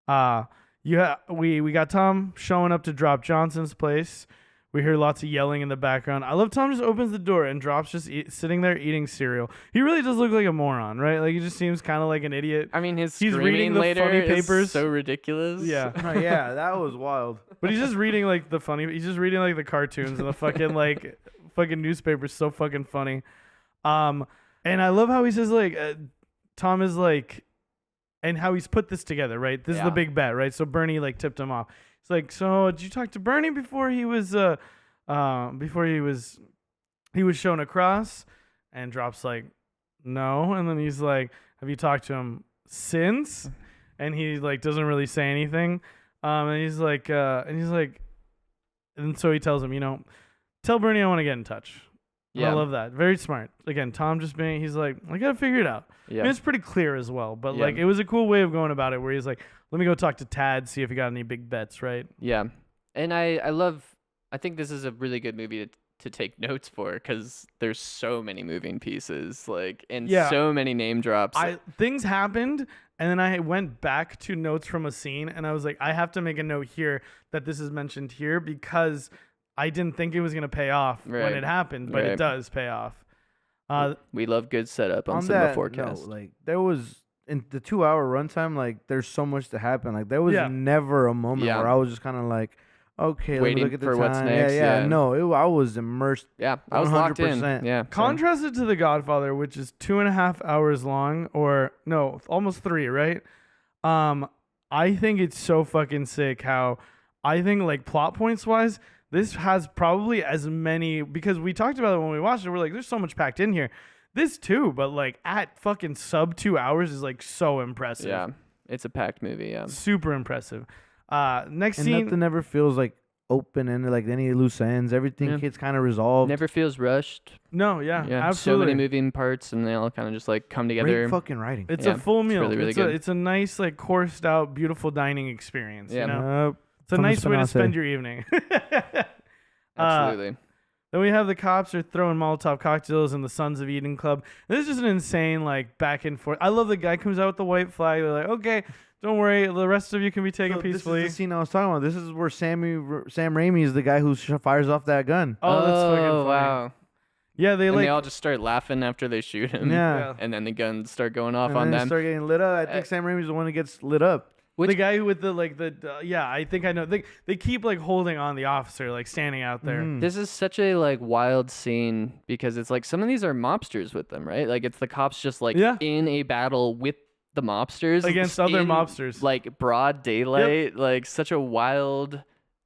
We got Tom showing up to drop Johnson's place. We hear lots of yelling in the background. I love Tom just opens the door and Drop's just sitting there eating cereal. He really does look like a moron, right? Like he just seems kind of like an idiot. I mean, He's screaming reading the later funny is papers. so ridiculous. Yeah. Oh, yeah, that was wild. But he's just reading like he's just reading like the cartoons and the fucking like fucking newspapers. So fucking funny. And I love how he says like Tom is like, and how he's put this together, right? This is the Yeah. big bet, right? So Bernie like tipped him off. It's like, so did you talk to Bernie before he was shown across? And Drop's like, no. And then he's like, have you talked to him since? And he like doesn't really say anything. And he's like, and so he tells him, tell Bernie I want to get in touch. Yeah. I love that. Very smart. Again, Tom just he's like, I gotta figure it out. Yeah. I mean, it's pretty clear as well, but Yeah. like it was a cool way of going about it where he's like, let me go talk to Tad, see if he got any big bets, right? Yeah. And I think this is a really good movie to take notes for because there's so many moving pieces, like, and Yeah. so many name drops. Things happened, and then I went back to notes from a scene, and I was like, I have to make a note here that this is mentioned here because I didn't think it was gonna pay off when Right. it happened, but it Right. does pay off. We love good setup on On Cinema that Forecast. note, like there was in the 2-hour runtime, like there's so much to happen. Like there was Yeah. never a moment Yeah. where I was just kind of like, okay, let Waiting me look at the for time. what's next, Yeah, yeah. No, I was immersed. Yeah, I was locked in. 100%. Yeah. so- Contrasted to The Godfather, which is 2.5 hours long, or no, almost 3, right? I think it's so fucking sick how I think like plot points wise, this has probably as many because we talked about it when we watched it. We're like, there's so much packed in here. This too, but like at fucking sub 2 hours is like so impressive. Yeah. It's a packed movie. Yeah. Super impressive. Next And scene. nothing ever feels like open ended, like any loose ends. Everything gets kind of resolved. Never feels rushed. No, yeah, Yeah. absolutely. So many moving parts, and they all kind of just like come together. Great fucking writing. It's Yeah, a full it's meal. really, really it's good. it's a nice, like, coursed out, beautiful dining experience. Yeah. You know? It's a Come nice way to Espanase. spend your evening. Absolutely. Then we have the cops are throwing Molotov cocktails in the Sons of Eden Club. This is just an insane, like, back and forth. I love the guy comes out with the white flag. They're like, okay, don't worry, the rest of you can be taken peacefully. This is the scene I was talking about. This is where Sam Raimi is the guy who fires off that gun. Oh, that's fucking funny. Wow. Yeah, they And like. they all just start laughing after they shoot him. Yeah. And then the guns start going off And on then they them. start getting lit up. I think Sam Raimi's the one that gets lit up. the guy who with the yeah, I think I know. They keep like holding on the officer, like standing out there. Mhm. This is such a like wild scene because it's like some of these are mobsters with them, right? Like it's the cops just like Yeah. in a battle with the mobsters Against other in, mobsters. like broad daylight, like such a wild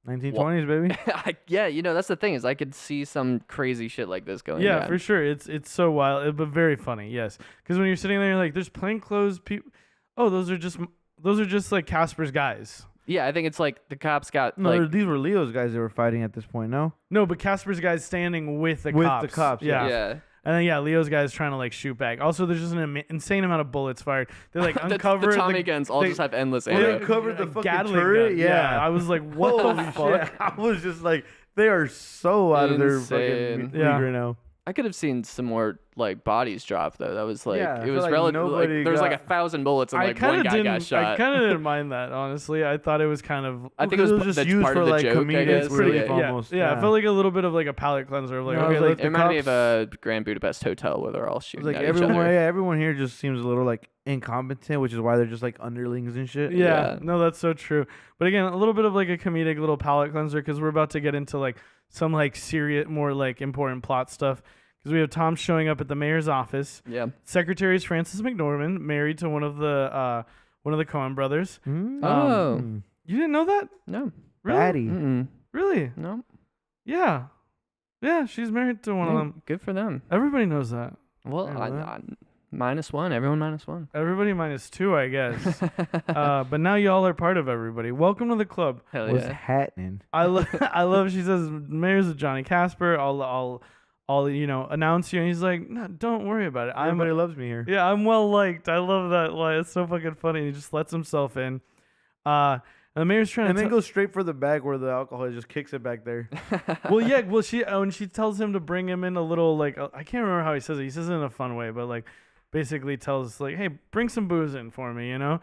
1920s, baby. yeah, you know, that's the thing is I could see some crazy shit like this going Yeah, down. for sure. It's so wild, but very funny. Yes, because when you're sitting there, you're like, there's plainclothes people. Oh, those are just like Casper's guys. Yeah, I think it's like the cops got No, like these were Leo's guys that were fighting at this point, no? No, but Casper's guys standing with the With cops. the cops, Yeah. yeah. And then Leo's guys trying to like shoot back. Also, there's just an insane amount of bullets fired. They like the uncover Tommy guns all they- just have endless They ammo. uncovered the fucking Gatling turret. gun. Yeah. I was like, what the Holy fuck? shit. I was just like, they are so out of their Insane. fucking Yeah. league right now. I could have seen some more like bodies drop though. That was like Yeah, I it feel was like relative. Like, nobody there was like got- 1,000 bullets and I like kind one of guy didn't. got shot. I kind of didn't mind that, honestly. I thought it was kind of. I think it was just that's used part for of the like joke. I comedic guess. relief Yeah. almost. Yeah, I felt like a little bit of like a palate cleanser of like, No, I okay, was like, let's, It reminded me of cops- a Grand Budapest Hotel where they're all It's shooting like at each everyone, other. yeah, everyone here just seems a little like incompetent, which is why they're just like underlings and shit. yeah, Yeah. no, that's so true. But again, a little bit of like a comedic little palate cleanser because we're about to get into like some like serious, more like important plot stuff. Because we have Tom showing up at the mayor's office. Yeah. Secretary is Frances McDormand, married to one of the Coen brothers. Mm. Oh. You didn't know that? No. Really? Batty. Mm-mm. Really? No. Yeah. Yeah, she's married to one of Yeah, them. Good for them. Everybody knows that. Well, Yeah, well. -1. Everyone -1. Everybody -2, I guess. But now y'all are part of everybody. Welcome to the club. Hell What's yeah. happening? I love. She says, "Mayor's Johnny Casper. I'll announce you." And he's like, "No, don't worry about it. Everybody loves me here. Yeah, I'm well liked. I love that. Like, it's so fucking funny. He just lets himself in. And the mayor's trying And to then goes straight for the bag where the alcohol just kicks it back there. well, yeah. Well, when she tells him to bring him in a little, like, I can't remember how he says it. He says it in a fun way, but like, basically tells like, "Hey, bring some booze in for me," you know.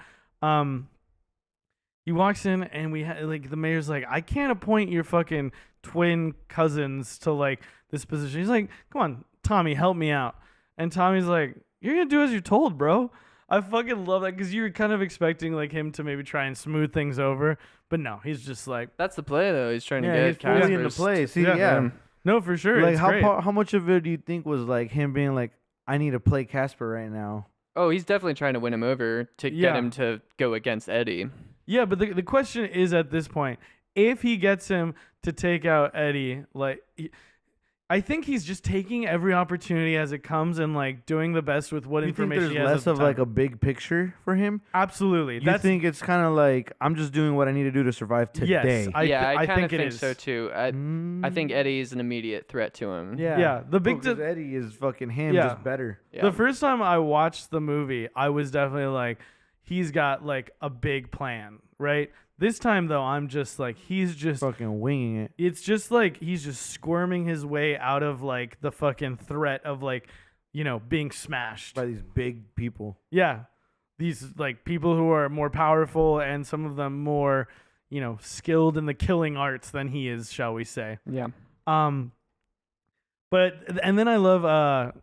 He walks in and like the mayor's like, "I can't appoint your fucking twin cousins to like this position." He's like, "Come on, Tommy, help me out." And Tommy's like, "You're gonna do as you're told, bro." I fucking love that because you were kind of expecting like him to maybe try and smooth things over, but no, he's just like, That's the play though. He's trying to Yeah, he's get fully into Casper's play. See, Yeah. yeah. no, for sure. Like it's great. how much of it do you think was like him being like, I need to play Casper right now? Oh, he's definitely trying to win him over to Yeah. get him to go against Eddie. Yeah, but the question is at this point, if he gets him to take out Eddie, like, I think he's just taking every opportunity as it comes and like doing the best with what You think information there's he has. less at the of time. like a big picture for him? Absolutely. You think it's kind of like, I'm just doing what I need to do to survive today? Yes, I kind of it think is. so too. I think Eddie is an immediate threat to him. Yeah, the big because di- Eddie is fucking him, Yeah. just better. Yeah. The first time I watched the movie, I was definitely like, he's got like a big plan, right? This time though, I'm just like, he's just Fucking winging it. it's just like he's just squirming his way out of like the fucking threat of like, being smashed. By these big people. Yeah. These like people who are more powerful and some of them more, skilled in the killing arts than he is, shall we say. Yeah. And then I love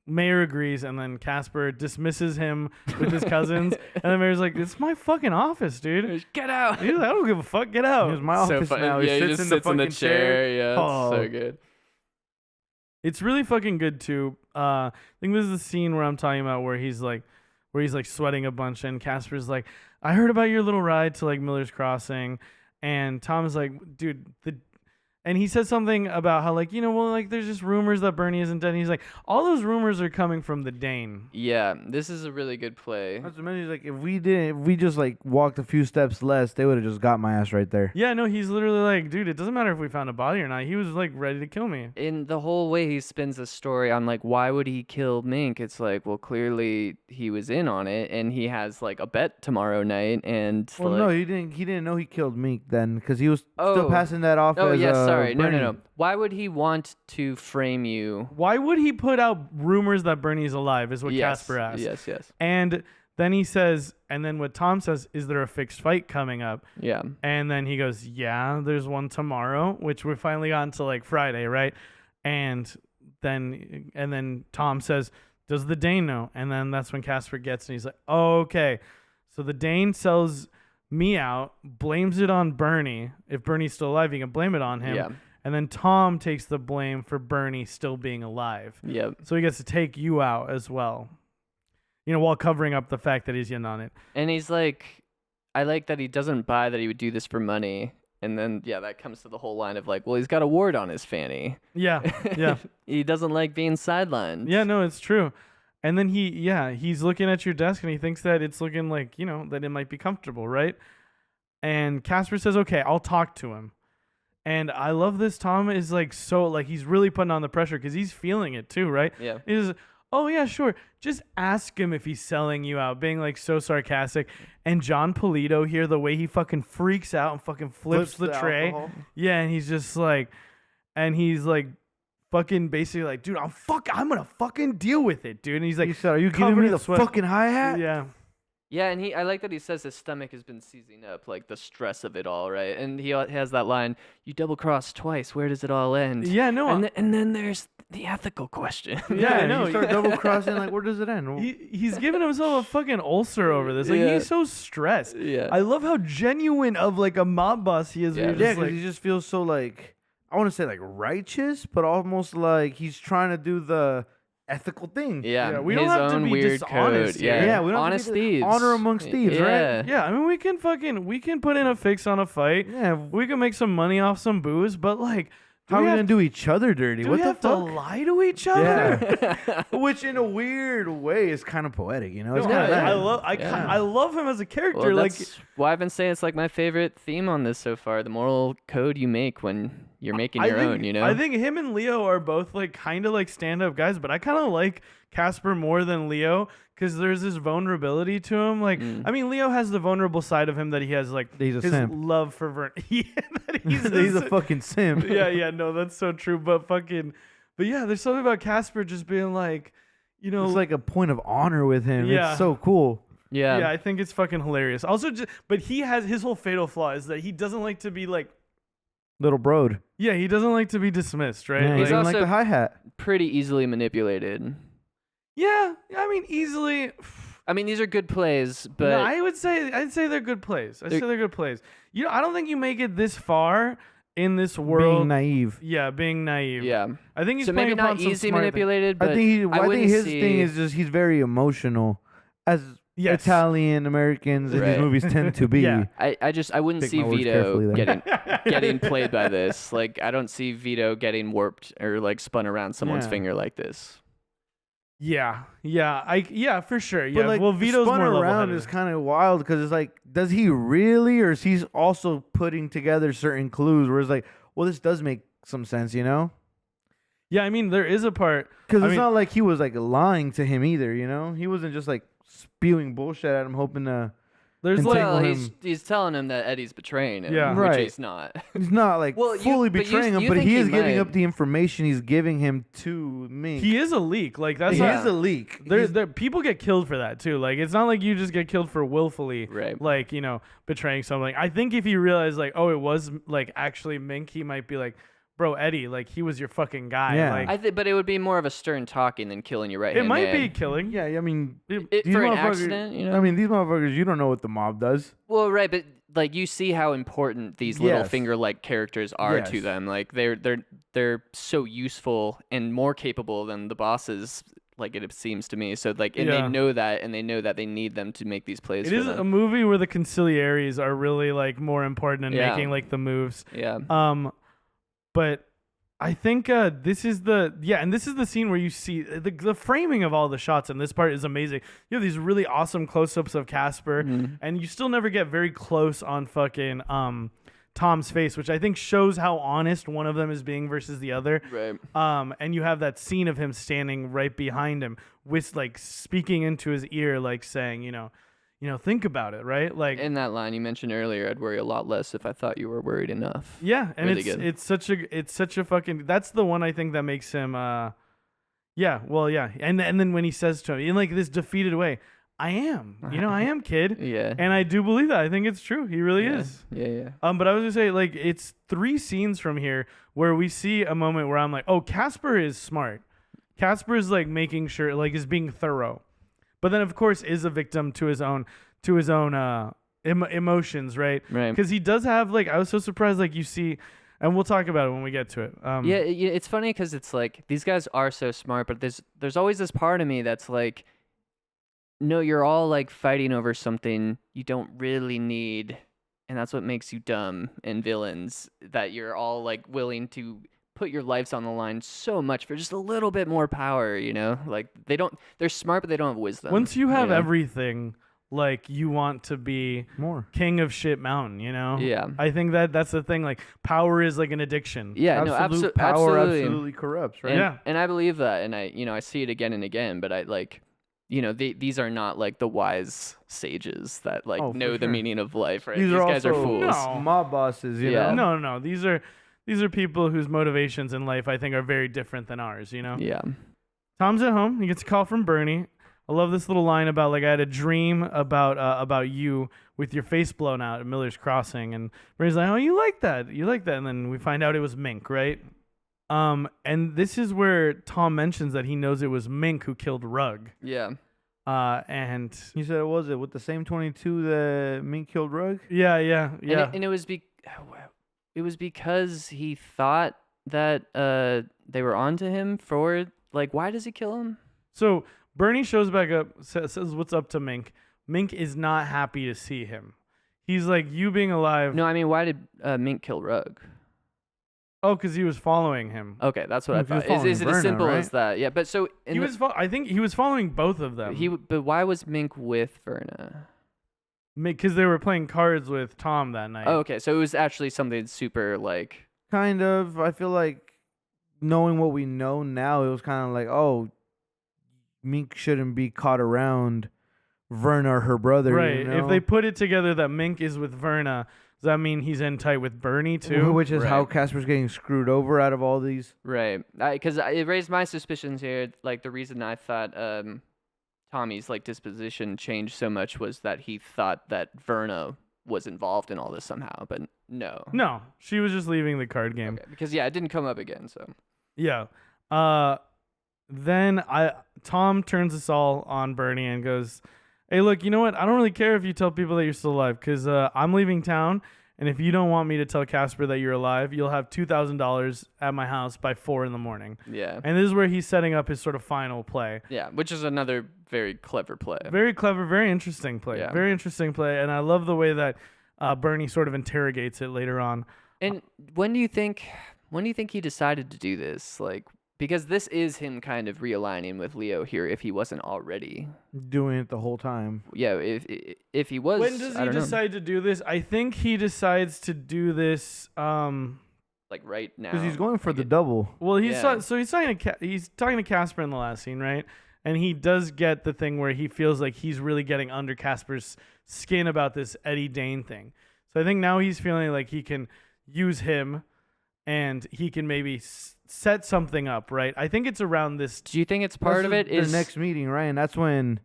Mayor agrees and then Casper dismisses him with his cousins and the mayor's like, "It's my fucking office, dude." Get out. He's like, "I don't give a fuck, get out." Here's my office now. He Yeah, sits just in the sits in the fucking chair. Yeah, it's Oh. so good. It's really fucking good too. I think this is the scene where I'm talking about where he's like sweating a bunch and Casper's like, "I heard about your little ride to like Miller's Crossing," and Tom's like, "Dude, And he said something about how, like, well, like, there's just rumors that Bernie isn't dead. And he's like, all those rumors are coming from the Dane. Yeah, this is a really good play. Not to mention, like, if we just like walked a few steps less, they would have just got my ass right there. Yeah, no, he's literally like, dude, it doesn't matter if we found a body or not. He was like ready to kill me. In the whole way he spins the story on like why would he kill Mink, it's like, well, clearly he was in on it, and he has like a bet tomorrow night, and Well, like, no, he didn't know he killed Meek then, because he was Oh. still passing that off. oh as, yeah, sorry, Bernie. no. Why would he want to frame you? Why would he put out rumors that Bernie's alive? Is what Yes, Casper asked. yes, And then he says, and then what Tom says, is there a fixed fight coming up? yeah, And then he goes, yeah, there's one tomorrow, which we finally got to like Friday, right? And then Tom says, does the Dane know? And then that's when Casper gets, and he's like, oh, okay. So the Dane sells me out, blames it on Bernie. If Bernie's still alive, he can blame it on him. yeah, And then Tom takes the blame for Bernie still being alive. yeah. So he gets to take you out as well. While covering up the fact that he's in on it. And he's like, I like that he doesn't buy that he would do this for money. And then, yeah, that comes to the whole line of like, well, he's got a wart on his fanny. Yeah, yeah. He doesn't like being sidelined. Yeah, no, it's true. And then he's looking at your desk and he thinks that it's looking like, that it might be comfortable, right? And Casper says, okay, I'll talk to him. And I love this. Tom is like, so like, he's really putting on the pressure because he's feeling it too, right? Yeah. He's, oh yeah, sure. Just ask him if he's selling you out, being like so sarcastic. And John Polito here, the way he fucking freaks out and fucking flips the tray. alcohol. Yeah, and he's just like, fucking basically like, dude, I'm gonna fucking deal with it, dude. And he's like, He said, are you covered giving me in the sweat. fucking hi-hat? Yeah. Yeah, and I like that he says his stomach has been seizing up, like the stress of it all, right? And he has that line, you double-cross twice, where does it all end? Yeah, no. And then there's the ethical question. Yeah, I know. You start double crossing, like, where does it end? He's giving himself a fucking ulcer over this. Like, Yeah. he's so stressed. Yeah. I love how genuine of like a mob boss he is. Yeah. You're Yeah, just because like, he just feels so like, I want to say like righteous, but almost like he's trying to do the ethical thing. Yeah, we his don't have to own be weird dishonest code. here. Yeah, Yeah, we don't have to honest be thieves. honor amongst thieves, yeah. right? yeah, I mean, we can put in a fix on a fight. Yeah. We can make some money off some booze, but like, How are we gonna do each other dirty? do What we the have to fuck? lie to each other? Yeah. Which in a weird way is kind of poetic, you know? It's No, kind of I love him as a character. Well, like, that's why I've been saying it's like my favorite theme on this so far. The moral code you make when you're making your own, you know? I think him and Leo are both like kind of like stand-up guys, but I kind of like Casper more than Leo because there's this vulnerability to him. Like, I mean, Leo has the vulnerable side of him that he has, like He's a his simp. love for Vern. Yeah, that he's he's a simp. fucking simp. yeah, no, that's so true. But yeah, there's something about Casper just being like, It's like a point of honor with him. Yeah. It's so cool. yeah, I think it's fucking hilarious. Also, but he has his whole fatal flaw is that he doesn't like to be like, Little broad. yeah, he doesn't like to be dismissed, right? Yeah, he He's doesn't like also- the hi-hat. Pretty easily manipulated. Yeah, I mean, easily. I mean, these are good plays, but No, I'd say they're good plays. I'd say they're good plays. I don't think you make it this far in this world. Being naive. Yeah, being naive. yeah. I think he's So playing maybe upon not some easy smart thing. manipulated, but I think wouldn't his see- thing is just he's very emotional, as Yes. Italian Americans in these Right. movies tend to be. Yeah. I wouldn't Pick see my words Vito carefully there. getting played by this. Like, I don't see Vito getting warped or like spun around someone's Yeah. finger like this. Yeah, for sure. Yeah, But like, well, Vito's spun more around level-headed. is kind of wild because it's like, does he really, or is he also putting together certain clues where it's like, well, this does make some sense, you know? Yeah, I mean, there is a part. Because I it's mean- not like he was like lying to him either, you know? He wasn't just like spewing bullshit at him, hoping to. There's And like, take- Well, him. he's telling him that Eddie's betraying him, Yeah. which Right. he's not. He's not like Well, fully but betraying you him, but think he he is giving might. up the information he's giving him to me. he is a leak. Like that's He not, is a leak. there people get killed for that too. Like it's not like you just get killed for willfully, Right. like betraying something. I think if he realized like, oh, it was like actually Mink, he might be like, bro, Eddie, like he was your fucking guy. Yeah. Like But it would be more of a stern talking than killing your right it hand might man. be killing. Yeah, I mean, It, these for an motherfuckers- accident, you know. I mean, these motherfuckers, you don't know what the mob does. Well, right, but like you see how important these little Yes. finger-like characters are to Yes. them. Like they're so useful and more capable than the bosses. Like it seems to me. So like, and Yeah. they know that, and they know that they need them to make these plays. It for is them. a movie where the conciliaries are really like more important in Yeah. making like the moves. Yeah. But I think this is the scene where you see the framing of all the shots in this part is amazing. You have these really awesome close-ups of Casper, and you still never get very close on fucking Tom's face, which I think shows how honest one of them is being versus the other. Right. And you have that scene of him standing right behind him with like speaking into his ear, like saying, think about it, right? Like In that line you mentioned earlier, I'd worry a lot less if I thought you were worried enough. yeah, and Really good. it's such a fucking, that's the one I think that makes him and then when he says to him in like this defeated way, I am kid. Yeah. And I do believe that. I think it's true. He really Yeah. is. Yeah. But I was gonna say, like, it's 3 scenes from here where we see a moment where I'm like, oh, Casper is smart. Casper is like making sure, like, is being thorough, but then of course is a victim to his own emotions, right? Right. Because he does have, like, I was so surprised, like, you see, and we'll talk about it when we get to it. Yeah, it's funny because it's like these guys are so smart, but there's always this part of me that's like, no, you're all like fighting over something you don't really need, and that's what makes you dumb and villains. That you're all like willing to put your lives on the line so much for just a little bit more power, Like they're smart, but they don't have wisdom. Once you have everything, like, you want to be More. king of shit mountain, Yeah. I think that's the thing. Like, power is like an addiction. Yeah, Absolute power absolutely. absolutely corrupts, right? And, Yeah. and I believe that, and I see it again and again, but I like, these are not like the wise sages that like Oh, for know the sure. meaning of life, right? These These are guys are also fools. No. mob bosses, you Yeah. know? No. These are people whose motivations in life, I think, are very different than ours, Yeah. Tom's at home. He gets a call from Bernie. I love this little line about, like, I had a dream about you with your face blown out at Miller's Crossing. And Bernie's like, oh, you like that. And then we find out it was Mink, right? And this is where Tom mentions that he knows it was Mink who killed Rugg. Yeah. And You said it was with the same 22 that Mink killed Rugg? yeah. And it was because he thought that they were onto him for like, why does he kill him? So Bernie shows back up, says what's up to Mink. Mink is not happy to see him. He's like, you being alive. No, I mean, why did Mink kill Rugg? Oh, because he was following him. Okay, that's what I If he was thought. Is it following as simple Verna, as that? Yeah, but so I think he was following both of them. but why was Mink with Verna? Because they were playing cards with Tom that night. Oh, okay, so it was actually something super like. Kind of. I feel like knowing what we know now, it was kind of like, oh, Mink shouldn't be caught around Verna or her brother. right. You know? If they put it together that Mink is with Verna, does that mean he's in tight with Bernie too? Which is how Right. Casper's getting screwed over out of all these. Right, because it raised my suspicions here. Like the reason I thought Tommy's like disposition changed so much was that he thought that Verna was involved in all this somehow, but no. No, she was just leaving the card game. Okay, because it didn't come up again. So Yeah. Then Tom turns us all on Bernie and goes, hey, look, you know what? I don't really care if you tell people that you're still alive, because I'm leaving town, and if you don't want me to tell Casper that you're alive, you'll have $2,000 at my house by 4 a.m. yeah, And this is where he's setting up his sort of final play. yeah, which is another very clever play. Very clever, very interesting play. Yeah. Very interesting play, and I love the way that Bernie sort of interrogates it later on. And when do you think he decided to do this? Like, because this is him kind of realigning with Leo here, if he wasn't already. Doing it the whole time. Yeah, if he was. When does I he don't know. decide to do this? I think he decides to do this. Like right now. Because he's going for Like the it- double. Well, Yeah. he's talking to Casper in the last scene, right? And he does get the thing where he feels like he's really getting under Casper's skin about this Eddie Dane thing. So I think now he's feeling like he can use him, and he can maybe set something up, right? I think it's around this. Do you think it's part of it? Their Is next meeting, right? And that's when,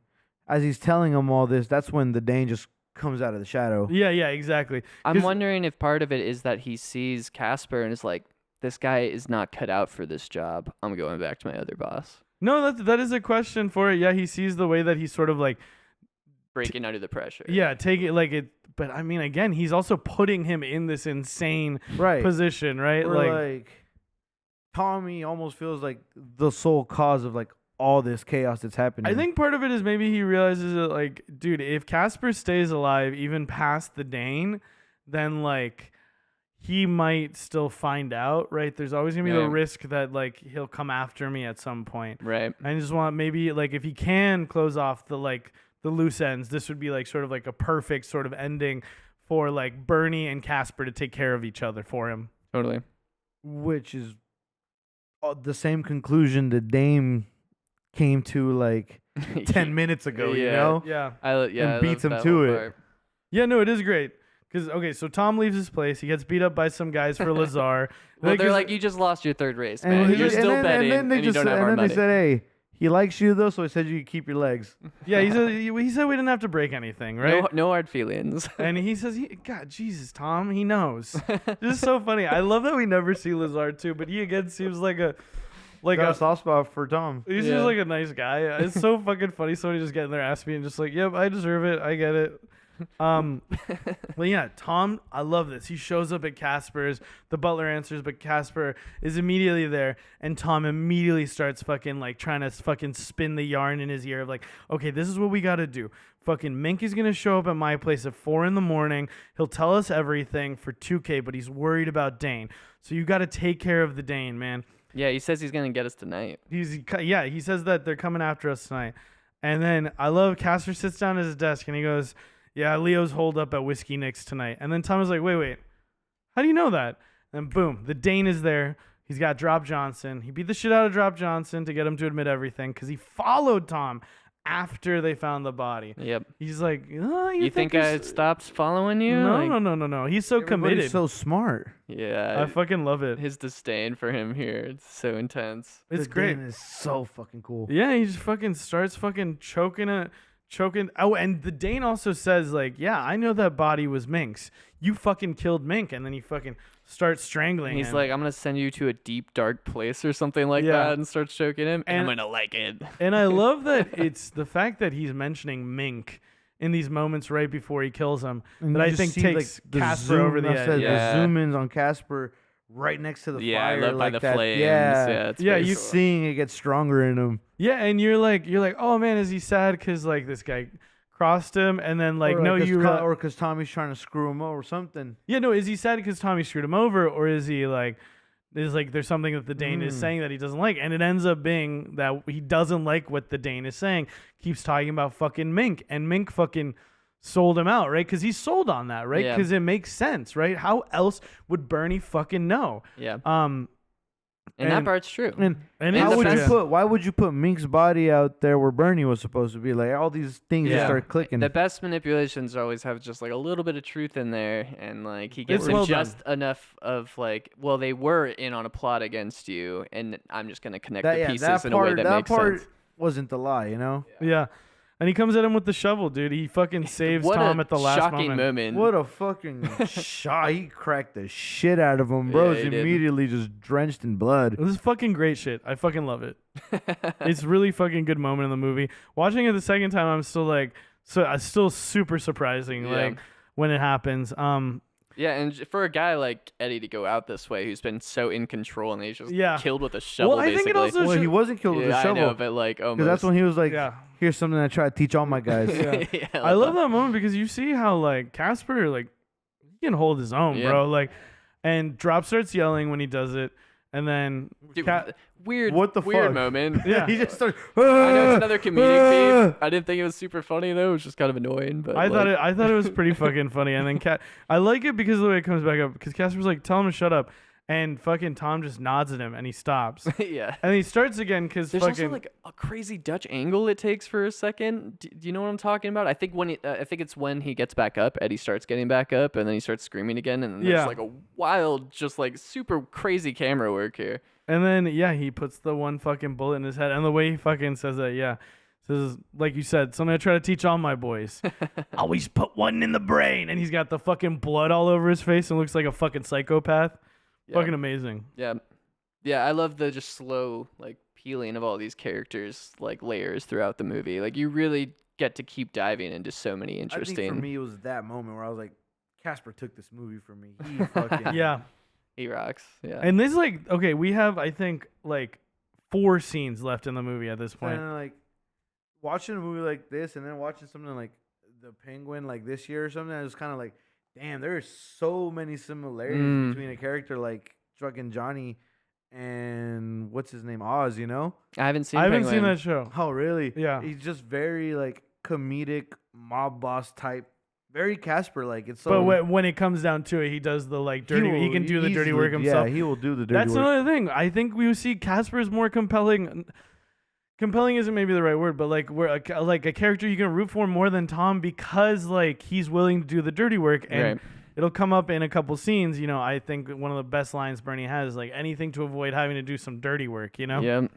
as he's telling him all this, that's when the Dane just comes out of the shadow. Yeah, exactly. I'm 'Cause- wondering if part of it is that he sees Casper and is like, this guy is not cut out for this job. I'm going back to my other boss. No, that is a question for it. Yeah, he sees the way that he's sort of like, Breaking under the pressure. yeah, take it like it. But I mean, again, he's also putting him in this insane Right. position, right? Or like Tommy almost feels like the sole cause of like all this chaos that's happening. I think part of it is maybe he realizes that, like, dude, if Casper stays alive even past the Dane, then like he might still find out, right? There's always gonna be the Right. risk that like he'll come after me at some point. Right. I just want maybe like if he can close off the loose ends, this would be like sort of like a perfect sort of ending for like Bernie and Casper to take care of each other for him. Totally. Which is the same conclusion that Dame came to like 10 minutes ago, you Yeah. know? Yeah. Yeah. And beats that- him that to whole it. part. Yeah, no, it is great. Because, okay, so Tom leaves his place. He gets beat up by some guys for Lazar. Well, they're 'cause- like, you just lost your third race, man. he- You're still then- betting, and, they you just don't said, have our and then money. they said, hey, he likes you though, so he said you could keep your legs. yeah, he said we didn't have to break anything, right? No hard feelings. And he says, God, Jesus, Tom, he knows. This is so funny. I love that we never see Lazar too, but he again seems like a Got a soft spot for Tom. he's Yeah. just like a nice guy. It's so fucking funny. Somebody just getting their ass beat and just like, yep, I deserve it. I get it. But yeah, Tom, I love this. He shows up at Casper's. The butler answers, but Casper is immediately there, and Tom immediately starts fucking like trying to fucking spin the yarn in his ear of like, okay, this is what we got to do. Fucking Mink is gonna show up at my place at 4 a.m. He'll tell us everything for 2K, but he's worried about Dane. So you got to take care of the Dane, man. Yeah, he says he's gonna get us tonight. He says that they're coming after us tonight. And then I love Casper sits down at his desk and he goes, yeah, Leo's holed up at Whiskey Nick's tonight. And then Tom is like, wait, how do you know that? And boom, the Dane is there. He's got Drop Johnson. He beat the shit out of Drop Johnson to get him to admit everything because he followed Tom after they found the body. Yep. He's like, oh, You think I it's- stopped following you? No, Like, no. He's so Everybody's committed. so smart. Yeah. I fucking love it. His disdain for him here. It's so intense. It's The great. Dane is so fucking cool. Yeah, he just fucking starts fucking choking. Oh, and the Dane also says like, yeah, I know that body was Mink's. You fucking killed Mink, and then he fucking starts strangling He's him. like, I'm gonna send you to a deep, dark place or something like Yeah. that, and starts choking him, and I'm And- gonna like it. And I love that it's the fact that he's mentioning Mink in these moments right before he kills him And that you I just think see, takes the Casper zoom, over the I edge. said, Yeah. The zoom ins on Casper right next to the Yeah, fire. led by like the that. flames. Yeah, It's Yeah, very you cool. seeing it get stronger in him. Yeah, and you're like, oh man, is he sad because like this guy crossed him, and then like, or no, like, you or because Tommy's trying to screw him over or something. yeah, no, is he sad because Tommy screwed him over, or is he like? Is like there's something that the Dane is saying that he doesn't like, and it ends up being that he doesn't like what the Dane is saying. Keeps talking about fucking Mink, and Mink fucking sold him out, right? Because he's sold on that, right? Yeah. Because it makes sense, right? How else would Bernie fucking know? Yeah, And- that part's true. And And how the would you fact- put? Why would you put Mink's body out there where Bernie was supposed to be? Like all these things just Yeah. start clicking. The best manipulations always have just like a little bit of truth in there, and like he gives It's him well just enough of like, well, they were in on a plot against you, and I'm just gonna connect the pieces in a way that makes sense. wasn't the lie, you know. yeah, and he comes at him with the shovel, dude. He fucking saves What Tom a at the last shocking moment. What a fucking shot! He cracked the shit out of him, bro. Yeah, He's he did. immediately just drenched in blood. This is fucking great shit. I fucking love it. It's really fucking good moment in the movie. Watching it the second time, I'm still like, it's still super surprising, Yeah. like when it happens. Yeah, and for a guy like Eddie to go out this way, who's been so in control, and he's just Yeah. killed with a shovel, I think it basically. also Well, he wasn't killed with a yeah, I shovel know, but like, because that's when he was like, Yeah. "Here's something I try to teach all my guys." Yeah. yeah, I love that moment because you see how like Casper like he can hold his own, Yeah. bro. Like, and Drop starts yelling when he does it, and then Dude, Ca- weird, What the weird fuck? moment. Yeah. he just started. I know it's another comedic beat. I didn't think it was super funny though. It was just kind of annoying. But I like, thought it was pretty fucking funny. And then I like it because of the way it comes back up. Because Casper's like, tell him to shut up, and fucking Tom just nods at him and he stops, yeah. and he starts again because There's fucking also like a crazy Dutch angle it takes for a second. Do you know what I'm talking about? I think I think it's when he gets back up. Eddie starts getting back up, and then he starts screaming again, and then Yeah. there's like a wild, just like super crazy camera work here. And then yeah, he puts the one fucking bullet in his head, and the way he fucking says that, yeah, says like you said, something I try to teach all my boys. Always put one in the brain, and he's got the fucking blood all over his face and looks like a fucking psychopath. Yeah. Fucking amazing. Yeah, yeah. I love the just slow like peeling of all these characters like layers throughout the movie. Like you really get to keep diving into so many I think interesting. for me, it was that moment where I was like, Casper took this movie from me. He fucking Yeah, He rocks. Yeah. and this like okay, we have I think like 4 scenes left in the movie at this point. And like watching a movie like this, and then watching something like The Penguin like this year or something, I was kind of like, damn, there are so many similarities between a character like fucking Johnny and what's his name, Oz. You know? I haven't seen. I haven't seen Penguin. that show. Oh, really? Yeah. He's just very like comedic mob boss type, very Casper like. It's so. But when it comes down to it, he does the like dirty. He can do the dirty work himself. Yeah, he will do the dirty That's work. another thing. I think we see Casper is more compelling. Compelling isn't maybe the right word, but like we're like a character you can root for more than Tom because like he's willing to do the dirty work, and Right. it'll come up in a couple scenes. You know, I think one of the best lines Bernie has is like anything to avoid having to do some dirty work. You know. Yep.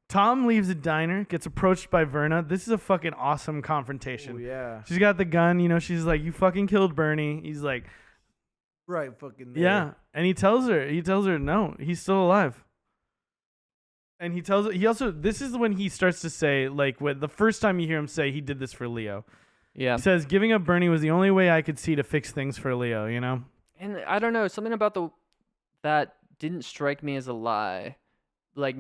Tom leaves a diner, gets approached by Verna. This is a fucking awesome confrontation. Oh, yeah. She's got the gun. You know, she's like, "You fucking killed Bernie." He's like, Right, fucking. There. "Yeah," and he tells her, no, he's still alive. And he also, this is when he starts to say, like, the first time you hear him say he did this for Leo. Yeah. He says, giving up Bernie was the only way I could see to fix things for Leo, you know? And I don't know, something about that didn't strike me as a lie. Like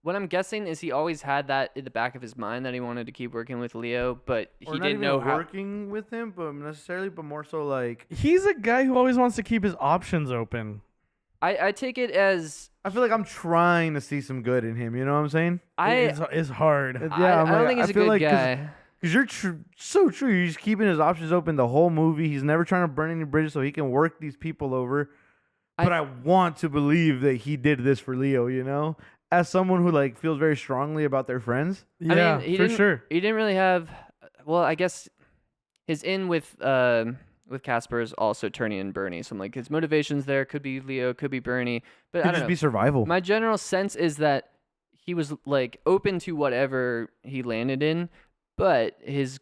what I'm guessing is he always had that in the back of his mind that he wanted to keep working with Leo, but Or he not didn't even know how. working with him, but necessarily, but more so like. He's a guy who always wants to keep his options open. I take it as I feel like I'm trying to see some good in him. You know what I'm saying? It's hard. I don't think he's a good guy. Because you're so true. You're just keeping his options open the whole movie. He's never trying to burn any bridges so he can work these people over. But I want to believe that he did this for Leo, you know? As someone who like feels very strongly about their friends. Yeah, he for didn't- sure. He didn't really have. Well, I guess his in with Casper is also turning in Bernie. So I'm like, his motivations there could be Leo, could be Bernie, but Could I don't just know. be survival. My general sense is that he was like open to whatever he landed in, but his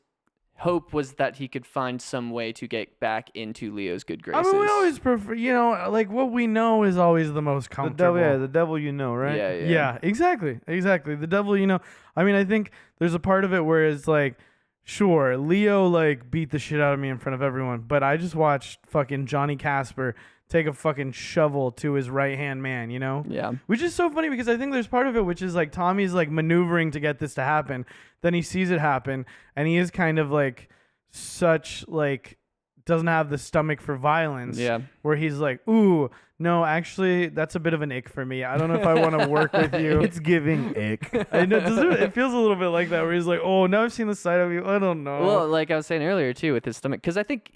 hope was that he could find some way to get back into Leo's good I graces. mean, we always prefer, you know, like what we know is always the most The comfortable. devil, the devil you know, right? Yeah. Yeah, exactly. The devil, you know. I mean, I think there's a part of it where it's like, sure, Leo like beat the shit out of me in front of everyone, but I just watched fucking Johnny Casper take a fucking shovel to his right hand man, you know? Yeah. Which is so funny because I think there's part of it which is like Tommy's like maneuvering to get this to happen. Then he sees it happen and he is kind of like such like doesn't have the stomach for violence. Yeah. Where he's like, ooh, no, actually, that's a bit of an ick for me. I don't know if I want to work with you. It's giving ick. I know, it feels a little bit like that, where he's like, oh, now I've seen the side of you. I don't know. Well, like I was saying earlier too, with his stomach, because I think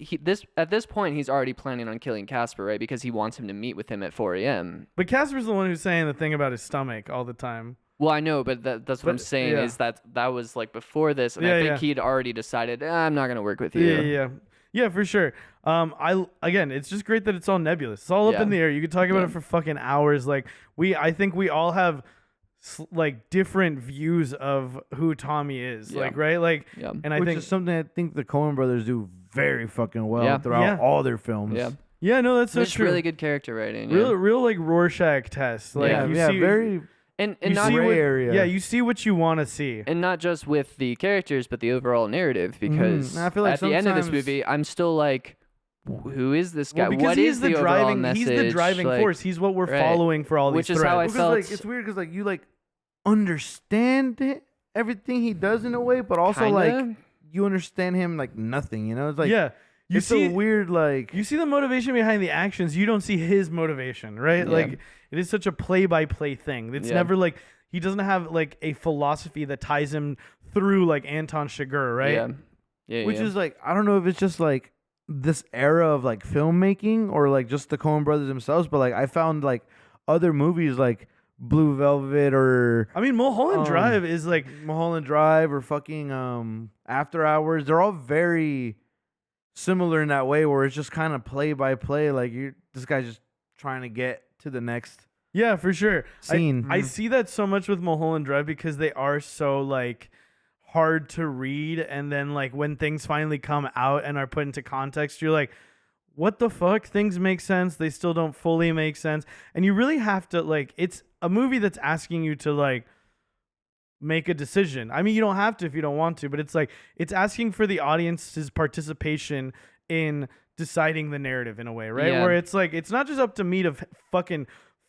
at this point he's already planning on killing Casper, right? Because he wants him to meet with him at 4 a.m. But Casper's the one who's saying the thing about his stomach all the time. Well, I know, but that's what I'm saying yeah. is that was like before this, and Yeah, I think yeah. he'd already decided, I'm not gonna work with you. Yeah, for sure. Again, it's just great that it's all nebulous. It's all up Yeah. in the air. You could talk about it for fucking hours. Like I think we all have like different views of who Tommy is. Yeah. Like right, like, Yeah. and I Which think is something I think the Coen brothers do very fucking well Yeah. throughout Yeah. all their films. Yeah. yeah, no, that's so It's true. really good character writing. Yeah. real like Rorschach test. Like Yeah. you Yeah, see, very and you not see gray what, area. Yeah, you see what you want to see. and not just with the characters, but the overall narrative. Because And I feel like at the end of this sometimes- movie, I'm still like, who is this guy? Well, because What he's is the overall driving. message? He's the driving Like, force. He's what we're right. following for all Which these is how I threads. Because felt. like it's weird because like you like understand everything he does in a way, but also Kinda? like you understand him like nothing. You know, it's like Yeah, you it's see a weird like You see the motivation behind the actions. You don't see his motivation, right? Yeah. Like it is such a play-by-play thing. It's Yeah. never like he doesn't have like a philosophy that ties him through like Anton Chigurh, right? Yeah. Yeah. which yeah. is like I don't know if it's just like this era of like filmmaking or like just the Coen brothers themselves, but like I found like other movies like Blue Velvet or I mean, Mulholland Drive is like Mulholland Drive or fucking After Hours. They're all very similar in that way where it's just kind of play by play. Like this guy's just trying to get to the next yeah, for sure. scene. I see that so much with Mulholland Drive because they are so like hard to read, and then like when things finally come out and are put into context, you're like, what the fuck? Things make sense. They still don't fully make sense. And you really have to like, it's a movie that's asking you to like make a decision. I mean, you don't have to if you don't want to, but it's like, it's asking for the audience's participation in deciding the narrative in a way, right? Yeah. Where it's like, it's not just up to me to fucking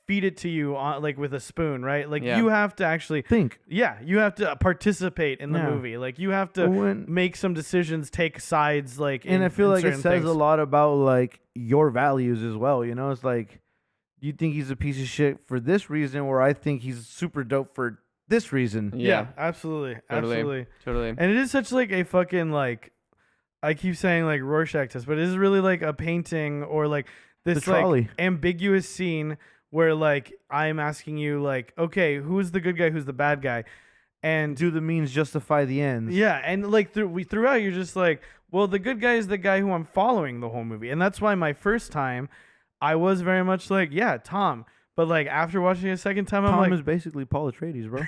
feed it to you on like with a spoon, right? Like Yeah. you have to actually Think. yeah, you have to participate in the Yeah. movie. Like you have to When- make some decisions, take sides like And I feel in like it certain says things. a lot about like your values as well. You know, it's like you think he's a piece of shit for this reason, where I think he's super dope for this reason. Yeah, absolutely. Totally. Absolutely. Totally. And it is such like a fucking like I keep saying like Rorschach test, but it is really like a painting or like this The trolley. like ambiguous scene where like I'm asking you like, okay, who's the good guy, who's the bad guy? And Do the means justify the ends? yeah, and like throughout you're just like, well, the good guy is the guy who I'm following the whole movie. And that's why my first time I was very much like, yeah, Tom. But like after watching it a second time, I'm Tom like, is basically Paul Atreides, bro.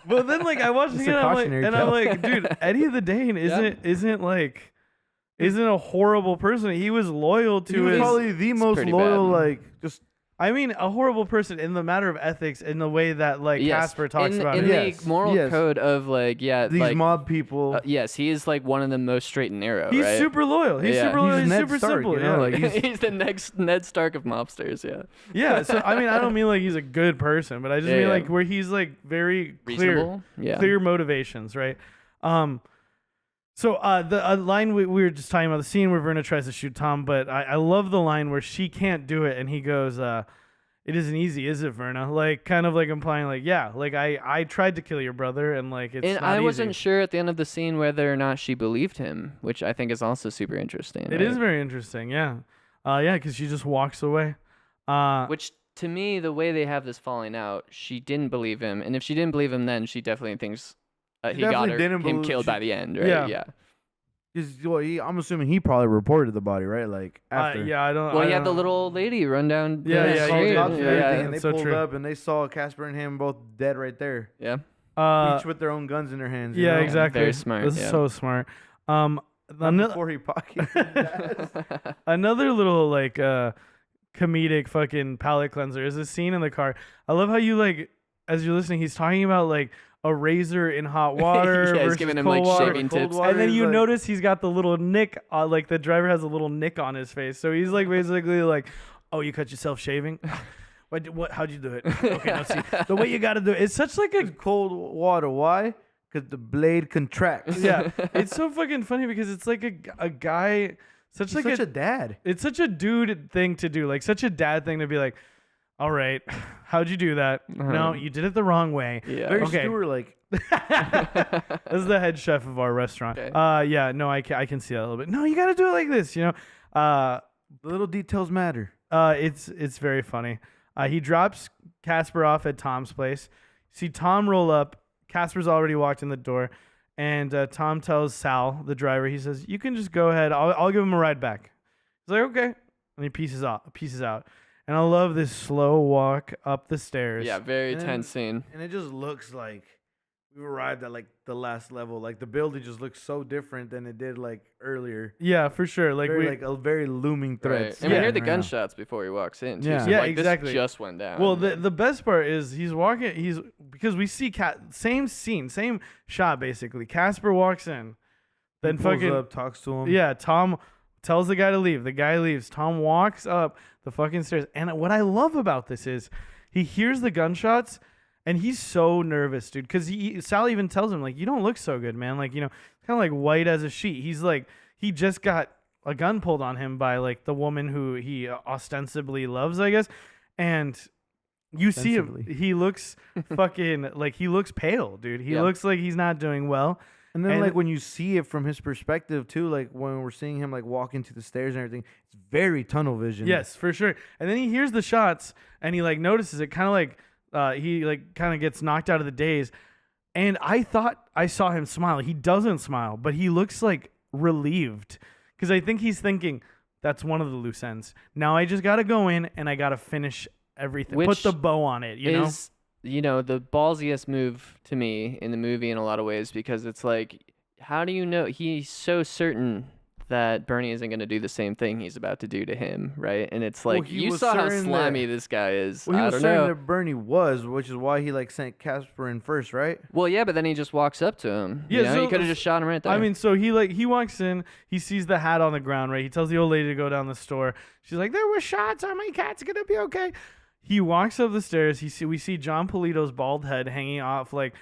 but then like I watched it It's again, a I'm like, cautionary and I'm tale. like, dude, Eddie the Dane isn't a horrible person. He was loyal to He was his. probably the most pretty loyal, bad. like just I mean, a horrible person in the matter of ethics, in the way that like Yes. Casper talks in, about in it. Yes. the moral Yes. code of like these like mob people. yes, he is like one of the most straight and narrow. He's right? super loyal. He's Yeah. super loyal. He's He's Ned super Stark, simple. you know, Yeah. like, he's- He's the next Ned Stark of mobsters. Yeah. Yeah. So I mean, I don't mean like he's a good person, but I just Yeah, mean yeah. like where he's like very clear, Reasonable. Yeah. clear motivations, right? So the line we were just talking about the scene where Verna tries to shoot Tom, but I love the line where she can't do it, and he goes, "It isn't easy, is it, Verna?" Like kind of like implying like, yeah, like I tried to kill your brother, and like it's And not I wasn't easy. sure at the end of the scene whether or not she believed him, which I think is also super interesting. It is very interesting, yeah, yeah, because she just walks away. Which to me, the way they have this falling out, she didn't believe him, and if she didn't believe him, then she definitely thinks he got definitely her didn't him believe- killed she- by the end, right? Yeah. Yeah. I'm assuming he probably reported the body, right? Like after. Yeah, I don't. Well, I you don't have the know. little old lady run down. Yeah, the yeah, street. he did. Cops and Yeah, everything, and they that's so pulled true. up and they saw Casper and him both dead right there, Yeah. each with their own guns in their hands. you Yeah, know? exactly. Very smart, This is yeah. so smart. Not Another, before he pocketed. another little like comedic fucking palate cleanser is a scene in the car. I love how you like as you're listening, he's talking about like a razor in hot water Yeah, he's versus giving him, cold like, water. shaving Cold tips. water And then is, you like- notice he's got the little nick, like the driver has a little nick on his face. So he's like basically like, "Oh, you cut yourself shaving? What? How'd you do it? Okay, now see the way you got to do it. It's such like a It's cold water. Why? Because the blade contracts. yeah. It's so fucking funny because it's like a guy, such He's like such a dad. it's such a dude thing to do, like such a dad thing to be like, all right, how'd you do that? No, you did it the wrong way. Yeah. Very Okay. Stewart like. This is the head chef of our restaurant. Okay. Yeah, no, I can see that a little bit. No, you got to do it like this, you know. The little details matter. It's very funny. He drops Casper off at Tom's place. See Tom roll up. Casper's already walked in the door, and Tom tells Sal, the driver, he says, "You can just go ahead. I'll give him a ride back." He's like, "Okay," and he pieces out. And I love this slow walk up the stairs. Yeah, very And then- tense scene. And it just looks like we've arrived at like the last level. Like the building just looks so different than it did like earlier. Yeah, for sure. Like Very, we, like a very looming threat. Right. And we Yeah. hear the right now. gunshots before he walks in. Too, Yeah. so Yeah, like, exactly. This just went down. well, the best part is he's walking. He's because we see same scene, same shot basically. Casper walks in, then He pulls fucking up, talks to him. yeah. Tom tells the guy to leave. The guy leaves. Tom walks up the fucking stairs. And what I love about this is he hears the gunshots and he's so nervous, dude. Because Sal even tells him like, "You don't look so good, man. Like, you know, kind of like white as a sheet." He's like, he just got a gun pulled on him by like the woman who he ostensibly loves, I guess. And you see him. Ostensibly. He looks fucking like he looks pale, dude. He Yeah. looks like he's not doing well. And then And- like when you see it from his perspective too, like when we're seeing him like walking to the stairs and everything, it's very tunnel vision. Yes, for sure. And then he hears the shots and he like notices it, kind of like he like kind of gets knocked out of the daze. And I thought I saw him smile. He doesn't smile, but he looks like relieved because I think he's thinking that's one of the loose ends. Now I just got to go in and I got to finish everything. Put Which the bow on it, you know? is the ballsiest move to me in the movie in a lot of ways, because it's like, how do you know he's so certain that Bernie isn't going to do the same thing he's about to do to him, right? And it's Well, like, he you was saw how certain slimy that- this guy is. Well, he I was don't certain know. that Bernie was, which is why he like sent Casper in first, right? Well, yeah, but then he just walks up to him. Yeah, You know, so- he could have just shot him right there. I mean, so he walks in, he sees the hat on the ground, right? He tells the old lady to go down the store. She's like, there were shots on my cat. It's gonna be okay. He walks up the stairs. We see John Polito's bald head hanging off, like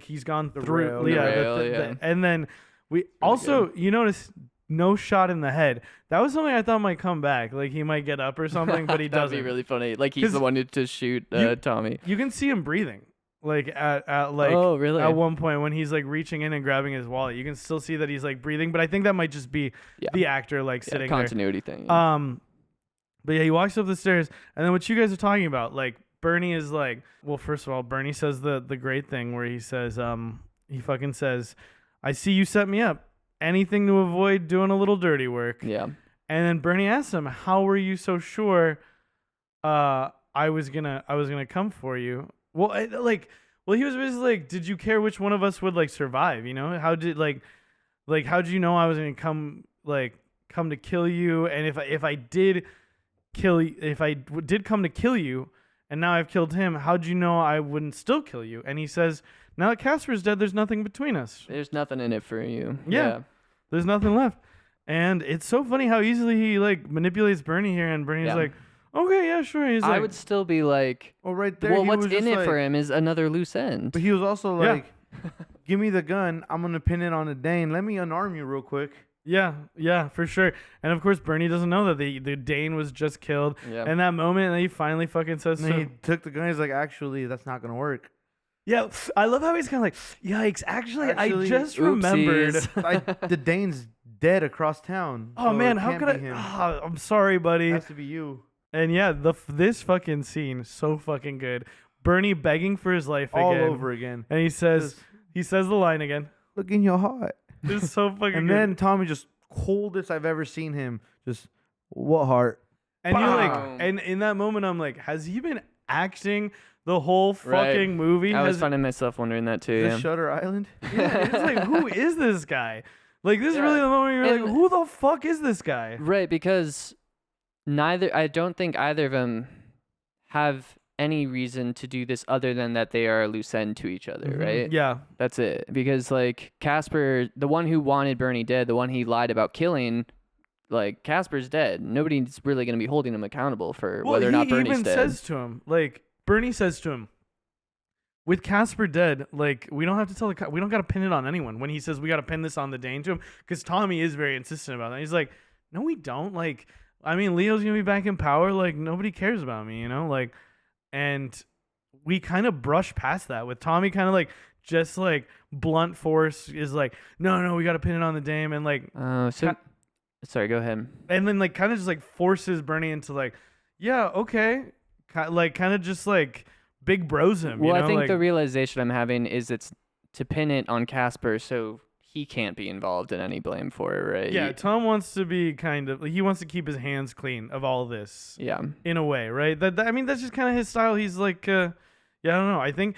he's gone through. rail. The rail, yeah. And then we also, you notice, no shot in the head. That was something I thought might come back. Like he might get up or something, but he That'd doesn't. be really funny. Like he's 'Cause the one to shoot you- Tommy. You can see him breathing, like at like Oh, really? at one point when he's like reaching in and grabbing his wallet. You can still see that he's like breathing, but I think that might just be Yeah. the actor like Yeah, sitting continuity thing. there. But yeah, he walks up the stairs, and then what you guys are talking about, like Bernie is like, well, first of all, Bernie says the great thing where he says, he fucking says, "I see you set me up. Anything to avoid doing a little dirty work." Yeah. And then Bernie asks him, "How were you so sure I was gonna come for you?" Well, he was basically like, "Did you care which one of us would like survive? You know, how did how'd you know I was gonna come to kill you? And if I did kill you, did come to kill you, and now I've killed him, how'd you know I wouldn't still kill you?" And he says, "Now that Casper's dead, there's nothing between us. There's nothing in it for you. Yeah. There's nothing left." And it's so funny how easily he like manipulates Bernie here, and Bernie's Yeah. like, "Okay, yeah, sure." He's I like, would still be like, Well, right there. well, he what's was in just it for like- him is another loose end. But he was also Yeah. like, "Give me the gun. I'm gonna pin it on a Dane. Let me unarm you real quick." yeah, for sure. And of course, Bernie doesn't know that the Dane was just killed. Yeah. And that moment, he finally fucking says, And then so, he took the gun. He's like, "Actually, that's not gonna work." yeah, I love how he's kind of like, "Yikes, actually, I Actually, just remembered." oopsies. The Dane's dead across town. Oh so man, it how can't could I? be him. I'm sorry, buddy. It has to be you. And yeah, this fucking scene so fucking good. Bernie begging for his life All again, over again. and he says the line again. Look in your heart. It's so fucking And good. then Tommy just coldest I've ever seen him. Just what heart? And you're like, Boom. and in that moment, I'm like, has he been acting the whole Right. fucking movie? I was Has- finding myself wondering that too. The Yeah. Shutter Island. Yeah, it's like, who is this guy? Like, this is Yeah. really the moment where you're And- like, who the fuck is this guy? Right, because I don't think either of them have any reason to do this other than that they are a loose end to each other, right? Yeah. That's it. Because like Casper, the one who wanted Bernie dead, the one he lied about killing, like Casper's dead. Nobody's really going to be holding him accountable for whether or not he Bernie's even dead. says to him, like, Bernie says to him, with Casper dead, like, we don't have to tell we don't got to pin it on anyone. When he says we got to pin this on the Dane to him, because Tommy is very insistent about that. He's like, no, we don't. Like, I mean, Leo's gonna be back in power. Like, nobody cares about me, you know. Like, and we kind of brush past that with Tommy, kind of like just like blunt force is like, no, we got to pin it on the Dame, and like, Oh, so sorry, go ahead. and then like kind of just like forces Bernie into like, yeah, okay, like kind of just like big bros him. Well, you know? I think like, the realization I'm having is it's to pin it on Casper so he can't be involved in any blame for it, right? yeah, Tom wants to be kind of he wants to keep his hands clean of all this Yeah. in a way, right? That I mean, that's just kind of his style. He's like, yeah, I don't know. I think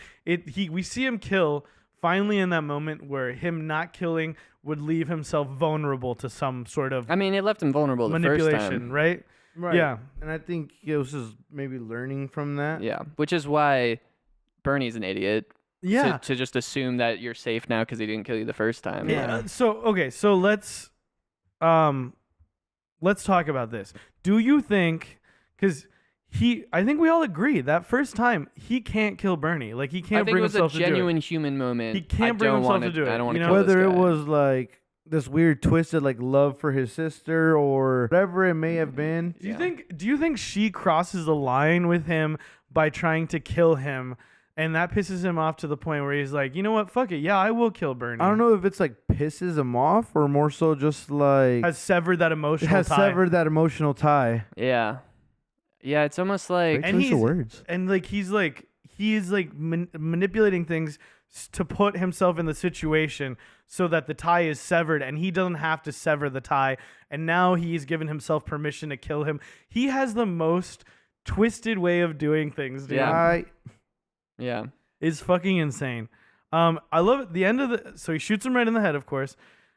we see him kill finally in that moment where him not killing would leave himself vulnerable to some sort of I mean, it left him vulnerable the first manipulation, time. right? Right. Yeah. And I think it was just maybe learning from that. Yeah, which is why Bernie's an idiot. Yeah. To just assume that you're safe now because he didn't kill you the first time. Yeah. So okay, so let's talk about this. Do you think, because I think we all agree that first time he can't kill Bernie. Like he I can't think bring it was a himself to do it. genuine human moment. He can't I bring don't himself wanna- to do it, I don't want you to know? kill this Whether it guy. was like this weird twisted like love for his sister or whatever it may have been. Do you think she crosses the line with him by trying to kill him, and that pisses him off to the point where he's like, you know what, fuck it, yeah, I will kill Bernie. I don't know if it's like pisses him off or more so just like Has severed that emotional has tie. severed that emotional tie. Yeah. Yeah, it's almost like Great And choice of he's- words. And like he's manipulating things to put himself in the situation so that the tie is severed and he doesn't have to sever the tie, and now he's given himself permission to kill him. He has the most twisted way of doing things, dude. Yeah. yeah. Is fucking insane. I love it. The end of so he shoots him right in the head, of course.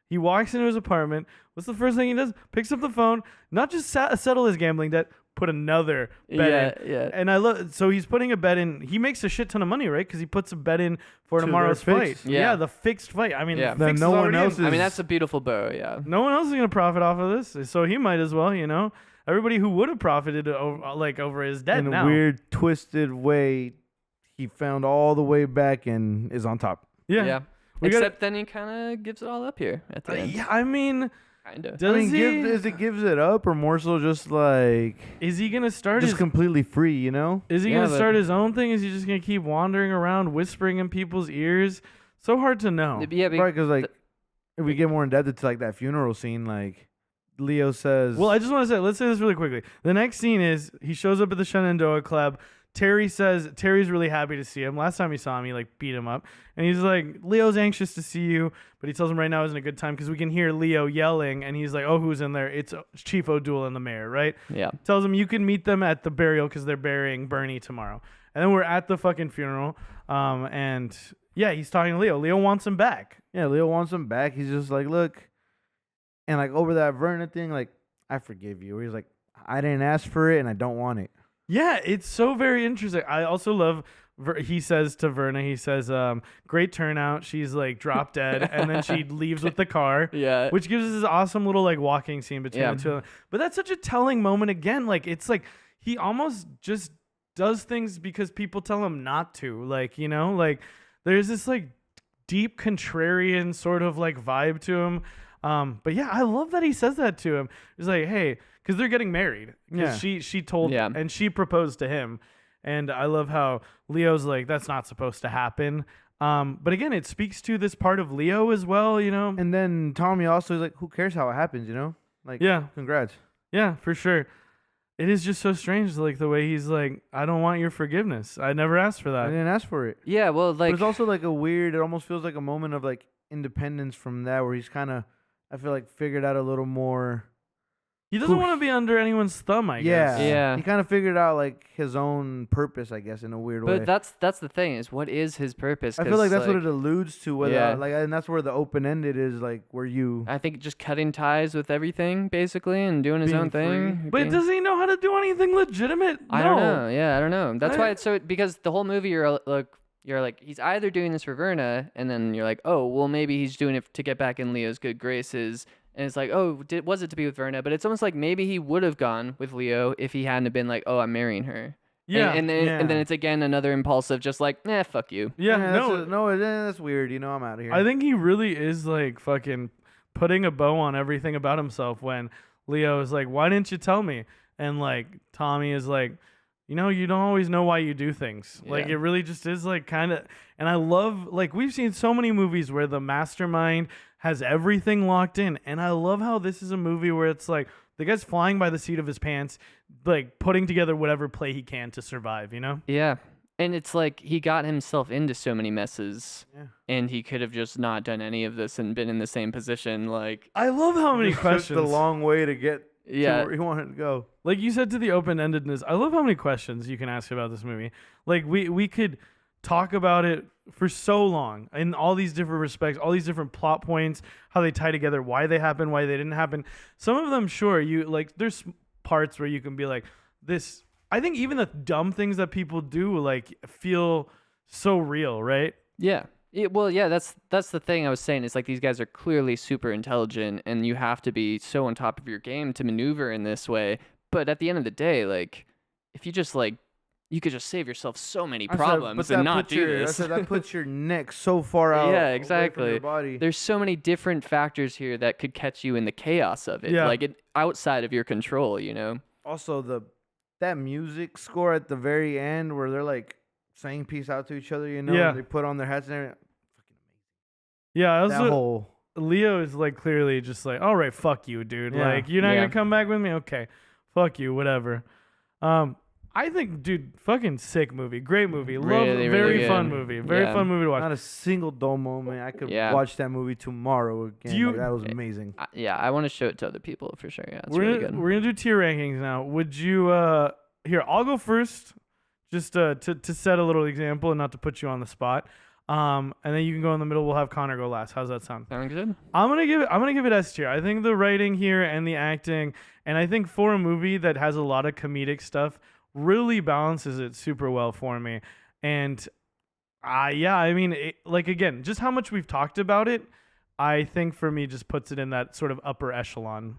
He walks into his apartment. What's the first thing he does? Picks up the phone, not just settle his gambling debt, put another bet in. Yeah. And I love, so he's putting a bet in. He makes a shit ton of money, right? Because he puts a bet in for To tomorrow's their fight. fixed. Yeah, Yeah. the fixed fight. I mean, Yeah. the Then fixed no is one already in. else is- I mean, that's a beautiful bow. Yeah. No one else is gonna profit off of this, so he might as well. Everybody who would have profited over his debt in a now. weird, twisted way, he found all the way back and is on top. Yeah. We gotta- Except then he kind of gives it all up here at the end. yeah. I mean, Kind of. does he? is it gives it up or more so just like Is he gonna start just his? completely free? You know? Is he Yeah, gonna but- start his own thing? Is he just gonna keep wandering around, whispering in people's ears? So hard to know. Yeah, Right? Because like, if we get more indebted to like that funeral scene, like Leo says, Well, I just want to say, let's say this really quickly. The next scene is he shows up at the Shenandoah Club. Terry's really happy to see him. Last time he saw him, he like beat him up, and he's like, Leo's anxious to see you, but he tells him right now isn't a good time because we can hear Leo yelling, and he's like, oh, who's in there? It's Chief O'Doul and the mayor, right? Yeah. Tells him you can meet them at the burial because they're burying Bernie tomorrow. And then we're at the fucking funeral, and yeah, he's talking to Leo. Leo wants him back. yeah, Leo wants him back. He's just like, look, and like over that Verna thing, like I forgive you. He's like, I didn't ask for it, and I don't want it. Yeah, it's so very interesting. I also love, he says to Verna, he says, great turnout. She's like drop dead. And then she leaves with the car, Yeah. which gives us this awesome little like walking scene between Yeah. the two of them. But that's such a telling moment again. Like, it's like he almost just does things because people tell him not to. Like, like there's this like deep contrarian sort of like vibe to him. But yeah, I love that he says that to him. He's like, hey, because they're getting married. 'Cause Yeah. she told Yeah. and she proposed to him. And I love how Leo's like, that's not supposed to happen. But again, it speaks to this part of Leo as well, And then Tommy also is like, who cares how it happens? You know? Like, Yeah. congrats. Yeah, for sure. It is just so strange, like the way he's like, I don't want your forgiveness. I never asked for I that. didn't ask for it. Yeah. Well, But like. it's also like a weird. It almost feels like a moment of like independence from that, where he's kind of, I feel like, figured out a little more. He doesn't Oof. want to be under anyone's thumb, I Yeah, guess. Yeah. He kind of figured out like his own purpose, I guess, in a weird way. But that's the thing is, what is his purpose? I feel 'Cause, like that's what it alludes to. Whether Yeah. and that's where the open ended is, like where you. I think just cutting ties with everything basically and doing his Being own thing. But doesn't he know how to do anything legitimate? I No. don't know. Yeah, I don't know. That's why I- it's so because the whole movie you're like he's either doing this for Verna and then you're like, oh well maybe he's doing it to get back in Leo's good graces. And it's like, oh, was it to be with Verna? But it's almost like maybe he would have gone with Leo if he hadn't have been like, oh, I'm marrying her. Yeah. And then Yeah. it's again another impulse of just like, nah, fuck you. yeah, that's no. that's weird. You know, I'm out of here. I think he really is like fucking putting a bow on everything about himself when Leo is like, why didn't you tell me? And like Tommy is like, you don't always know why you do things. Like Yeah. it really just is like kind of, and I love, like we've seen so many movies where the mastermind has everything locked in. And I love how this is a movie where it's like the guy's flying by the seat of his pants, like putting together whatever play he can to survive, Yeah. And it's like he got himself into so many messes Yeah. and he could have just not done any of this and been in the same position. Like, I love how many Just took questions. the long way to get yeah. to where he wanted to go. Like you said to the open-endedness, I love how many questions you can ask about this movie. Like we could talk about it for so long in all these different respects, all these different plot points, how they tie together, why they happen, why they didn't happen. Some of them, sure, you like there's parts where you can be like, this, I think even the dumb things that people do like feel so real, right? Yeah. Well, yeah, that's the thing I was saying. It's like these guys are clearly super intelligent and you have to be so on top of your game to maneuver in this way. But at the end of the day, like, if you just like, you could just save yourself so many I said, problems but and that not puts do your- this. I said that puts your neck so far out. Yeah, away from exactly. your body. There's so many different factors here that could catch you in the chaos of it. Yeah. Like it outside of your control, Also, that music score at the very end where they're like saying peace out to each other. Yeah. They put on their hats and everything. Yeah, I That also whole. Leo is like clearly just like, all right, fuck you, dude. Yeah. Like you're not Yeah. gonna come back with me? Okay. Fuck you, whatever. I think, dude, fucking sick movie. Great movie. Really, very really fun good. movie. Very Yeah. fun movie to watch. Not a single dull moment. I could Yeah. watch that movie tomorrow again. you- Like, that was amazing. I want to show it to other people for sure. Yeah, it's we're really gonna, good. we're gonna do tier rankings now. Would you here, I'll go first just to set a little example and not to put you on the spot. And then you can go in the middle. We'll have Connor go last. How's that sound? Sound good? I'm gonna give it S tier. I think the writing here and the acting, and I think for a movie that has a lot of comedic stuff, really balances it super well for me. And yeah, I mean, like again, just how much we've talked about it, I think for me just puts it in that sort of upper echelon.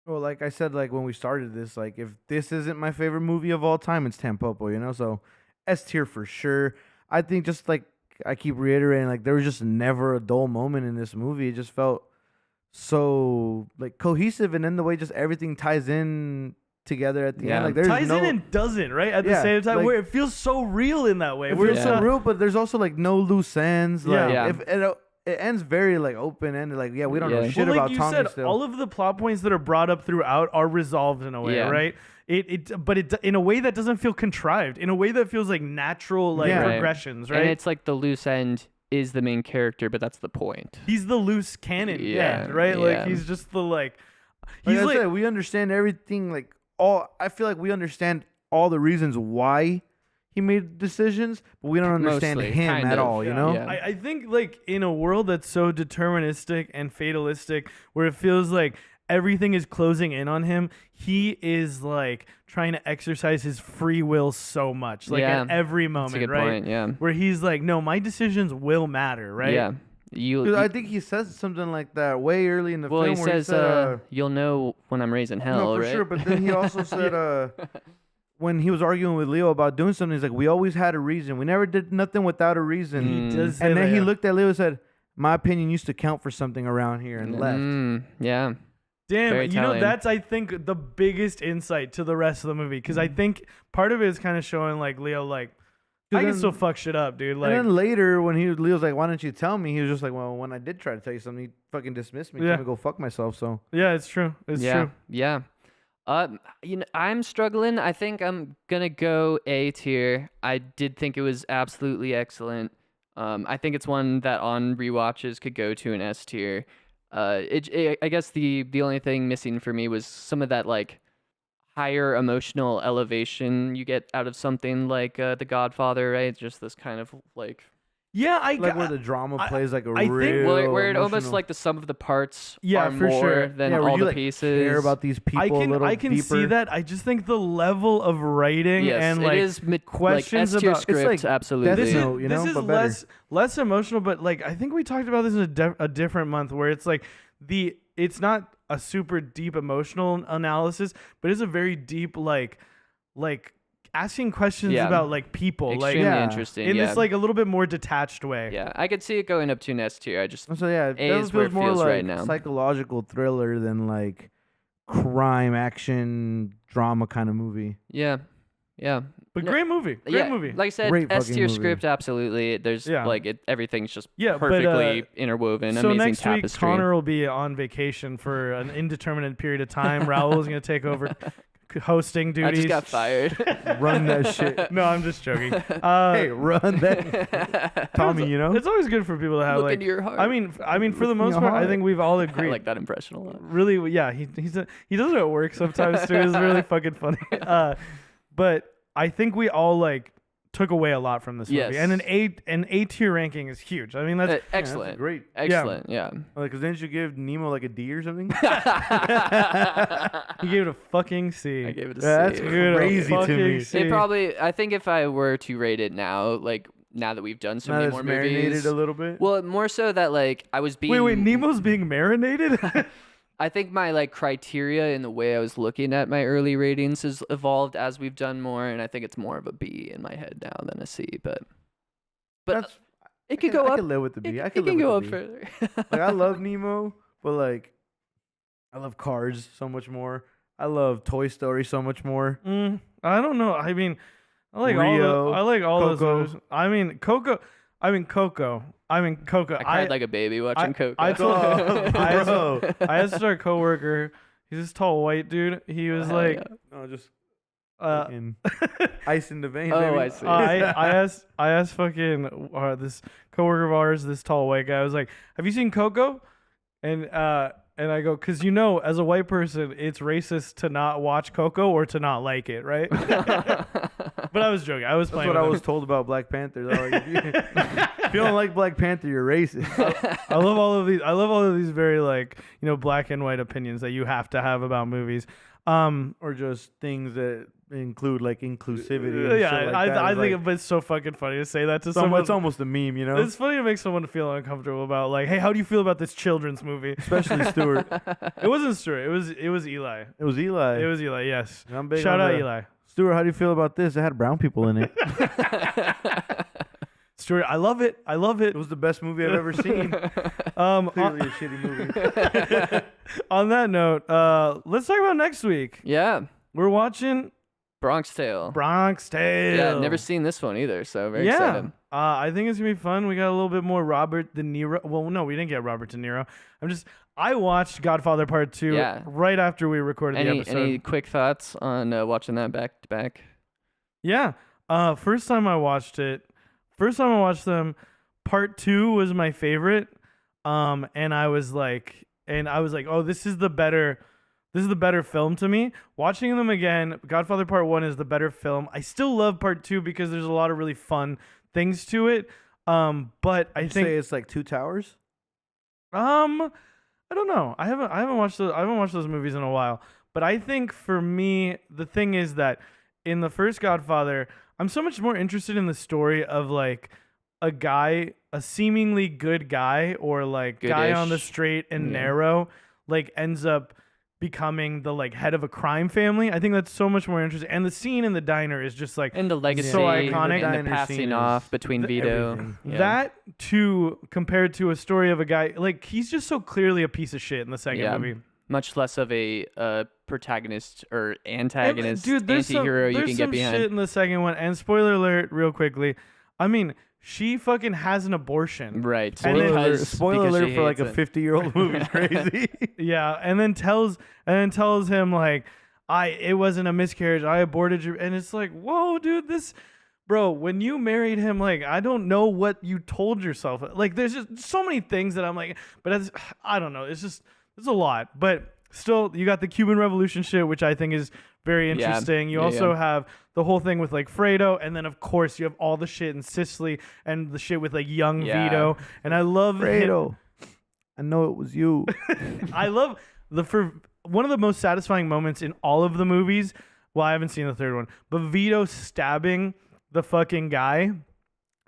Well, like I said, like when we started this, like if this isn't my favorite movie of all time, it's Tampopo, you know? So S tier for sure. I think just like I keep reiterating, like there was just never a dull moment in this movie. It just felt so like cohesive, and then the way just everything ties in together at the Yeah. end. Like there's Ties no, in and doesn't, right? At the Yeah, same time, like- where it feels so real in that way. it Where feels it's so not- real, but there's also like no loose ends. Yeah. Like Yeah. if it ends very like open ended. Like we don't know Yeah. shit well, like about you Tommy said, still. all of the plot points that are brought up throughout are resolved in a way, Yeah. right? But in a way that doesn't feel contrived, in a way that feels like natural, like Yeah. Right. progressions, right? And it's like the loose end is the main character, but that's the point. He's the loose cannon, Yeah, right? Like yeah. he's just the like. Like He's I like said, we understand everything. Like I feel like we understand all the reasons why he made decisions, but we don't understand Mostly, him kind at of, all. You yeah. know? Yeah. I think like in a world that's so deterministic and fatalistic, where it feels like everything is closing in on him, he is like trying to exercise his free will so much, like Yeah. at every That's moment, a good right? point. Yeah. Where he's like, no, my decisions will matter, right? Yeah. 'Cause I think he says something like that way early in the Well, film. he where says, he said, "You'll know when I'm raising hell." no, for right? sure. But then he also said, when he was arguing with Leo about doing something, he's like, "We always had a reason. We never did nothing without a reason." Mm. Does say And then that, he yeah. looked at Leo and said, "My opinion used to count for something around here," and left. Yeah. Damn, Very you know, telling. that's, I think, the biggest insight to the rest of the movie. Because I think part of it is kind of showing, like, Leo, like, I can then- still fuck shit up, dude. And Like, then later, when Leo's like, "Why didn't you tell me?" He was just like, "Well, when I did try to tell you something, you fucking dismissed me. Yeah. Told me to go fuck myself." So yeah, it's true. It's yeah. true. Yeah. I'm struggling. I think I'm gonna go A tier. I did think it was absolutely excellent. I think it's one that on rewatches could go to an S tier. I guess the only thing missing for me was some of that like higher emotional elevation you get out of something like The Godfather, right? Just this kind of like Yeah, I like got where the drama I- plays like a I think- real where it almost emotional- like the sum of the parts Yeah, are for more sure. than yeah, where all you the like pieces. care about these people a little I can deeper. see that. I just think the level of writing Yes, and it like is questions like S-tier about- it's script, like absolutely. Death this Note, you know, is but better. less emotional, but like I think we talked about this in a different month where it's like it's not a super deep emotional analysis, but it's a very deep like asking questions Yeah. about like people Extremely Yeah. interesting. in yeah. this like a little bit more detached way. Yeah, I could see it going up to an S tier. I just So yeah, A that is where feels it more feels like right now. psychological thriller than like crime action drama kind of movie. yeah. But No, great movie. Great yeah, movie. Like I said, Great S fucking tier movie. script, absolutely. There's Yeah. like everything's just Yeah, but, perfectly interwoven. So amazing next week, tapestry. Connor will be on vacation for an indeterminate period of time. Raúl's going to take over hosting I duties. just got fired. Run that shit. No, I'm just joking. Hey, run that, Tommy. You know, It's always good for people to have Look like. into your heart. I mean, for the Look in most your part, I heart. think we've all I agreed. like that impression a lot. Really, yeah, he does it at work sometimes too. It's really fucking funny. But I think we all like took away a lot from this movie, Yes. and an A tier ranking is huge. I mean, that's that's Excellent. great. Excellent. Yeah. Like, cause didn't you give Nemo like a D or something? he gave it a fucking C. I gave it a C. That's He gave it a crazy to fucking me. C. It probably. I think if I were to rate it now, like now that we've done so Now many it's more marinated movies, a little bit. well, more so that like I was being. Wait, Nemo's being marinated? I think my like criteria in the way I was looking at my early ratings has evolved as we've done more, and I think it's more of a B in my head now than a C. But That's, it could go I up. could live with the B. It, I it could can live go with up the B. further. Like I love Nemo, but like I love Cars so much more. I love Toy Story so much more. I don't know. I mean, I like Rio, all those Coco. movies. I mean, Coco. I cried like a baby watching Coco. I told Bro. I asked our coworker. He's this tall white dude. He was Hell like, yeah. No, just uh, fucking ice in the veins. Oh, baby. I see. I asked fucking this coworker of ours, this tall white guy. I was like, "Have you seen Coco?" And I go, "Cause you know, as a white person, it's racist to not watch Coco or to not like it, right?" But I was joking. I was That's playing. what I with was told about Black Panther. Though. Like, if you don't like Black Panther, you're racist. I love all of these. I love all of these very like black and white opinions that you have to have about movies. Or just things that include like inclusivity. And Yeah, shit like that. I It's think it's so fucking funny to say that to like, someone. it's almost a meme, you know. It's funny to make someone feel uncomfortable about like, hey, how do you feel about this children's movie? Especially Stewart. It wasn't Stuart. It was Eli. It was Eli. It was Eli. Yes. And I'm big Shout on out the- Eli. Stewart, how do you feel about this? It had brown people in it. Stuart, I love it. I love it. It was the best movie I've ever seen. Clearly a shitty movie. On that note, let's talk about next week. Yeah. We're watching Bronx Tale. Bronx Tale. Yeah, never seen this one either, so very excited. I think it's gonna be fun. We got a little bit more Robert De Niro. Well, no, we didn't get Robert De Niro. I watched Godfather Part 2 right after we recorded the episode. Any quick thoughts on watching that back to back? Yeah. First time I watched them, Part 2 was my favorite. And I was like, oh, this is the better film to me. Watching them again, Godfather Part 1 is the better film. I still love Part 2 because there's a lot of really fun things to it. But I think say it's like Two Towers. I don't know. I haven't watched those movies in a while. But I think for me, the thing is that in the first Godfather, I'm so much more interested in the story of like a seemingly good guy or like guy on the straight and narrow, like ends up becoming the like head of a crime family. I think that's so much more interesting. And the scene in the diner is just like And the legacy, so iconic. and the passing off between Vito. everything. Yeah. That too compared to a story of a guy like he's just so clearly a piece of shit in the second movie. Much less of a protagonist or antagonist, Dude, anti-hero you can get behind. Shit in the second one. And spoiler alert, real quickly. I mean, she fucking has an abortion. Right. And then- Spoiler because alert she for like a hates it. 50-year-old movie is crazy. Yeah, and then tells him like, it wasn't a miscarriage. I aborted you, and it's like, whoa, dude, bro. When you married him, like, I don't know what you told yourself. Like, there's just so many things that I'm like, but I don't know. It's a lot, but still, you got the Cuban Revolution shit, which I think is very interesting. You also have the whole thing with like Fredo, and then of course you have all the shit in Sicily and the shit with like young Vito. And I love Fredo. I know it was you. I love one of the most satisfying moments in all of the movies. Well, I haven't seen the third one, but Vito stabbing the fucking guy,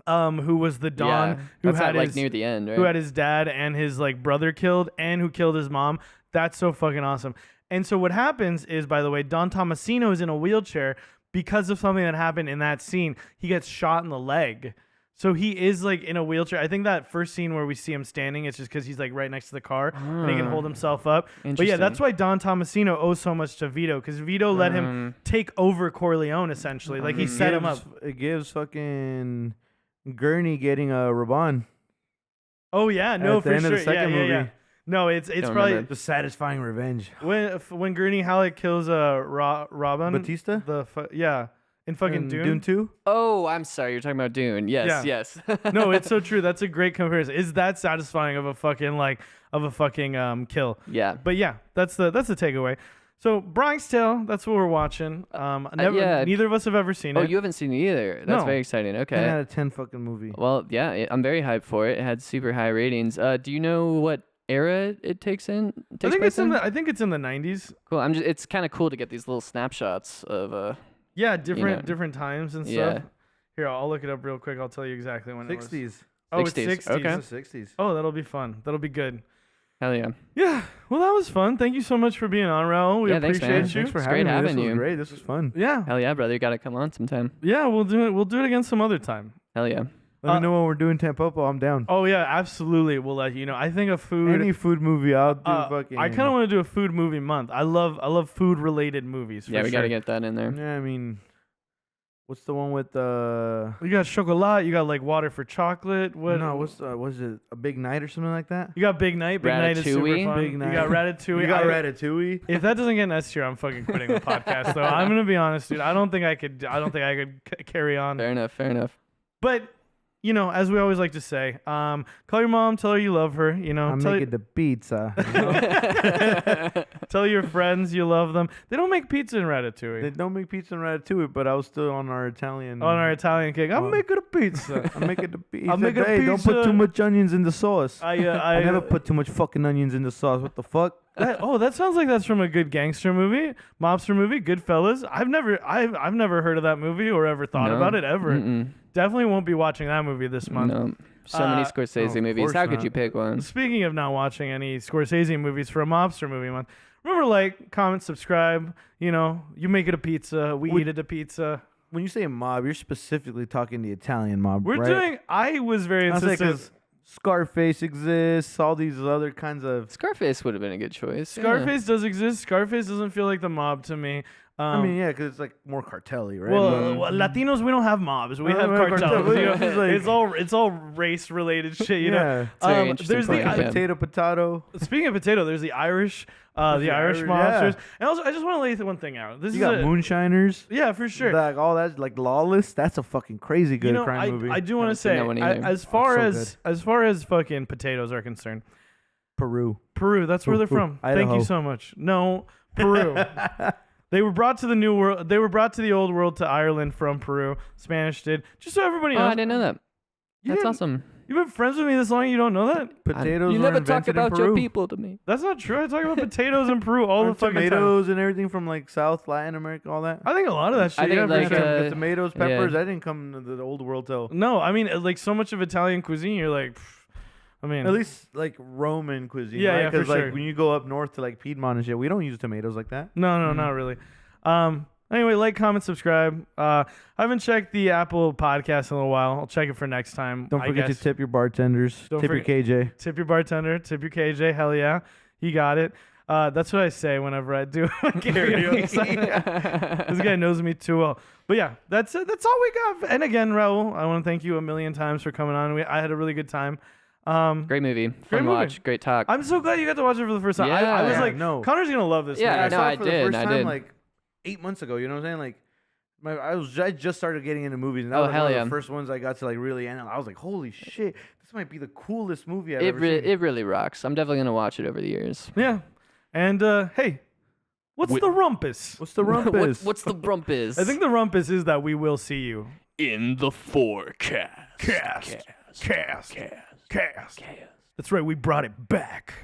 who was the Don, who That's had like his near the end, right? who had his dad and his like brother killed, and who killed his mom. That's so fucking awesome. And so what happens is, by the way, Don Tomasino is in a wheelchair because of something that happened in that scene. He gets shot in the leg. So he is like in a wheelchair. I think that first scene where we see him standing, it's just because he's like right next to the car and he can hold himself up. But yeah, that's why Don Tomasino owes so much to Vito, because Vito let him take over Corleone essentially. Like he set him up. It gives fucking Gurney getting a Raban. Oh yeah, no, at the for end sure. of the second yeah. movie. No, it's Don't probably remember. The satisfying revenge. when Gurney Halleck kills Robin Batista? in fucking Dune 2? Oh, I'm sorry. You're talking about Dune. Yes, yes. No, it's so true. That's a great comparison. Is that satisfying of a fucking kill? Yeah. But yeah, that's the takeaway. So Bronx Tale, that's what we're watching. Neither of us have ever seen Oh, it. you haven't seen it either. That's No. very exciting. 10 Okay. out of 10 fucking movie. Well, yeah, I'm very hyped for it. It had super high ratings. Do you know what era it takes I think place in? I think it's in the 90s. Cool. It's kind of cool to get these little snapshots of Yeah, know. different times and Yeah. stuff. Here, I'll look it up real quick. I'll tell you exactly when it was. 60s. Oh, it's 60s. 60s. Okay. It's the 60s. Oh, that'll be fun. That'll be good. hell yeah. Yeah. Well, that was fun. Thank you so much for being on, Raúl. We Yeah, thanks, appreciate man. you. Thanks for It's having great me. having This you. was great. This was fun. Yeah. Hell yeah, brother. You got to come on sometime. Yeah, we'll do it. We'll do it again some other time. Hell yeah. Let me know when we're doing Tampopo. I'm down. Oh yeah, absolutely. We'll let you know. I think a food. Any food movie, I'll do fucking. I kind of want to do a food movie month. I love food related movies. Yeah, for we sure. got to get that in there. Yeah, I mean, what's the one with You got chocolat. You got like water for chocolate. What? No, was it A Big Night or something like that? You got Big Night. Big Night is super Ratatouille? fun. Big You Night. got Ratatouille. You got Ratatouille. If that doesn't get an S tier, I'm fucking quitting the podcast. Though I'm gonna be honest, dude. I don't think I could carry on. Fair enough. Fair enough. But you know, as we always like to say, call your mom, tell her you love her. You know, I'm tell, making the pizza. Tell your friends you love them. They don't make pizza in They Ratatouille. don't make pizza and ratatouille, but I was still on our Italian. On our Italian kick, I'm Oh. making a pizza. I'm making the pizza. I'm making a Hey, don't put pizza. too much onions in the sauce. I I never put too much fucking onions in the sauce. What the fuck? that sounds like that's from a good gangster movie, mobster movie, Goodfellas. I've never heard of that movie or ever thought No. about it ever. Mm-mm. Definitely won't be watching that movie this month. No. So many Uh, Scorsese of movies. course How could not. you pick one? Speaking of not watching any Scorsese movies for a mobster movie month, remember, like, comment, subscribe. You know, you make it a pizza, we eat it a pizza. When you say mob, you're specifically talking the Italian mob, We're right? doing. I was very I was like, insistent. 'cause Scarface exists. All these other kinds of. Scarface would have been a good choice. yeah. Scarface does exist. Scarface doesn't feel like the mob to me. I mean, yeah, because it's like more cartel-y, right? Well, But- Latinos, we don't have mobs. We have we have cartels. cartels. You know? It's like- It's all race related shit. You know. yeah. It's a very interesting There's point, the yeah. Potato. speaking of potato, there's the Irish, the the Irish Irish, mobsters, yeah. and also I just want to lay one thing out. This You is got a, moonshiners. yeah, for sure. Like all that, like Lawless. That's a fucking crazy good You know, crime movie. I do want to Haven't seen say, that one either. as far so as fucking potatoes are concerned, Peru. Peru, that's where they're from. Thank Idaho. you so much. No, Peru. They were brought to the new world. They were brought to the old world to Ireland from Peru. Spanish did. Just so everybody Oh, knows. I didn't know that. You That's didn't- awesome. You've been friends with me this long. You don't know that? Potatoes. You were never talk invented in about your Peru. people to me. That's not true. I talk about potatoes in Peru all the Aren't fucking time. tomatoes and everything from like South Latin America, all that. I think a lot of that shit. I think, yeah, for like, sure. The tomatoes, yeah. peppers. That didn't come to the old world till No, I mean, like, so much of Italian cuisine, you're like, pff, I mean, at least like Roman cuisine. Yeah, right? yeah, for Because like sure. when you go up north to like Piedmont and shit, we don't use tomatoes like that. no, not really. Anyway, like, comment, subscribe. I haven't checked the Apple podcast in a little while. I'll check it for next time. Don't I forget to guess. tip your bartenders. Don't Tip your KJ. Tip your bartender, tip your KJ. Hell yeah, he got it. That's what I say whenever I do karaoke. This guy knows me too well. But yeah, that's it. That's all we got. And again, Raúl, I want to thank you a million times for coming on. I had a really good time. Great movie. Fun movie. watch. Great talk. I'm so glad you got to watch it for the first time. I was Yeah. like, No. Connor's gonna love this. Yeah, movie. I I know, saw I it for the did, first I time did. like 8 months ago. You know what I'm saying? Like, I just started getting into movies, and that Oh, was like hell one yeah. of the first ones I got to like really analyze. I was like, holy shit, this might be the coolest movie I've It ever seen. it really rocks. I'm definitely gonna watch it over the years. Yeah. And hey, what's the rumpus? What's the rumpus? What's the rumpus? I think the rumpus is that we will see you. in the forecast. Cast. That's right, we brought it back.